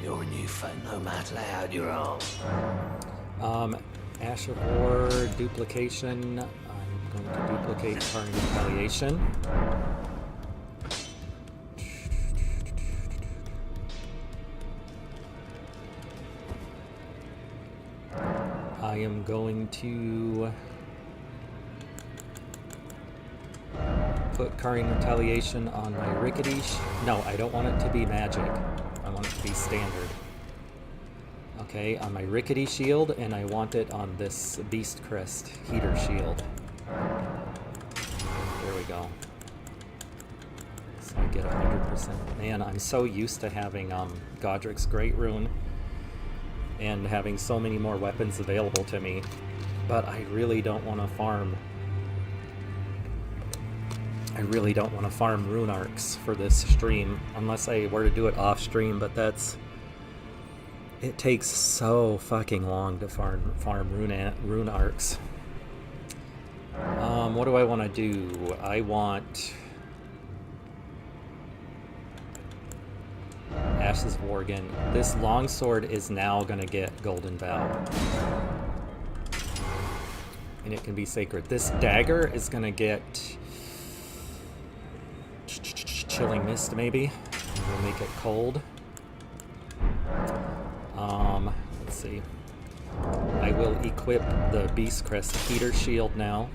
You're a new friend, no matter how you're on. Ash of War, duplication. I'm going to duplicate Karian Retaliation. I am going to put Karian Retaliation on my Rickety... No, I don't want it to be magic. I want it to be standard. Okay, on my Rickety Shield, and I want it on this Beast Crest Heater Shield. There we go. So I get 100%. Man, I'm so used to having Godrick's Great Rune and having so many more weapons available to me, but I really don't want to farm. I really don't want to farm rune arcs for this stream, unless I were to do it off stream, but it takes so fucking long to farm rune arcs. What do I want to do? I want Ashes of War again. This longsword is now gonna get Golden Vow, and it can be sacred. This dagger is gonna get Chilling Mist, maybe. We'll make it cold. Let's see. I will equip the Beast Crest Heater Shield now.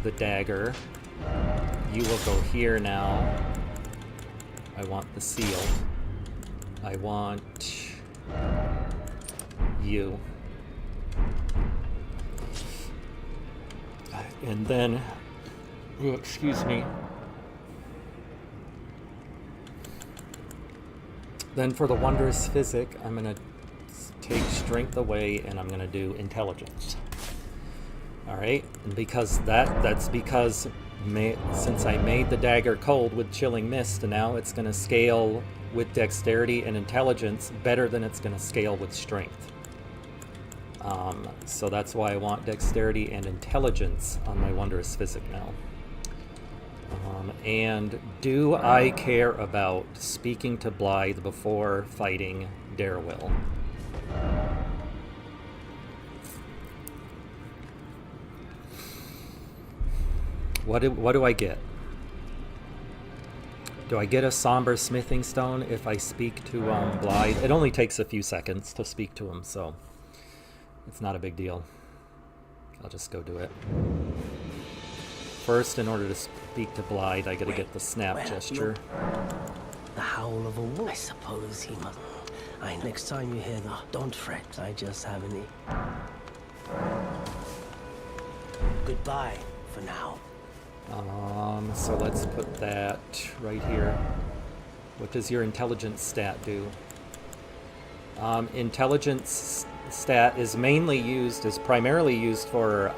The dagger. You will go here now. I want the seal. I want you. And then, excuse me. Then for the wondrous physic, I'm going to take strength away and I'm going to do intelligence. All right, and because that's because since I made the dagger cold with chilling mist, now it's going to scale with dexterity and intelligence better than it's going to scale with strength. So that's why I want dexterity and intelligence on my wondrous physic now. And do I care about speaking to Blythe before fighting Darewell? What do I get? Do I get a somber smithing stone if I speak to Blythe? It only takes a few seconds to speak to him, so it's not a big deal. I'll just go do it. First, in order to speak to Blythe, I gotta get the snap gesture. The howl of a wolf. I suppose he must. Next time you hear that, don't fret. I just haven't. Goodbye for now. So let's put that right here. What does your intelligence stat do? Intelligence stat is primarily used for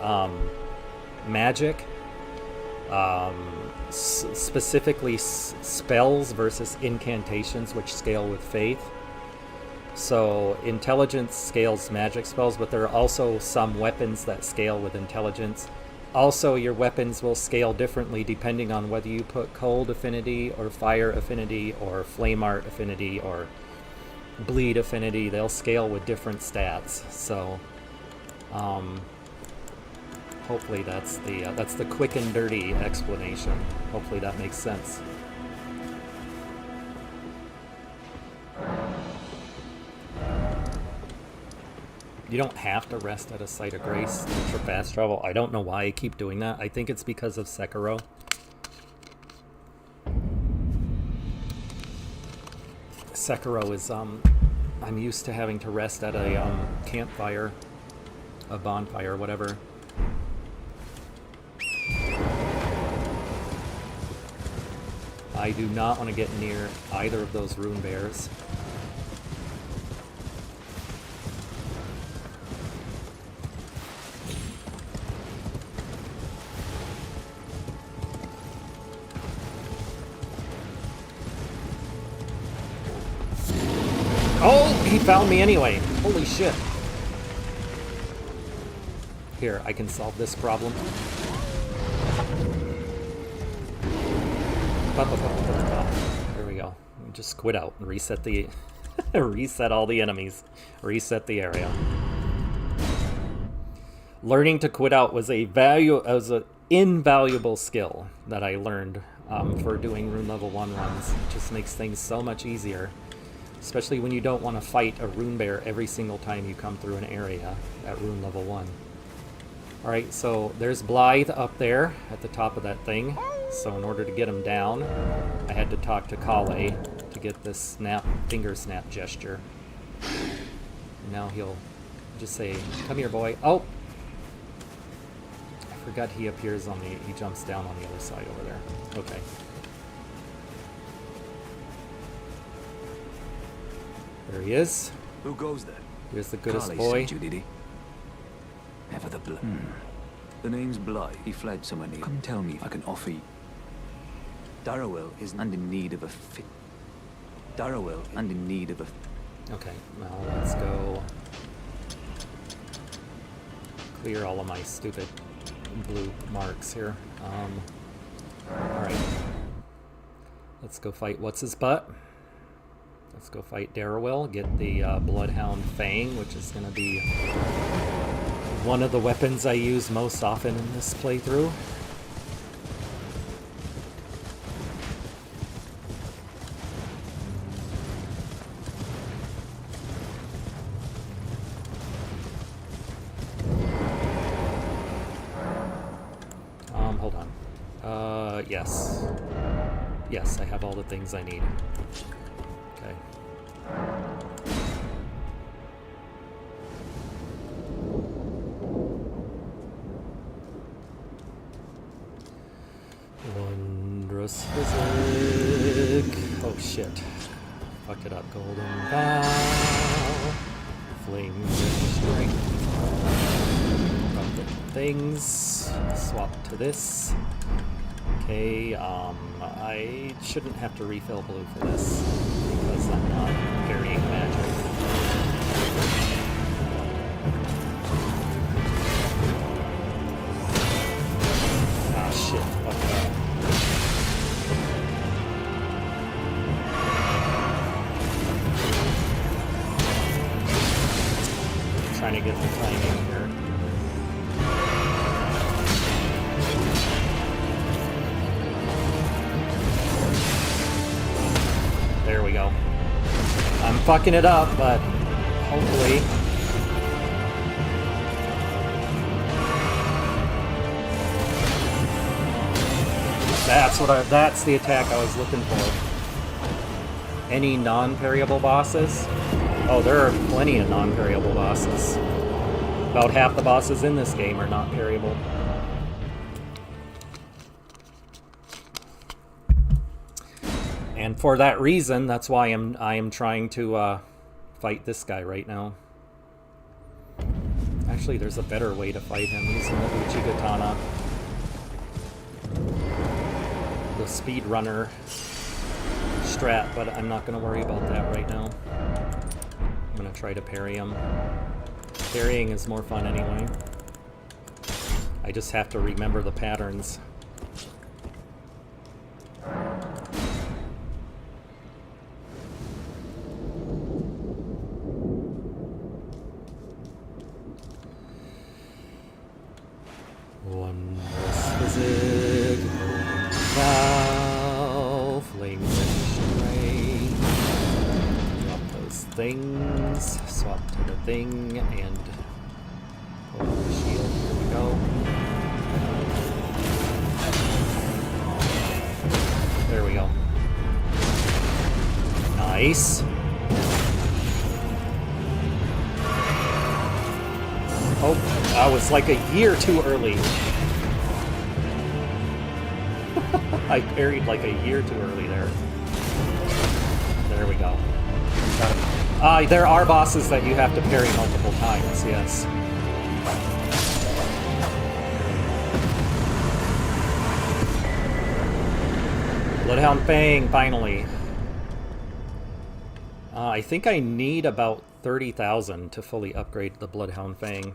magic, specifically spells versus incantations, which scale with faith. So intelligence scales magic spells, but there are also some weapons that scale with intelligence. Also, your weapons will scale differently depending on whether you put cold affinity or fire affinity or flame art affinity or bleed affinity. They'll scale with different stats. So hopefully that's the quick and dirty explanation. Hopefully that makes sense. You don't have to rest at a site of grace for fast travel. I don't know why I keep doing that. I think it's because of Sekiro. Sekiro is, I'm used to having to rest at a campfire, a bonfire, whatever. I do not want to get near either of those rune bears. Oh, he found me anyway. Holy shit. Here, I can solve this problem. There we go. Just quit out and reset the reset all the enemies. Reset the area. Learning to quit out was an invaluable skill that I learned for doing rune level 1 runs. It just makes things so much easier. Especially when you don't want to fight a rune bear every single time you come through an area at rune level 1. Alright, so there's Blythe up there at the top of that thing. So in order to get him down, I had to talk to Karl to get this finger snap gesture. And now he'll just say, "Come here, boy." Oh! I forgot he appears he jumps down on the other side over there. Okay. There he is. Who goes there? Here's the goodest Karl boy. sent you, did he? Never the blood. The name's Blythe. He fled so many. Come tell me if I can offer you. Darrowell is in need of a fit. Darrowell and in need of a. Okay, now let's go clear all of my stupid blue marks here. Alright. Let's go fight what's his butt. Let's go fight Darrowell, get the Bloodhound Fang, which is going to be one of the weapons I use most often in this playthrough. Hold on. Yes. Yes, I have all the things I need. Okay. Wondrous physic. Oh shit. fuck it up. Golden Vow. Flame strength. Drop the things. Swap to this. Okay, I shouldn't have to refill blue for this because I'm not carrying magic. Ah, shit. Fuck that. Trying to get the timing here. There we go. I'm fucking it up, but hopefully. That's the attack I was looking for. Any non-parryable bosses? Oh, there are plenty of non-parryable bosses. About half the bosses in this game are not parryable. And for that reason, that's why I am trying to fight this guy right now. Actually, there's a better way to fight him using the Uchigatana. The speedrunner strat, but I'm not going to worry about that right now. I'm going to try to parry him. Parrying is more fun anyway. I just have to remember the patterns. One visit, Val, flame ray. Drop those things, swap to the thing, and pull out the shield. Here we go. There we go. Nice. Oh, I was like a year too early. I parried like a year too early there. There we go. There are bosses that you have to parry multiple times, yes. Bloodhound Fang, finally. I think I need about 30,000 to fully upgrade the Bloodhound Fang.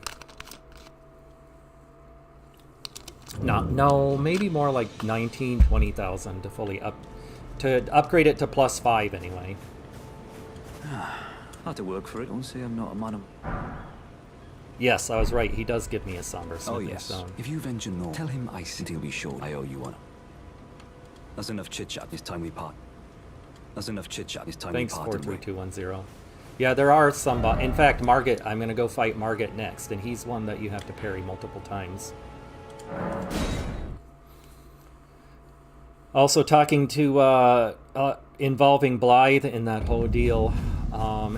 No, maybe more like 19, 20,000 to fully upgrade it to +5 anyway. I'll have to work for it. Don't say I'm not a man of... Yes, I was right. He does give me a somber smithing stone. If you venture north, tell him I think he'll be sure I owe you one. That's enough chit-chat. It's time we part. That's enough chit-chat. It's time Thanks, we part. 43210. Yeah, there are some... in fact, Margit, I'm going to go fight Margit next, and he's one that you have to parry multiple times. Also, talking to... involving Blythe in that whole deal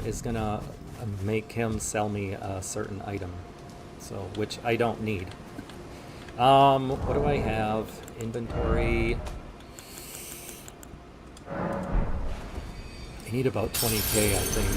is going to make him sell me a certain item. So, which I don't need. What do I have? Inventory... I need about 20k, I think.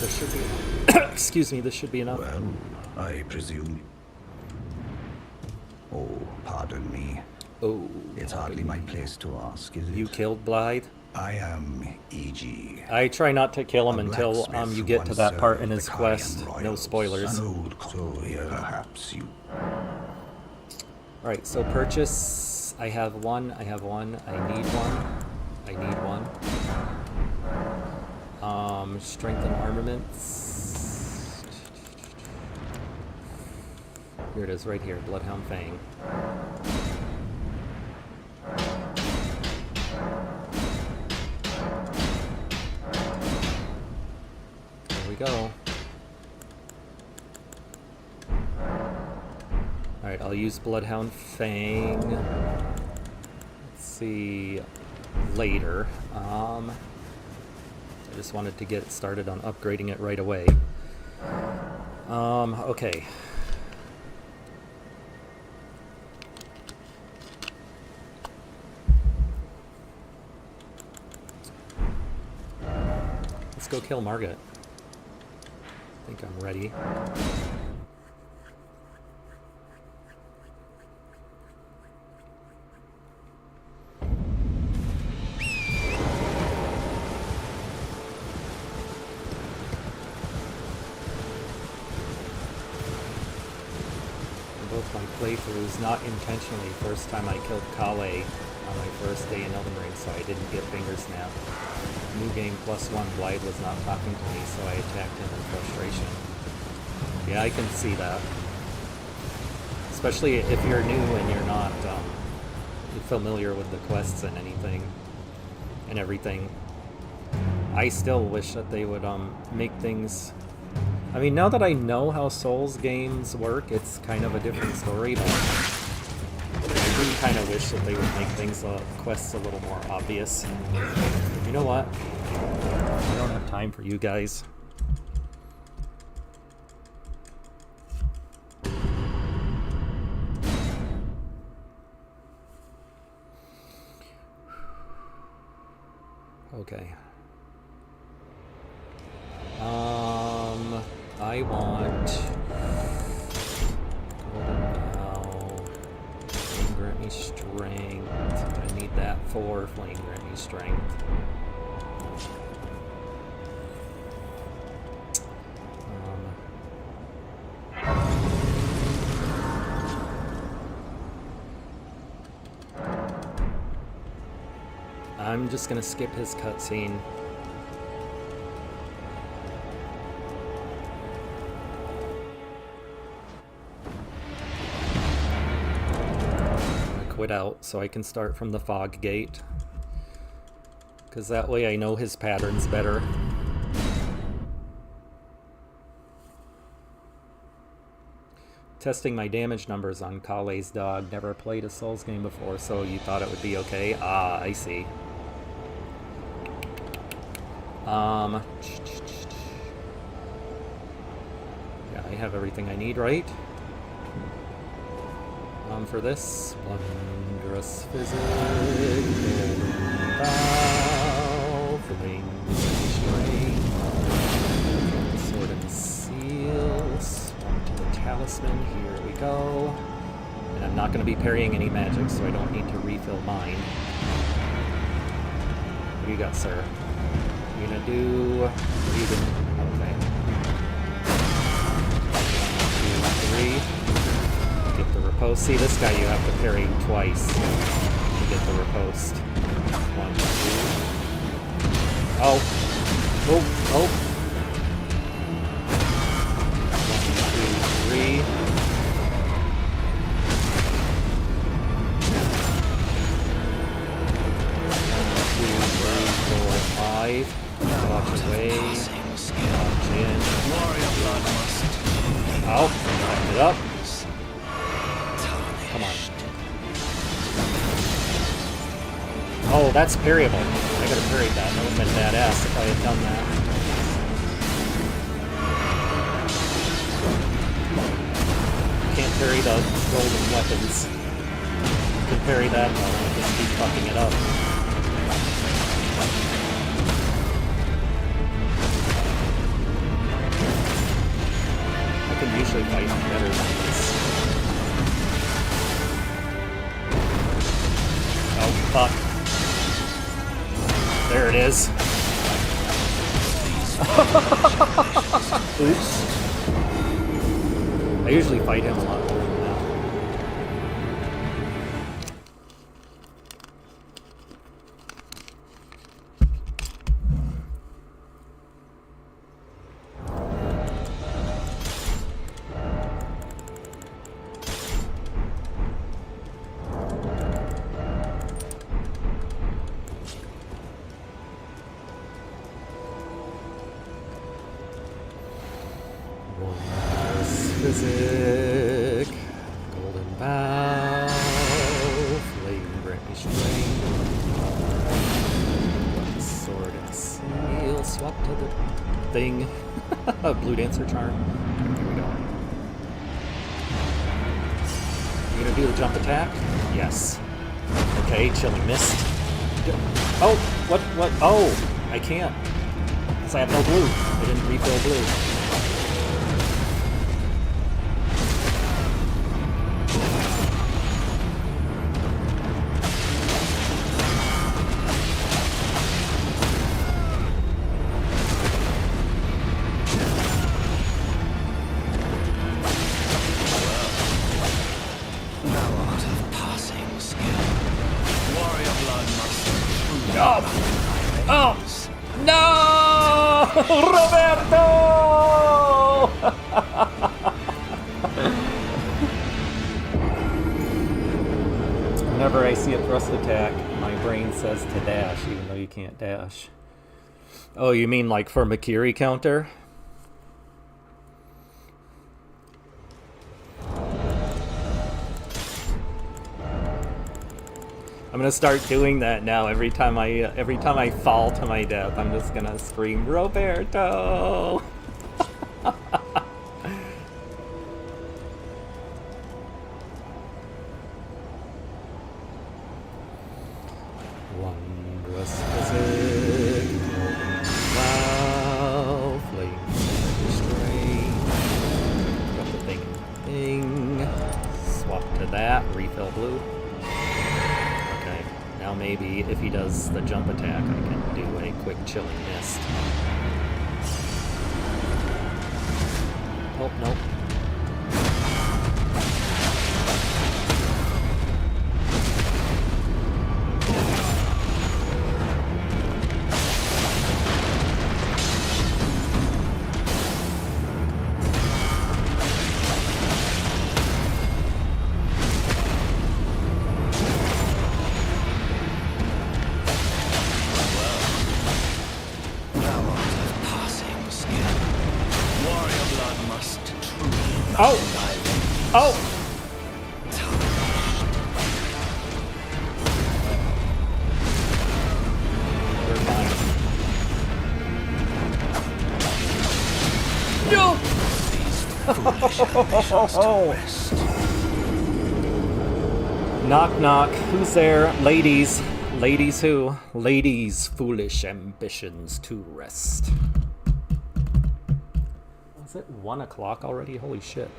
This should be... Excuse me, this should be enough. Well, I presume... Oh, pardon me. Oh, It's hardly my place to ask, is it? you killed Blythe? I am E.G. I try not to kill him a until blacksmith you who get to once that part in served his the quest. Karl No royals. spoilers. An old couple here, perhaps you... Alright, so purchase. I have one, I have one, I need one. I need one. Strengthen armaments. Here it is, right here, Bloodhound Fang. There we go. Alright, I'll use Bloodhound Fang. Let's see. later. I just wanted to get started on upgrading it right away. Okay. Let's go kill Margit. I think I'm ready. Both my playthroughs, not intentionally. First time I killed Karl on my first day in Elden Ring, so I didn't get finger snap. New game +1, Blythe was not talking to me, so I attacked him in frustration. Yeah, I can see that. Especially if you're new and you're not familiar with the quests and anything and everything. I still wish that they would make things... I mean, now that I know how Souls games work, it's kind of a different story, but I do kind of wish that they would make things, quests a little more obvious. You know what? I don't have time for you guys. Okay. I want golden bow, flame grant me strength. I need that for flame grant me strength. I'm just gonna skip his cutscene. Quit out so I can start from the fog gate, because that way I know his patterns better. Testing my damage numbers on Kale's dog. Never played a Souls game before, so you thought it would be okay? Ah, I see. Yeah, I have everything I need, right? For this, Blunderous Physic, Bow, Flame Strength, Sword and Seal, Swamp to the Talisman, here we go. And I'm not going to be parrying any magic, so I don't need to refill mine. What do you got, sir? You gonna do... What are you doing? Okay. 1, 2, 3. Get the riposte. See, this guy you have to parry twice to get the riposte. 1, 2. Oh. Oh. Oh. 1, 2, 3. 1, 2, 3, 4, 5. Watch away. Watch in. Oh. Back it up. Come on. Oh, that's parryable. I could have parried that. That would have been badass if I had done that. You can't parry the golden weapons. You can parry that, but I'll just keep fucking it up. I can usually fight better than this. Oh, fuck. There it is. Oops. I usually fight him a lot more than that. Physic. thing. Blue Dancer Charm. Here we go. You gonna do the jump attack? Yes. Okay, Chilling Mist. Oh, what? Oh, I can't. Because I have no blue. I didn't refill blue. Whenever I see a thrust attack, my brain says to dash, even though you can't dash. Oh, you mean like for Makiri counter? I'm gonna start doing that now. Every time I fall to my death, I'm just gonna scream, Roberto! Wondrous physic, wow, flame restraint. Got the thing. Swap to that, refill blue. Okay, now maybe if he does the jump attack, I can do a quick Chilling Mist. Oh, nope. Oh! Oh! We're fine. No! Knock knock. Who's there? Ladies. Ladies who? Ladies' foolish ambitions to rest. Is it 1 o'clock already? Holy shit.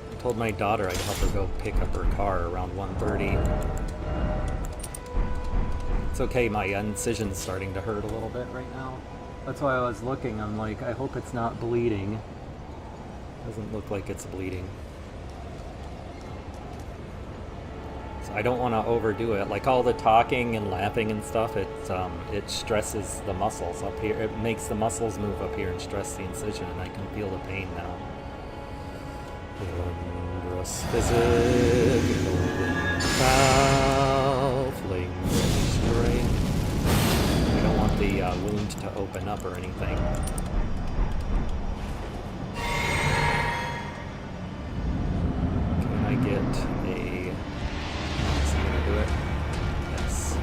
I told my daughter I'd help her go pick up her car around 1:30. It's okay, my incision's starting to hurt a little bit right now. That's why I was looking, I'm like, I hope it's not bleeding. Doesn't look like it's bleeding. I don't want to overdo it. Like all the talking and laughing and stuff, it stresses the muscles up here. It makes the muscles move up here and stress the incision, and I can feel the pain now. Wondrous physic, foul, flame strength. I don't want the wound to open up or anything. Can I get a... do it. Yes.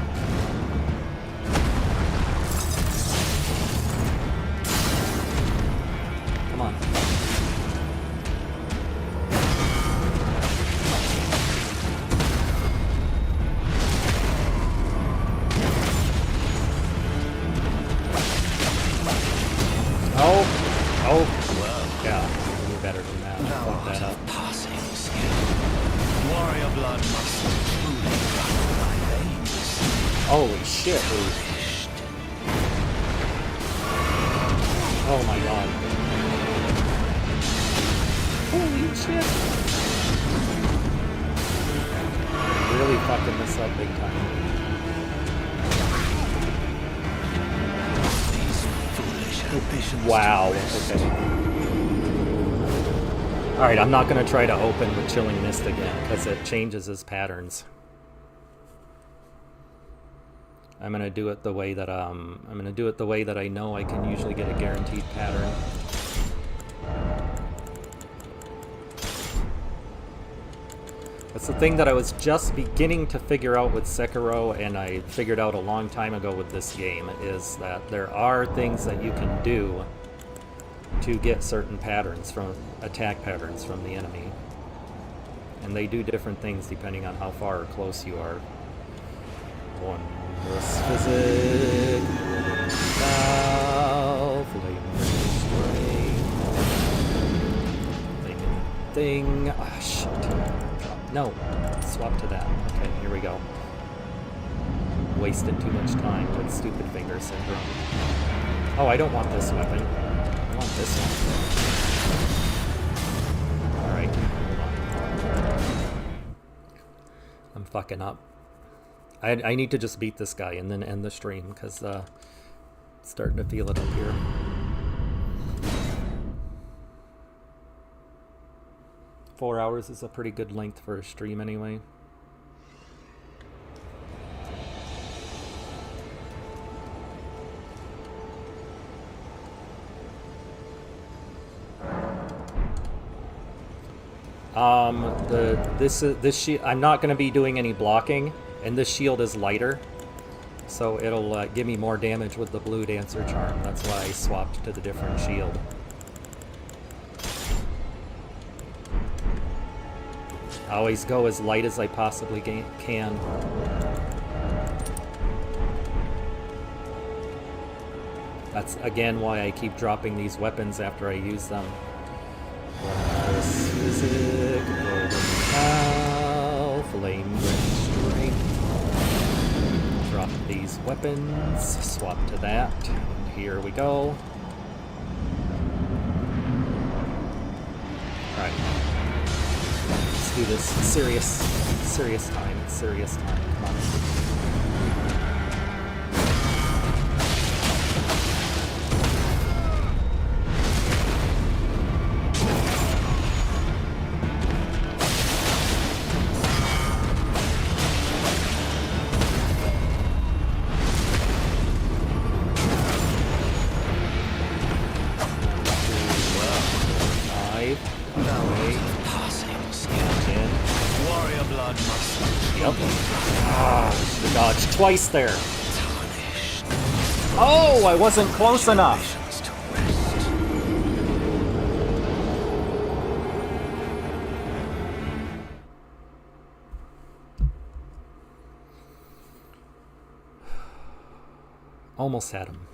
Come on. Oh. Oh. Yeah. You better than that. Fuck that up. Warrior blood must Holy shit, dude. Oh my god. Holy shit. Really fucking this up big time. Wow. Okay. Alright, I'm not gonna try to open with Chilling Mist again, because it changes his patterns. I'm gonna do it the way that I know I can usually get a guaranteed pattern. That's the thing that I was just beginning to figure out with Sekiro, and I figured out a long time ago with this game, is that there are things that you can do to get certain patterns from attack patterns from the enemy. And they do different things depending on how far or close you are. Wondrous physic, now, flame thing. Ah, shit. No, swap to that. Okay, here we go. Wasted too much time with stupid finger syndrome. Oh, I don't want this weapon. I want this one. Alright, hold on. I'm fucking up. I need to just beat this guy and then end the stream, because starting to feel it up here. Four hours is a pretty good length for a stream anyway. This shield, I'm not going to be doing any blocking, and this shield is lighter, so it'll give me more damage with the blue dancer charm. That's why I swapped to the different shield. I always go as light as I possibly can. That's again why I keep dropping these weapons after I use them. Physic, golden cow, flame strength. Drop these weapons, swap to that, and here we go. Alright. Let's do this. Serious time. Serious time. Come on. Twice there. Oh, I wasn't close enough. Almost had him.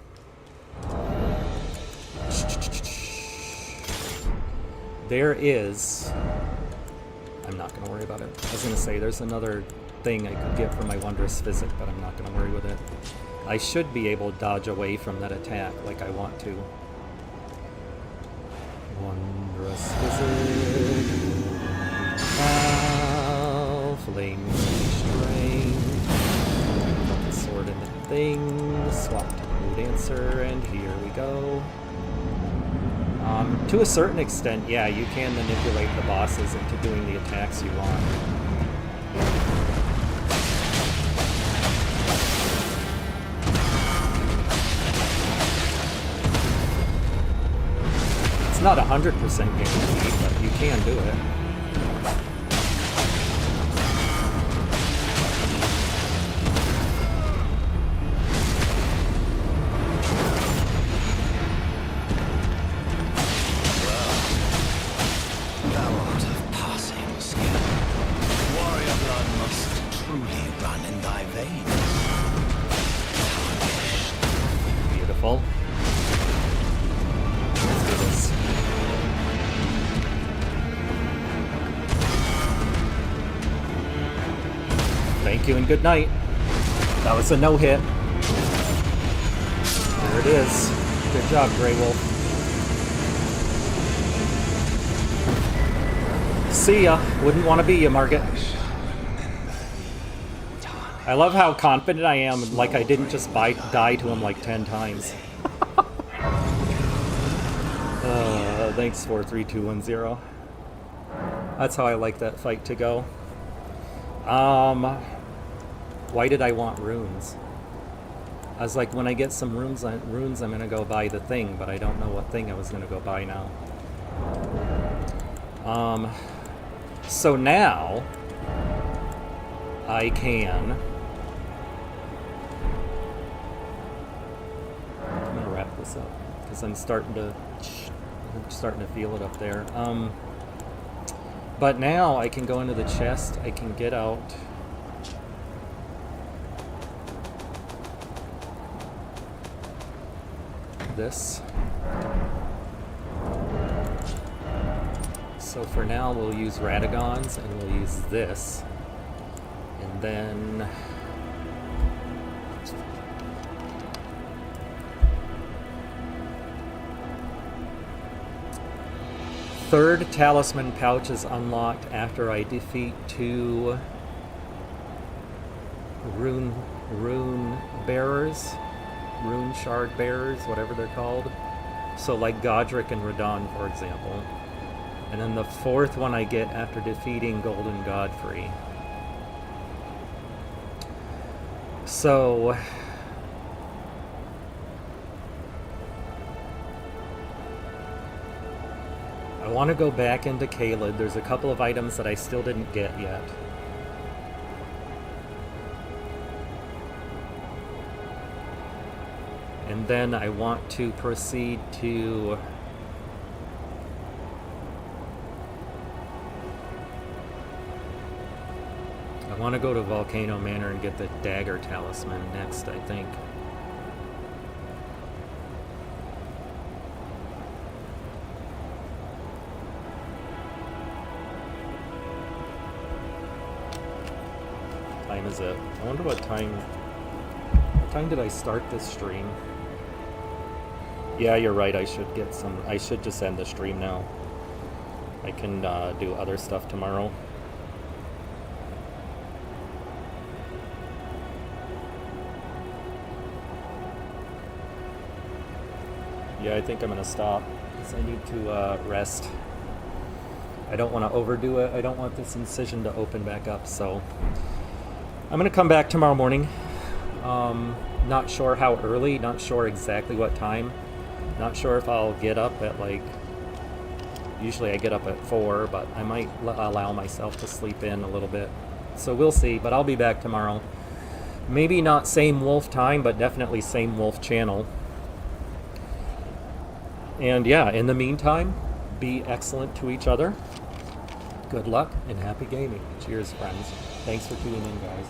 There is... I'm not going to worry about it. I was going to say, there's another thing I could get from my Wondrous Physic, but I'm not going to worry with it. I should be able to dodge away from that attack like I want to. Wondrous Physic. Flame Strength. Put the sword in the thing. Swap to the Blue Dancer, and here we go. To a certain extent, yeah, you can manipulate the bosses into doing the attacks you want. It's not 100% guaranteed, but you can do it. Thank you and good night. That was a no-hit. There it is. Good job, Grey Wolf. See ya. Wouldn't want to be you, Margit. I love how confident I am, like I didn't just die to him like 10 times. Thanks, 43210. That's how I like that fight to go. Why did I want runes? I was like, when I get some runes, I'm gonna go buy the thing, but I don't know what thing I was gonna go buy now. So now, I can. I'm gonna wrap this up because I'm starting to feel it up there. But now I can go into the chest. I can get out. This. So for now we'll use Radagons and we'll use this. And then third talisman pouch is unlocked after I defeat 2 rune bearers, rune shard bearers, whatever they're called. So like Godric and Radon, for example. And then the 4th one I get after defeating Golden Godfrey. So I want to go back into Caelid. There's a couple of items that I still didn't get yet. And then I want to proceed to I want to go to Volcano Manor and get the Dagger Talisman next, I think. Time is it? I wonder what time did I start this stream? Yeah, you're right. I should just end the stream now. I can do other stuff tomorrow. Yeah, I think I'm gonna stop because I need to rest. I don't want to overdo it. I don't want this incision to open back up, so I'm gonna come back tomorrow morning. Not sure how early, not sure exactly what time. Not sure if I'll get up at usually I get up at 4, but I might allow myself to sleep in a little bit. So we'll see, but I'll be back tomorrow. Maybe not same wolf time, but definitely same wolf channel. And yeah, in the meantime, be excellent to each other. Good luck and happy gaming. Cheers, friends. Thanks for tuning in, guys.